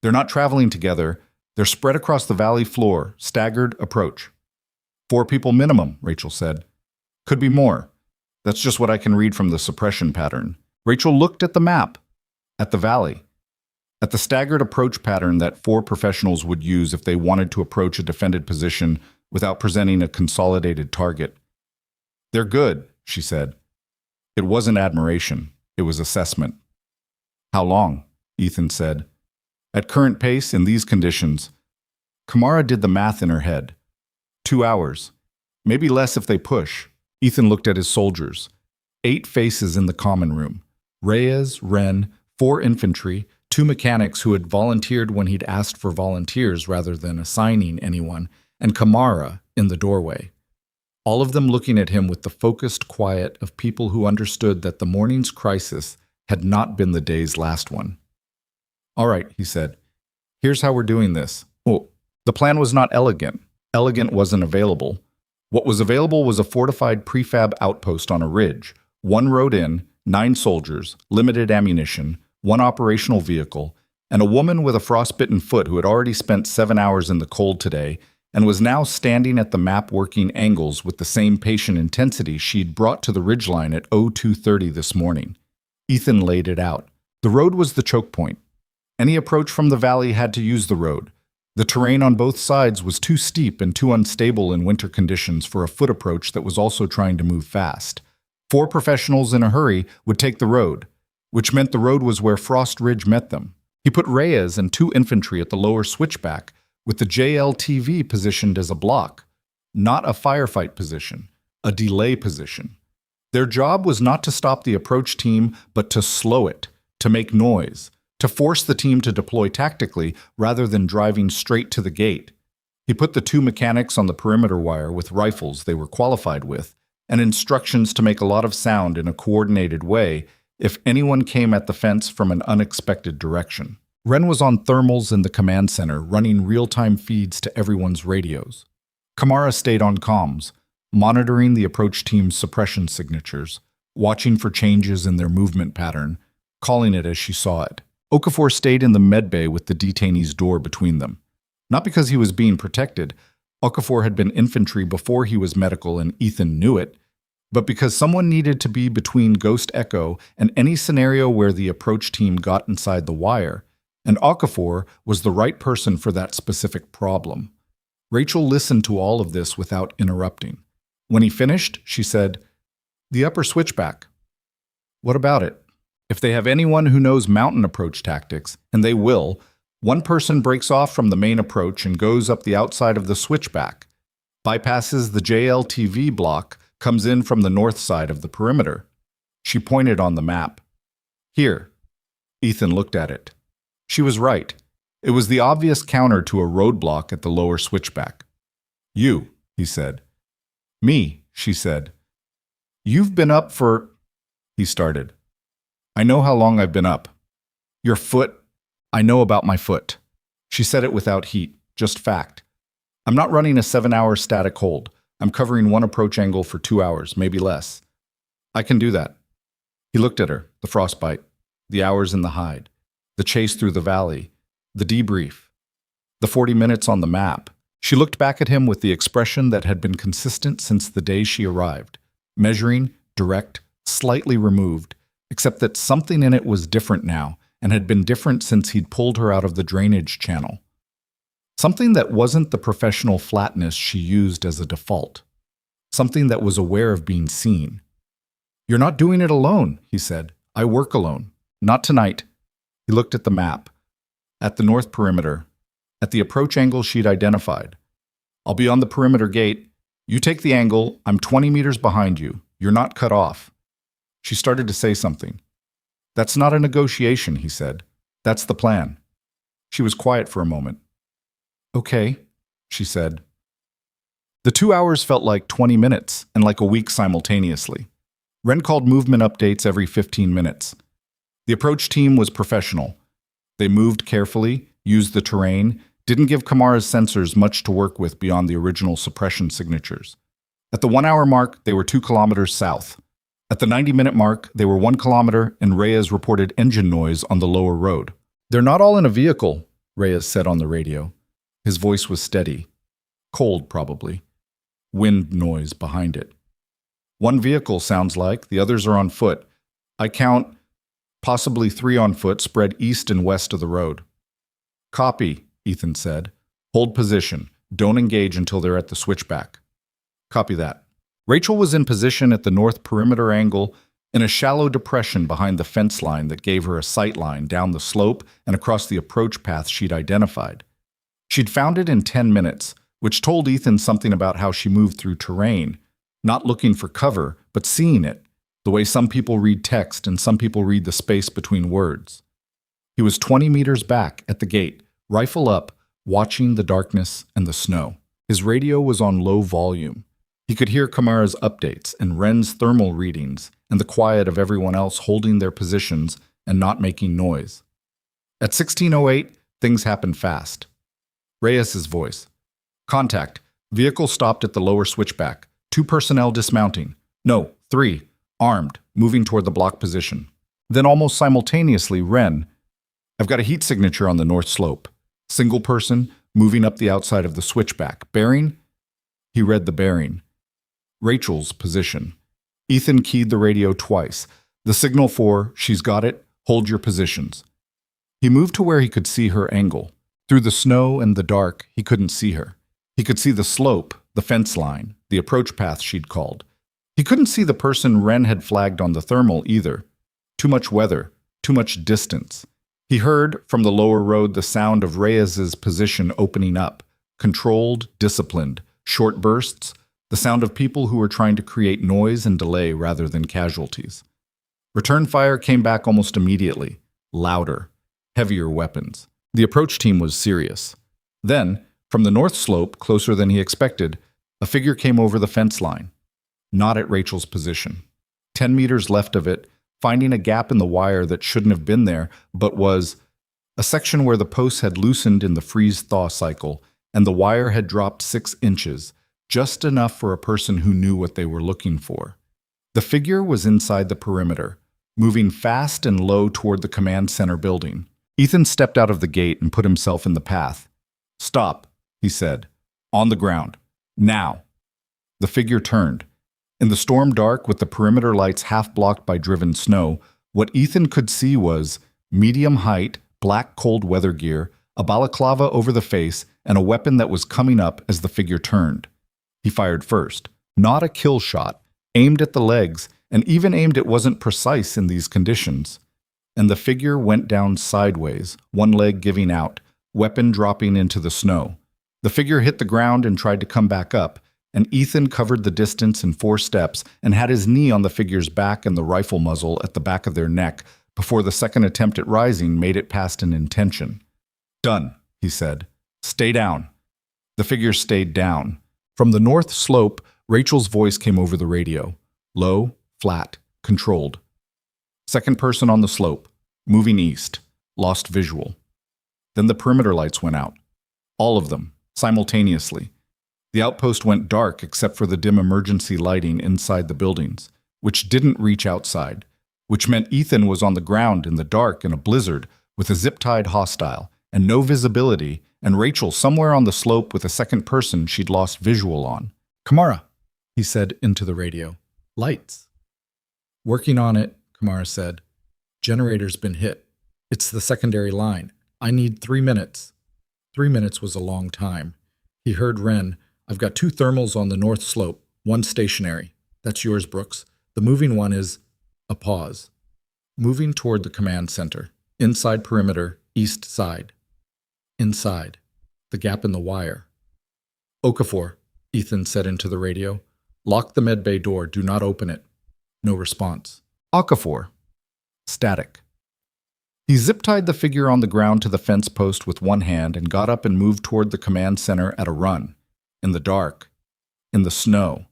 They're not traveling together. They're spread across the valley floor, staggered approach. 4 people minimum, Rachel said. Could be more. That's just what I can read from the suppression pattern. Rachel looked at the map, at the valley, at the staggered approach pattern that 4 professionals would use if they wanted to approach a defended position without presenting a consolidated target. "They're good," she said. It wasn't admiration. It was assessment. "How long?" Ethan said. "At current pace, in these conditions." Kamara did the math in her head. 2 hours. Maybe less if they push. Ethan looked at his soldiers. 8 faces in the common room. Reyes, Wren, 4 infantry, 2 mechanics who had volunteered when he'd asked for volunteers rather than assigning anyone, and Kamara in the doorway. All of them looking at him with the focused quiet of people who understood that the morning's crisis had not been the day's last one. "All right," he said. "Here's how we're doing this." Oh, the plan was not elegant. Elegant wasn't available. What was available was a fortified prefab outpost on a ridge, 1 road in, 9 soldiers, limited ammunition, 1 operational vehicle, and a woman with a frostbitten foot who had already spent 7 hours in the cold today and was now standing at the map working angles with the same patient intensity she'd brought to the ridgeline at 0230 this morning. Ethan laid it out. The road was the choke point. Any approach from the valley had to use the road. The terrain on both sides was too steep and too unstable in winter conditions for a foot approach that was also trying to move fast. 4 professionals in a hurry would take the road, which meant the road was where Frost Ridge met them. He put Reyes and 2 infantry at the lower switchback, with the JLTV positioned as a block, not a firefight position, a delay position. Their job was not to stop the approach team, but to slow it, to make noise, to force the team to deploy tactically rather than driving straight to the gate. He put the 2 mechanics on the perimeter wire with rifles they were qualified with, and instructions to make a lot of sound in a coordinated way if anyone came at the fence from an unexpected direction. Ren was on thermals in the command center, running real-time feeds to everyone's radios. Kamara stayed on comms, monitoring the approach team's suppression signatures, watching for changes in their movement pattern, calling it as she saw it. Okafor stayed in the medbay with the detainee's door between them. Not because he was being protected. Okafor had been infantry before he was medical and Ethan knew it, but because someone needed to be between Ghost Echo and any scenario where the approach team got inside the wire, and Okafor was the right person for that specific problem. Rachel listened to all of this without interrupting. When he finished, she said, "The upper switchback. What about it? If they have anyone who knows mountain approach tactics, and they will, one person breaks off from the main approach and goes up the outside of the switchback, bypasses the JLTV block, comes in from the north side of the perimeter." She pointed on the map. "Here." Ethan looked at it. She was right. It was the obvious counter to a roadblock at the lower switchback. "You," he said. "Me," she said. "You've been up for—" he started. "I know how long I've been up. Your foot, I know about my foot." She said it without heat, just fact. "I'm not running a 7-hour static hold. I'm covering one approach angle for 2 hours, maybe less. I can do that." He looked at her, the frostbite, the hours in the hide, the chase through the valley, the debrief, the 40 minutes on the map. She looked back at him with the expression that had been consistent since the day she arrived, measuring, direct, slightly removed, except that something in it was different now and had been different since he'd pulled her out of the drainage channel. Something that wasn't the professional flatness she used as a default. Something that was aware of being seen. "You're not doing it alone," he said. "I work alone. Not tonight." He looked at the map. At the north perimeter. At the approach angle she'd identified. "I'll be on the perimeter gate. You take the angle. I'm 20 meters behind you. You're not cut off." She started to say something. "That's not a negotiation," he said. "That's the plan." She was quiet for a moment. "Okay," she said. The 2 hours felt like 20 minutes and like a week simultaneously. Ren called movement updates every 15 minutes. The approach team was professional. They moved carefully, used the terrain, didn't give Kamara's sensors much to work with beyond the original suppression signatures. At the 1-hour mark, they were 2 kilometers south. At the 90-minute mark, they were 1 kilometer, and Reyes reported engine noise on the lower road. "They're not all in a vehicle," Reyes said on the radio. His voice was steady. Cold, probably. Wind noise behind it. "One vehicle, sounds like. The others are on foot. I count possibly 3 on foot spread east and west of the road." "Copy," Ethan said. "Hold position. Don't engage until they're at the switchback." "Copy that." Rachel was in position at the north perimeter angle in a shallow depression behind the fence line that gave her a sight line down the slope and across the approach path she'd identified. She'd found it in 10 minutes, which told Ethan something about how she moved through terrain, not looking for cover, but seeing it, the way some people read text and some people read the space between words. He was 20 meters back at the gate, rifle up, watching the darkness and the snow. His radio was on low volume. He could hear Kamara's updates and Ren's thermal readings and the quiet of everyone else holding their positions and not making noise. At 16:08, things happened fast. Reyes's voice. "Contact. Vehicle stopped at the lower switchback. 2 personnel dismounting. No, 3. Armed, moving toward the block position." Then almost simultaneously, Ren. "I've got a heat signature on the north slope. Single person, moving up the outside of the switchback. Bearing?" He read the bearing. Rachel's position. Ethan keyed the radio twice. The signal for, "She's got it, hold your positions." He moved to where he could see her angle. Through the snow and the dark, he couldn't see her. He could see the slope, the fence line, the approach path she'd called. He couldn't see the person Ren had flagged on the thermal either. Too much weather, too much distance. He heard from the lower road the sound of Reyes's position opening up, controlled, disciplined, short bursts, the sound of people who were trying to create noise and delay rather than casualties. Return fire came back almost immediately, louder, heavier weapons. The approach team was serious. Then, from the north slope, closer than he expected, a figure came over the fence line. Not at Rachel's position. 10 meters left of it, finding a gap in the wire that shouldn't have been there, but was a section where the posts had loosened in the freeze-thaw cycle, and the wire had dropped 6 inches, just enough for a person who knew what they were looking for. The figure was inside the perimeter, moving fast and low toward the command center building. Ethan stepped out of the gate and put himself in the path. "Stop," he said. "On the ground. Now." The figure turned. In the storm dark, with the perimeter lights half blocked by driven snow, what Ethan could see was medium height, black cold weather gear, a balaclava over the face, and a weapon that was coming up as the figure turned. He fired first. Not a kill shot, aimed at the legs, and even aimed it wasn't precise in these conditions. And the figure went down sideways, one leg giving out, weapon dropping into the snow. The figure hit the ground and tried to come back up, and Ethan covered the distance in 4 steps and had his knee on the figure's back and the rifle muzzle at the back of their neck before the second attempt at rising made it past an intention. "Done," he said. "Stay down." The figure stayed down. From the north slope, Rachel's voice came over the radio. Low, flat, controlled. "Second person on the slope. Moving east. Lost visual." Then the perimeter lights went out. All of them, simultaneously. The outpost went dark except for the dim emergency lighting inside the buildings, which didn't reach outside, which meant Ethan was on the ground in the dark in a blizzard with a zip-tied hostile and no visibility, and Rachel somewhere on the slope with a second person she'd lost visual on. "Kamara," he said into the radio. "Lights." "Working on it," Kamara said. "Generator's been hit. It's the secondary line. I need 3 minutes." 3 minutes was a long time. He heard Wren. "I've got 2 thermals on the north slope, 1 stationary. That's yours, Brooks. The moving one is..." A pause. "Moving toward the command center. Inside perimeter, east side." "Inside. The gap in the wire." "Okafor," Ethan said into the radio. "Lock the medbay door. Do not open it." No response. Okafor. Static. He zip-tied the figure on the ground to the fence post with one hand and got up and moved toward the command center at a run. In the dark. In the snow.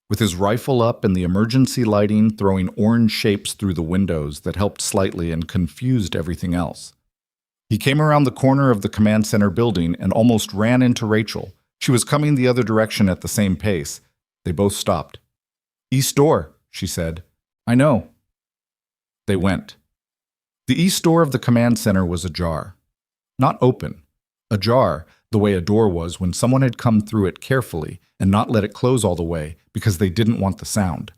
With his rifle up and the emergency lighting throwing orange shapes through the windows that helped slightly and confused everything else. He came around the corner of the command center building and almost ran into Rachel. She was coming the other direction at the same pace. They both stopped. "East door," she said. "I know." They went. The east door of the command center was ajar. Not open. Ajar, the way a door was when someone had come through it carefully and not let it close all the way because they didn't want the sound.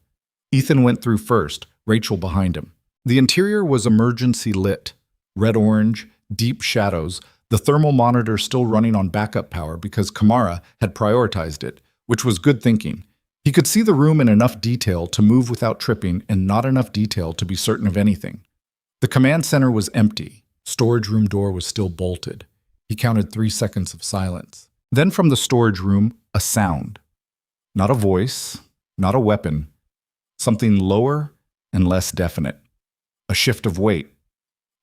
Ethan went through first, Rachel behind him. The interior was emergency lit. Red-orange, deep shadows, the thermal monitor still running on backup power because Kamara had prioritized it, which was good thinking. He could see the room in enough detail to move without tripping and not enough detail to be certain of anything. The command center was empty. Storage room door was still bolted. He counted 3 seconds of silence. Then from the storage room, a sound. Not a voice, not a weapon. Something lower and less definite. A shift of weight.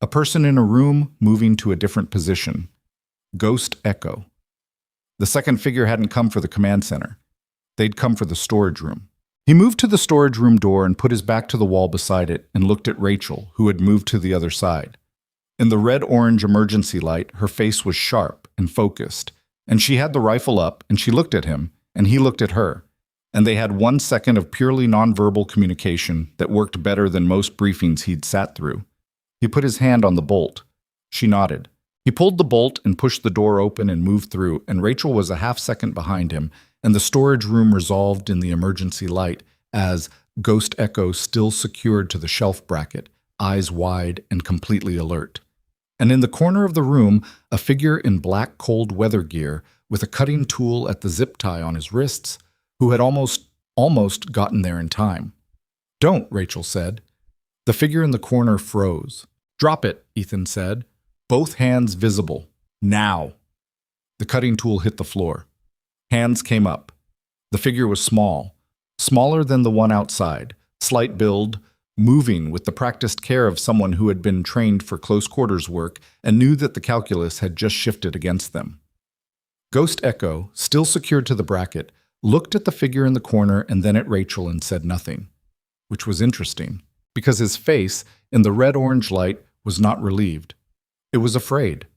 A person in a room moving to a different position. Ghost echo. The second figure hadn't come for the command center. They'd come for the storage room. He moved to the storage room door and put his back to the wall beside it and looked at Rachel, who had moved to the other side. In the red-orange emergency light, her face was sharp and focused, and she had the rifle up, and she looked at him, and he looked at her, and they had 1 second of purely nonverbal communication that worked better than most briefings he'd sat through. He put his hand on the bolt. She nodded. He pulled the bolt and pushed the door open and moved through, and Rachel was a half-second behind him, and the storage room resolved in the emergency light as Ghost Echo still secured to the shelf bracket, eyes wide and completely alert. And in the corner of the room, a figure in black cold weather gear with a cutting tool at the zip tie on his wrists, who had almost gotten there in time. "Don't," Rachel said. The figure in the corner froze. "Drop it," Ethan said. Both hands visible. Now. The cutting tool hit the floor. Hands came up. The figure was small, smaller than the one outside, slight build, moving with the practiced care of someone who had been trained for close quarters work and knew that the calculus had just shifted against them. Ghost Echo, still secured to the bracket, looked at the figure in the corner and then at Rachel and said nothing, which was interesting, because his face, in the red-orange light, was not relieved. It was afraid.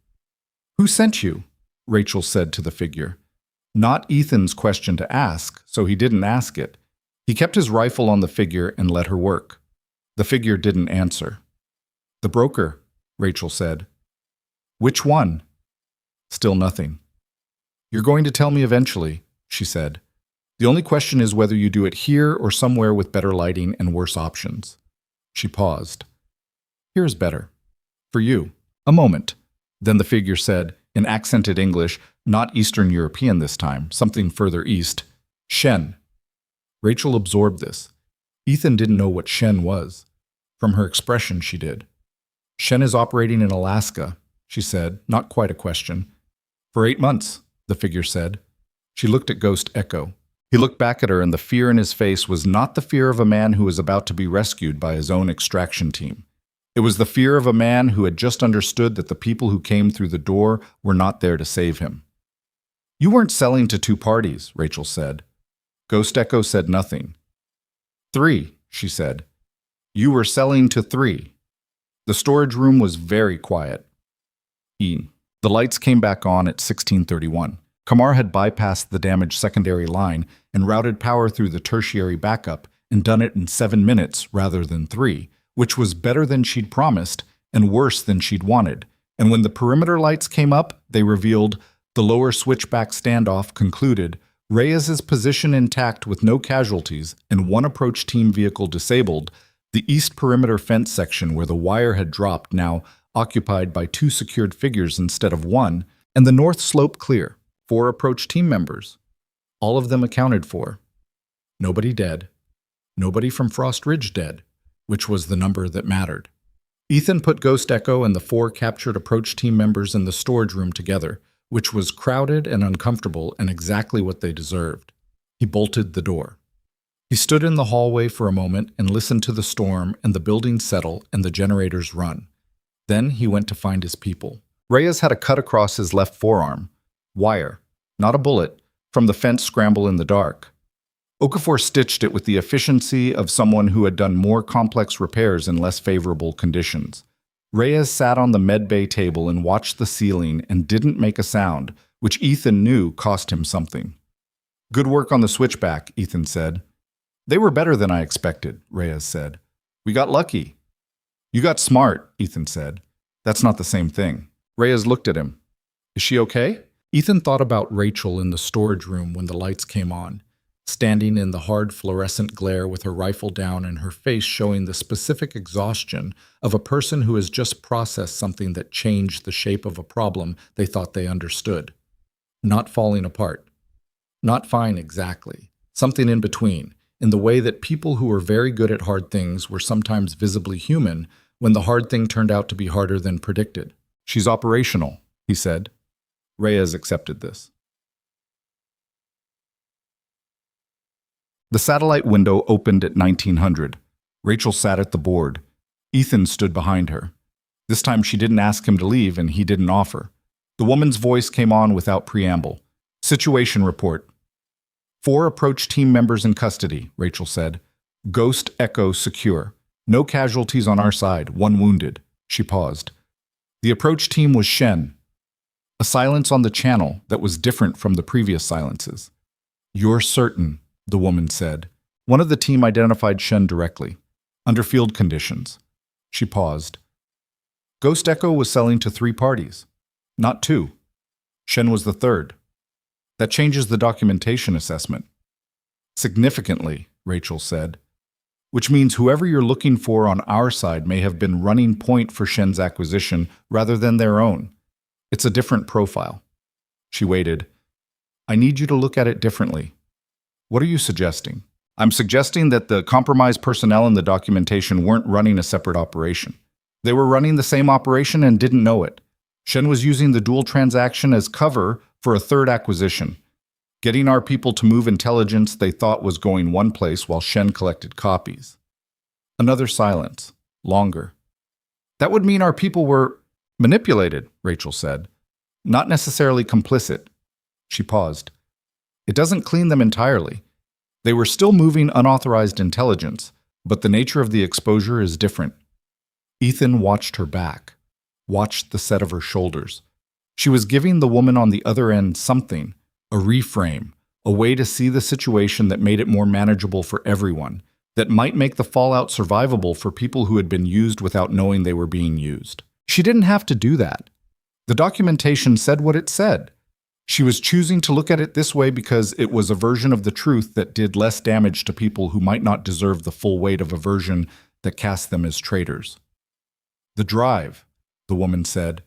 "Who sent you?" Rachel said to the figure. Not Ethan's question to ask, so he didn't ask it. He kept his rifle on the figure and let her work. The figure didn't answer. "The broker," Rachel said. "Which one?" Still nothing. "You're going to tell me eventually," she said. "The only question is whether you do it here or somewhere with better lighting and worse options." She paused. "Here's better. For you. A moment." Then the figure said, in accented English, not Eastern European this time, something further east, "Shen." Rachel absorbed this. Ethan didn't know what Shen was. From her expression, she did. "Shen is operating in Alaska," she said, not quite a question. "For 8 months," the figure said. She looked at Ghost Echo. He looked back at her, and the fear in his face was not the fear of a man who was about to be rescued by his own extraction team. It was the fear of a man who had just understood that the people who came through the door were not there to save him. "You weren't selling to 2 parties, Rachel said. Ghost Echo said nothing. 3, she said. "You were selling to 3. The storage room was very quiet. The lights came back on at 1631. Kamar had bypassed the damaged secondary line and routed power through the tertiary backup and done it in 7 minutes rather than 3, which was better than she'd promised and worse than she'd wanted. And when the perimeter lights came up, they revealed the lower switchback standoff concluded, Reyes's position intact with no casualties and 1 approach team vehicle disabled, the east perimeter fence section where the wire had dropped now occupied by 2 secured figures instead of 1, and the north slope clear, 4 approach team members. All of them accounted for. Nobody dead. Nobody from Frost Ridge dead, which was the number that mattered. Ethan put Ghost Echo and the 4 captured approach team members in the storage room together, which was crowded and uncomfortable and exactly what they deserved. He bolted the door. He stood in the hallway for a moment and listened to the storm and the building settle and the generators run. Then he went to find his people. Reyes had a cut across his left forearm. Wire, not a bullet, from the fence scramble in the dark. Okafor stitched it with the efficiency of someone who had done more complex repairs in less favorable conditions. Reyes sat on the medbay table and watched the ceiling and didn't make a sound, which Ethan knew cost him something. "Good work on the switchback," Ethan said. "They were better than I expected," Reyes said. "We got lucky." "You got smart," Ethan said. "That's not the same thing." Reyes looked at him. "Is she okay?" Ethan thought about Rachel in the storage room when the lights came on, standing in the hard fluorescent glare with her rifle down and her face showing the specific exhaustion of a person who has just processed something that changed the shape of a problem they thought they understood. Not falling apart. Not fine exactly. Something in between, in the way that people who were very good at hard things were sometimes visibly human when the hard thing turned out to be harder than predicted. "She's operational," he said. Reyes accepted this. The satellite window opened at 1900. Rachel sat at the board. Ethan stood behind her. This time she didn't ask him to leave, and he didn't offer. The woman's voice came on without preamble. "Situation report. 4 approach team members in custody," Rachel said. "Ghost Echo secure. No casualties on our side, 1 wounded." She paused. The approach team was Shen. A silence on the channel that was different from the previous silences. "You're certain," the woman said. One of the team identified Shen directly. "Under field conditions." She paused. Ghost Echo was selling to 3 parties, not 2. Shen was the 3rd. That changes the documentation assessment. "Significantly," Rachel said. "Which means whoever you're looking for on our side may have been running point for Shen's acquisition rather than their own. It's a different profile." She waited. "I need you to look at it differently." "What are you suggesting?" "I'm suggesting that the compromised personnel in the documentation weren't running a separate operation. They were running the same operation and didn't know it. Shen was using the dual transaction as cover for a third acquisition, getting our people to move intelligence they thought was going one place while Shen collected copies. Another silence, longer. That would mean our people were manipulated, Rachel said. Not necessarily complicit. She paused. It doesn't clean them entirely. They were still moving unauthorized intelligence, but the nature of the exposure is different. Ethan watched her back, watched the set of her shoulders. She was giving the woman on the other end something, a reframe, a way to see the situation that made it more manageable for everyone, that might make the fallout survivable for people who had been used without knowing they were being used. She didn't have to do that. The documentation said what it said. She was choosing to look at it this way because it was a version of the truth that did less damage to people who might not deserve the full weight of a version that cast them as traitors. The drive, the woman said.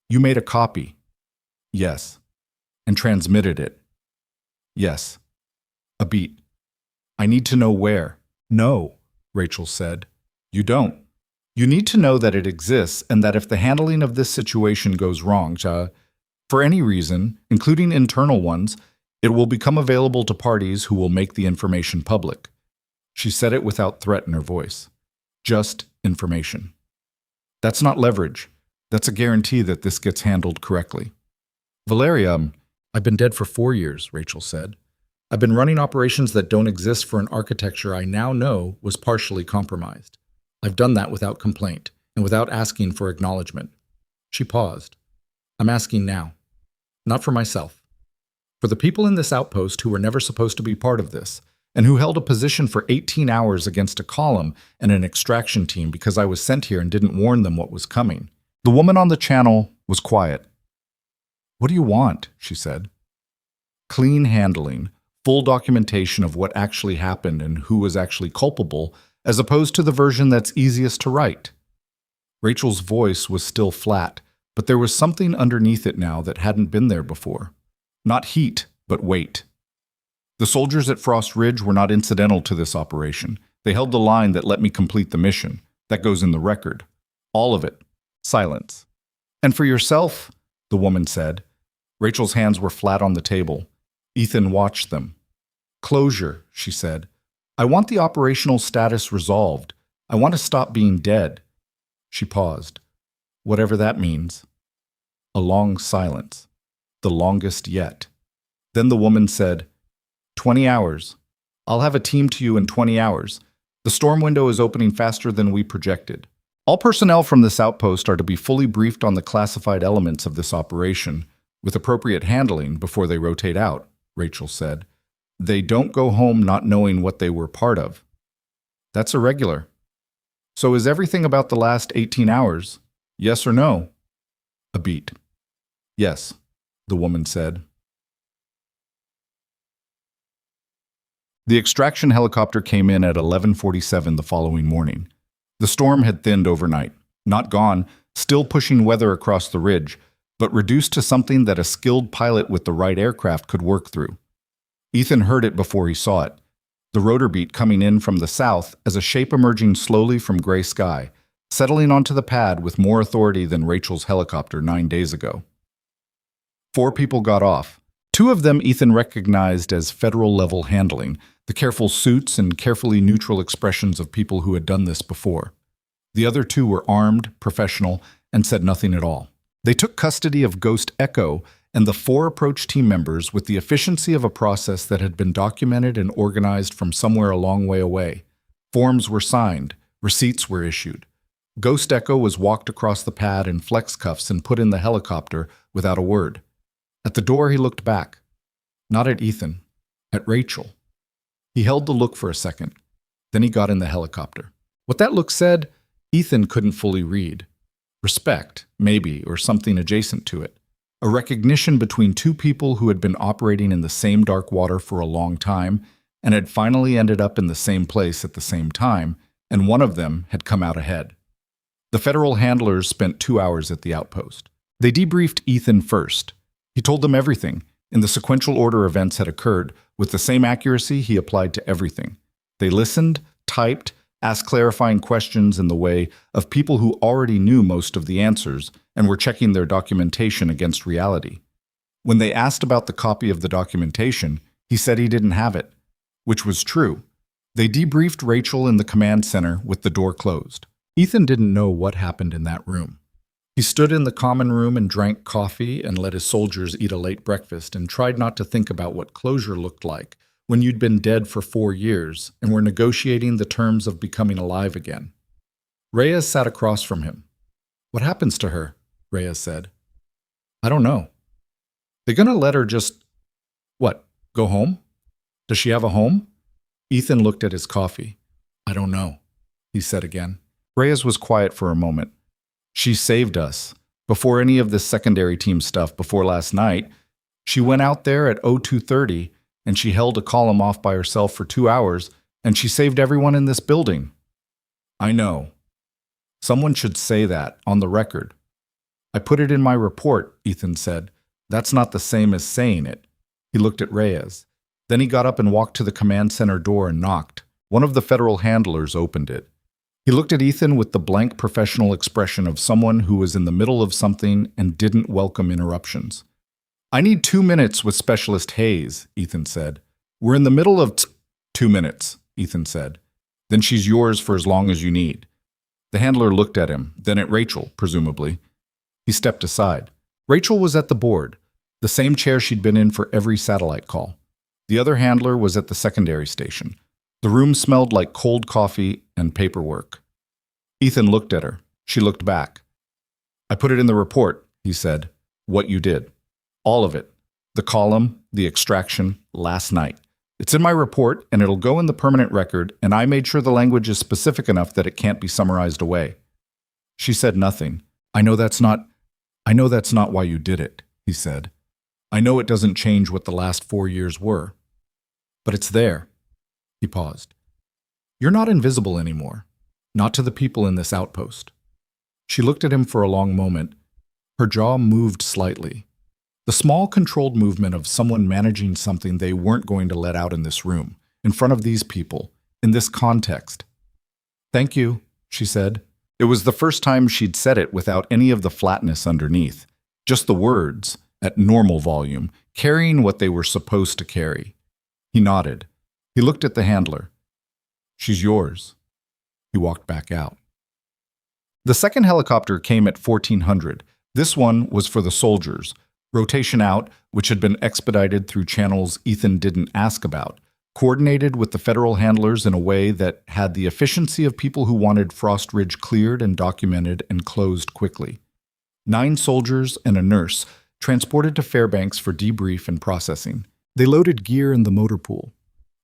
You made a copy. Yes. And transmitted it. Yes. A beat. I need to know where. No, Rachel said. You don't. You need to know that it exists and that if the handling of this situation goes wrong, for any reason, including internal ones, it will become available to parties who will make the information public. She said it without threat in her voice. Just information. That's not leverage. That's a guarantee that this gets handled correctly. Valeria, I've been dead for 4 years, Rachel said. I've been running operations that don't exist for an architecture I now know was partially compromised. I've done that without complaint and without asking for acknowledgement. She paused. I'm asking now. Not for myself. For the people in this outpost who were never supposed to be part of this, and who held a position for 18 hours against a column and an extraction team because I was sent here and didn't warn them what was coming. The woman on the channel was quiet. What do you want? She said. Clean handling, full documentation of what actually happened and who was actually culpable, as opposed to the version that's easiest to write. Rachel's voice was still flat, but there was something underneath it now that hadn't been there before. Not heat, but weight. The soldiers at Frost Ridge were not incidental to this operation. They held the line that let me complete the mission. That goes in the record. All of it. Silence. And for yourself, the woman said. Rachel's hands were flat on the table. Ethan watched them. Closure, she said. I want the operational status resolved. I want to stop being dead. She paused. Whatever that means. A long silence. The longest yet. Then the woman said, 20 hours. I'll have a team to you in 20 hours. The storm window is opening faster than we projected. All personnel from this outpost are to be fully briefed on the classified elements of this operation, with appropriate handling before they rotate out, Rachel said. They don't go home not knowing what they were part of. That's irregular. So is everything about the last 18 hours? Yes or no? A beat. Yes, the woman said. The extraction helicopter came in at 11:47 the following morning. The storm had thinned overnight, not gone, still pushing weather across the ridge, but reduced to something that a skilled pilot with the right aircraft could work through. Ethan heard it before he saw it, the rotor beat coming in from the south as a shape emerging slowly from gray sky, settling onto the pad with more authority than Rachel's helicopter 9 days ago. 4 people got off. 2 of them Ethan recognized as federal-level handling, the careful suits and carefully neutral expressions of people who had done this before. The other 2 were armed, professional, and said nothing at all. They took custody of Ghost Echo and the 4 approach team members with the efficiency of a process that had been documented and organized from somewhere a long way away. Forms were signed, receipts were issued. Ghost Echo was walked across the pad in flex cuffs and put in the helicopter without a word. At the door he looked back. Not at Ethan, at Rachel. He held the look for a second. Then he got in the helicopter. What that look said, Ethan couldn't fully read. Respect, maybe, or something adjacent to it. A recognition between 2 people who had been operating in the same dark water for a long time and had finally ended up in the same place at the same time, and one of them had come out ahead. The federal handlers spent 2 hours at the outpost. They debriefed Ethan first. He told them everything, in the sequential order events had occurred, with the same accuracy he applied to everything. They listened, typed, ask clarifying questions in the way of people who already knew most of the answers and were checking their documentation against reality. When they asked about the copy of the documentation, he said he didn't have it, which was true. They debriefed Rachel in the command center with the door closed. Ethan didn't know what happened in that room. He stood in the common room and drank coffee and let his soldiers eat a late breakfast and tried not to think about what closure looked like when you'd been dead for 4 years and were negotiating the terms of becoming alive again. Reyes sat across from him. "What happens to her?" Reyes said. "I don't know. They're gonna let her just, go home? Does she have a home?" Ethan looked at his coffee. "I don't know," he said again. Reyes was quiet for a moment. "She saved us. Before any of this secondary team stuff before last night, she went out there at 02:30 and she held a column off by herself for 2 hours and she saved everyone in this building." "I know. Someone should say that on the record." "I put it in my report," Ethan said. "That's not the same as saying it." He looked at Reyes. Then he got up and walked to the command center door and knocked. One of the federal handlers opened it. He looked at Ethan with the blank professional expression of someone who was in the middle of something and didn't welcome interruptions. "I need 2 minutes with Specialist Hayes," Ethan said. "We're in the middle of 2 minutes," Ethan said. "Then she's yours for as long as you need." The handler looked at him, then at Rachel, presumably. He stepped aside. Rachel was at the board, the same chair she'd been in for every satellite call. The other handler was at the secondary station. The room smelled like cold coffee and paperwork. Ethan looked at her. She looked back. "I put it in the report," he said. "What you did. All of it. The column, the extraction, last night. It's in my report, and it'll go in the permanent record, and I made sure the language is specific enough that it can't be summarized away." She said nothing. I know that's not why you did it," he said. "I know it doesn't change what the last 4 years were. But it's there." He paused. "You're not invisible anymore. Not to the people in this outpost." She looked at him for a long moment. Her jaw moved slightly. The small, controlled movement of someone managing something they weren't going to let out in this room, in front of these people, in this context. "Thank you," she said. It was the first time she'd said it without any of the flatness underneath. Just the words, at normal volume, carrying what they were supposed to carry. He nodded. He looked at the handler. "She's yours." He walked back out. The second helicopter came at 1400. This one was for the soldiers. Rotation out, which had been expedited through channels Ethan didn't ask about, coordinated with the federal handlers in a way that had the efficiency of people who wanted Frost Ridge cleared and documented and closed quickly. 9 soldiers and a nurse transported to Fairbanks for debrief and processing. They loaded gear in the motor pool.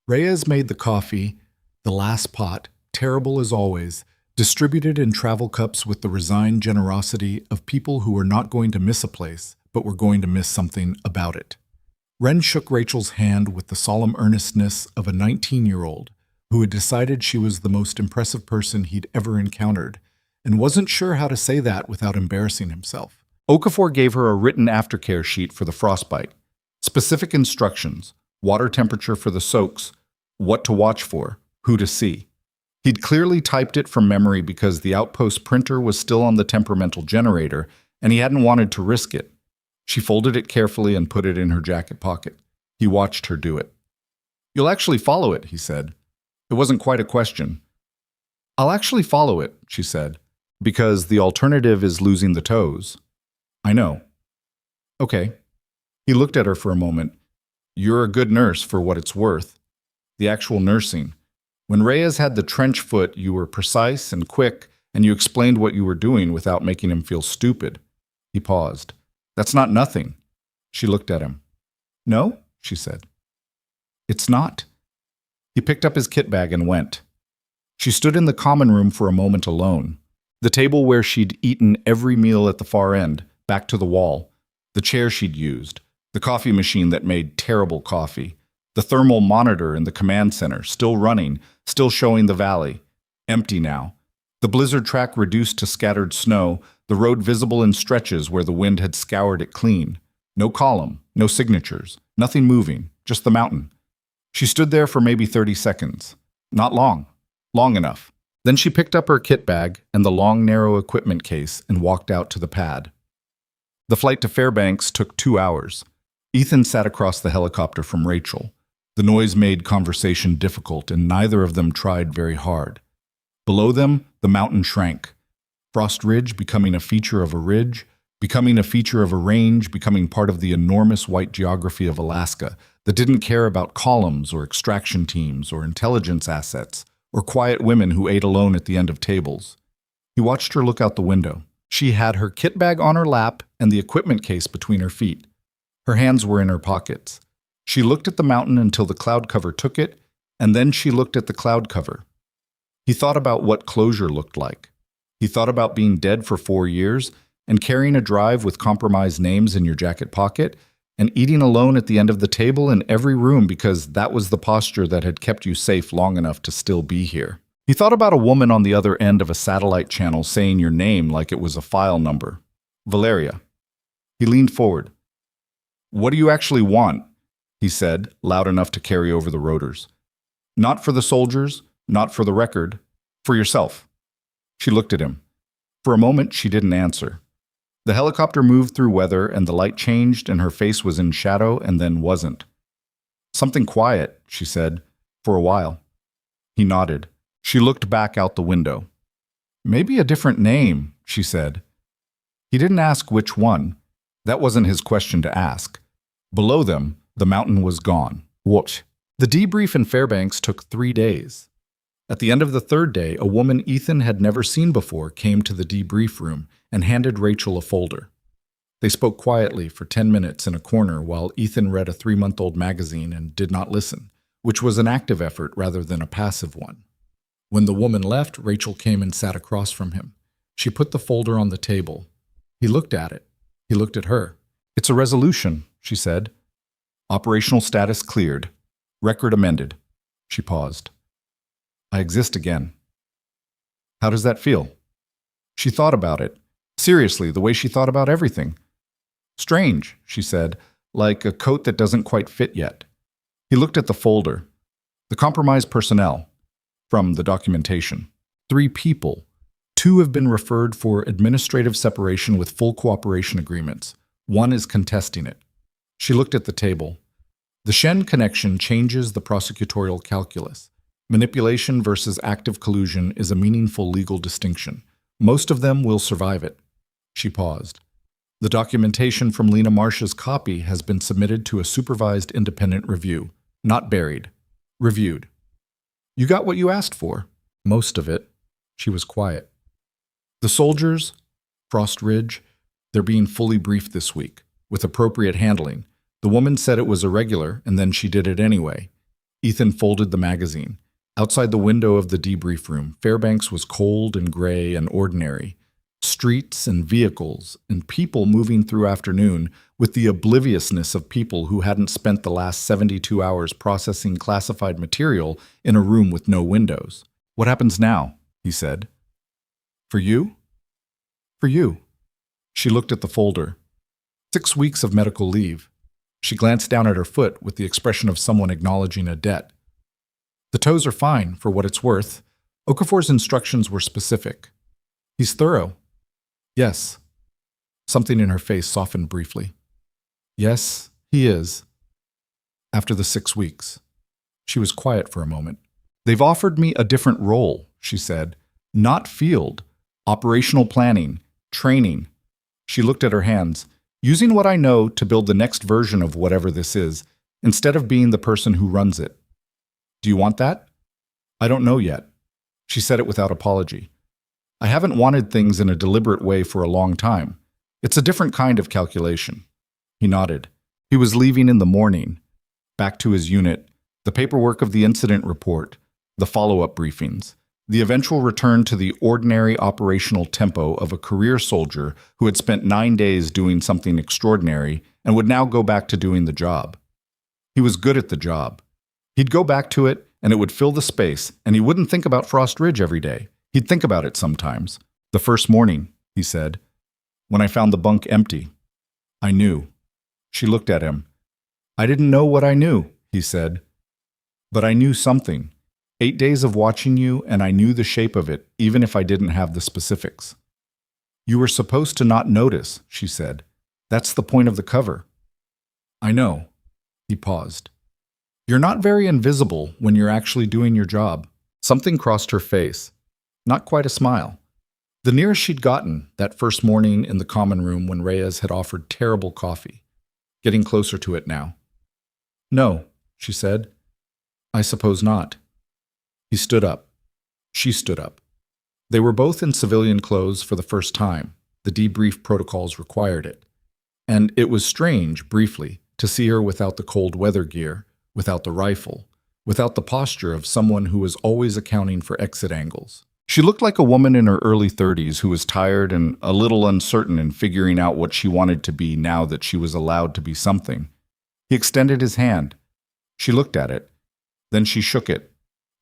Reyes made the coffee, the last pot, terrible as always, distributed in travel cups with the resigned generosity of people who were not going to miss a place, but were going to miss something about it. Wren shook Rachel's hand with the solemn earnestness of a 19-year-old who had decided she was the most impressive person he'd ever encountered, and wasn't sure how to say that without embarrassing himself. Okafor gave her a written aftercare sheet for the frostbite. Specific instructions, water temperature for the soaks, what to watch for, who to see. He'd clearly typed it from memory because the outpost printer was still on the temperamental generator, and he hadn't wanted to risk it. She folded it carefully and put it in her jacket pocket. He watched her do it. "You'll actually follow it," he said. It wasn't quite a question. "I'll actually follow it," she said, "because the alternative is losing the toes." "I know." "Okay." He looked at her for a moment. "You're a good nurse for what it's worth. The actual nursing. When Reyes had the trench foot, you were precise and quick, and you explained what you were doing without making him feel stupid." He paused. "That's not nothing." She looked at him. "No?" she said. "It's not." He picked up his kit bag and went. She stood in the common room for a moment alone. The table where she'd eaten every meal at the far end, back to the wall. The chair she'd used. The coffee machine that made terrible coffee. The thermal monitor in the command center, still running, still showing the valley. Empty now. The blizzard track reduced to scattered snow, the road visible in stretches where the wind had scoured it clean. No column, no signatures, nothing moving, just the mountain. She stood there for maybe 30 seconds. Not long. Long enough. Then she picked up her kit bag and the long, narrow equipment case and walked out to the pad. The flight to Fairbanks took 2 hours. Ethan sat across the helicopter from Rachel. The noise made conversation difficult, and neither of them tried very hard. Below them, the mountain shrank. Frost Ridge becoming a feature of a ridge, becoming a feature of a range, becoming part of the enormous white geography of Alaska that didn't care about columns or extraction teams or intelligence assets or quiet women who ate alone at the end of tables. He watched her look out the window. She had her kit bag on her lap and the equipment case between her feet. Her hands were in her pockets. She looked at the mountain until the cloud cover took it, and then she looked at the cloud cover. He thought about what closure looked like. He thought about being dead for 4 years and carrying a drive with compromised names in your jacket pocket and eating alone at the end of the table in every room because that was the posture that had kept you safe long enough to still be here. He thought about a woman on the other end of a satellite channel saying your name like it was a file number. Valeria. He leaned forward. "What do you actually want?" he said, loud enough to carry over the rotors. "Not for the soldiers, not for the record, for yourself." She looked at him. For a moment, she didn't answer. The helicopter moved through weather and the light changed and her face was in shadow and then wasn't. "Something quiet," she said, "for a while." He nodded. She looked back out the window. "Maybe a different name," she said. He didn't ask which one. That wasn't his question to ask. Below them, the mountain was gone. What? The debrief in Fairbanks took 3 days. At the end of the 3rd day, a woman Ethan had never seen before came to the debrief room and handed Rachel a folder. They spoke quietly for 10 minutes in a corner while Ethan read a 3-month-old magazine and did not listen, which was an active effort rather than a passive one. When the woman left, Rachel came and sat across from him. She put the folder on the table. He looked at it. He looked at her. "It's a resolution," she said. "Operational status cleared. Record amended." She paused. "I exist again." "How does that feel?" She thought about it. Seriously, the way she thought about everything. "Strange," she said, "like a coat that doesn't quite fit yet." He looked at the folder. The compromised personnel. From the documentation. 3 people. 2 have been referred for administrative separation with full cooperation agreements. 1 is contesting it. She looked at the table. The Shen connection changes the prosecutorial calculus. Manipulation versus active collusion is a meaningful legal distinction. Most of them will survive it. She paused. The documentation from Lena Marsh's copy has been submitted to a supervised independent review. Not buried. Reviewed. "You got what you asked for." "Most of it." She was quiet. "The soldiers, Frost Ridge, they're being fully briefed this week, with appropriate handling. The woman said it was irregular, and then she did it anyway." Ethan folded the magazine. Outside the window of the debrief room, Fairbanks was cold and gray and ordinary. Streets and vehicles and people moving through afternoon with the obliviousness of people who hadn't spent the last 72 hours processing classified material in a room with no windows. "What happens now?" he said. "For you?" "For you." She looked at the folder. 6 weeks of medical leave. She glanced down at her foot with the expression of someone acknowledging a debt. "The toes are fine, for what it's worth." Okafor's instructions were specific. "He's thorough." "Yes." Something in her face softened briefly. "Yes, he is." After the 6 weeks. She was quiet for a moment. "They've offered me a different role," she said. "Not field. Operational planning. Training." She looked at her hands. "Using what I know to build the next version of whatever this is, instead of being the person who runs it. Do you want that?" "I don't know yet." She said it without apology. "I haven't wanted things in a deliberate way for a long time. It's a different kind of calculation." He nodded. He was leaving in the morning. Back to his unit, the paperwork of the incident report, the follow-up briefings, the eventual return to the ordinary operational tempo of a career soldier who had spent 9 days doing something extraordinary and would now go back to doing the job. He was good at the job. He'd go back to it, and it would fill the space, and he wouldn't think about Frost Ridge every day. He'd think about it sometimes. "The first morning," he said, "when I found the bunk empty. I knew." She looked at him. "I didn't know what I knew," he said. "But I knew something. 8 days of watching you, and I knew the shape of it, even if I didn't have the specifics. You were supposed to not notice, she said. That's the point of the cover. I know. He paused. You're not very invisible when you're actually doing your job. Something crossed her face. Not quite a smile. The nearest she'd gotten that first morning in the common room when Reyes had offered terrible coffee. Getting closer to it now. No, she said. I suppose not. He stood up. She stood up. They were both in civilian clothes for the first time. The debrief protocols required it. And it was strange, briefly, to see her without the cold weather gear, without the rifle, without the posture of someone who was always accounting for exit angles. She looked like a woman in her early 30s who was tired and a little uncertain in figuring out what she wanted to be now that she was allowed to be something. He extended his hand. She looked at it. Then she shook it.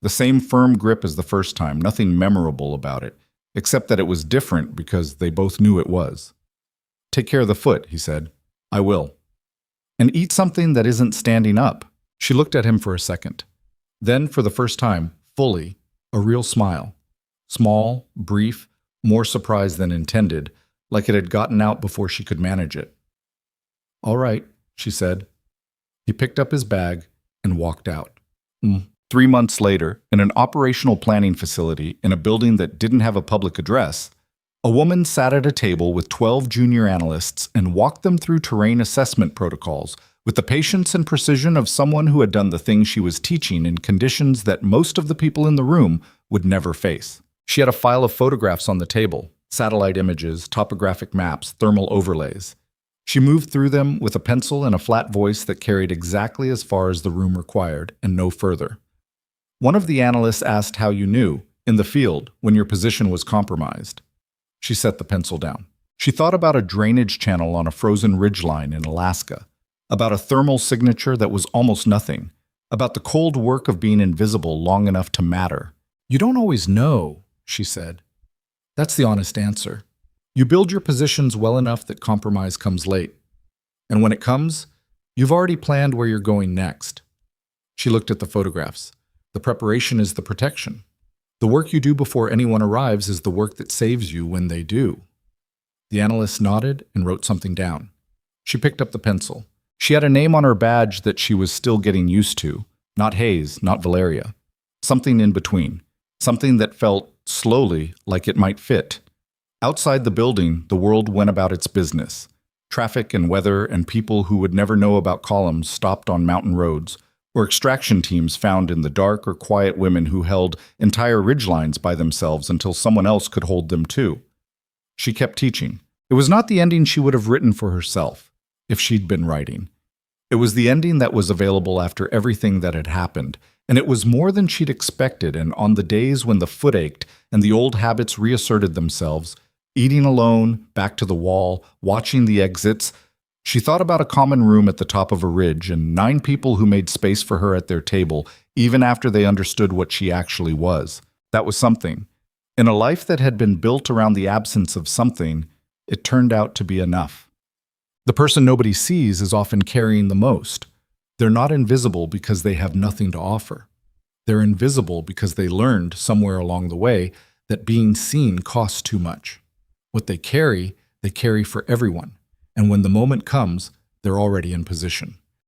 The same firm grip as the first time, nothing memorable about it, except that it was different because they both knew it was. Take care of the foot, he said. I will. And eat something that isn't standing up. She looked at him for a second. Then, for the first time, fully, a real smile. Small, brief, more surprised than intended, like it had gotten out before she could manage it. All right, she said. He picked up his bag and walked out. 3 months later, in an operational planning facility in a building that didn't have a public address, a woman sat at a table with 12 junior analysts and walked them through terrain assessment protocols with the patience and precision of someone who had done the thing she was teaching in conditions that most of the people in the room would never face. She had a file of photographs on the table, satellite images, topographic maps, thermal overlays. She moved through them with a pencil and a flat voice that carried exactly as far as the room required and no further. One of the analysts asked how you knew, in the field, when your position was compromised. She set the pencil down. She thought about a drainage channel on a frozen ridgeline in Alaska, about a thermal signature that was almost nothing, about the cold work of being invisible long enough to matter. You don't always know, she said. That's the honest answer. You build your positions well enough that compromise comes late. And when it comes, you've already planned where you're going next. She looked at the photographs. The preparation is the protection. The work you do before anyone arrives is the work that saves you when they do. The analyst nodded and wrote something down. She picked up the pencil. She had a name on her badge that she was still getting used to. Not Hayes, not Valeria. Something in between. Something that felt, slowly, like it might fit. Outside the building, the world went about its business. Traffic and weather and people who would never know about columns stopped on mountain roads, or extraction teams found in the dark or quiet women who held entire ridgelines by themselves until someone else could hold them too. She kept teaching. It was not the ending she would have written for herself, if she'd been writing. It was the ending that was available after everything that had happened, and it was more than she'd expected, and on the days when the foot ached and the old habits reasserted themselves, eating alone, back to the wall, watching the exits, she thought about a common room at the top of a ridge and 9 people who made space for her at their table, even after they understood what she actually was. That was something. In a life that had been built around the absence of something, it turned out to be enough. The person nobody sees is often carrying the most. They're not invisible because they have nothing to offer. They're invisible because they learned somewhere along the way that being seen costs too much. What they carry for everyone. And when the moment comes, they're already in position.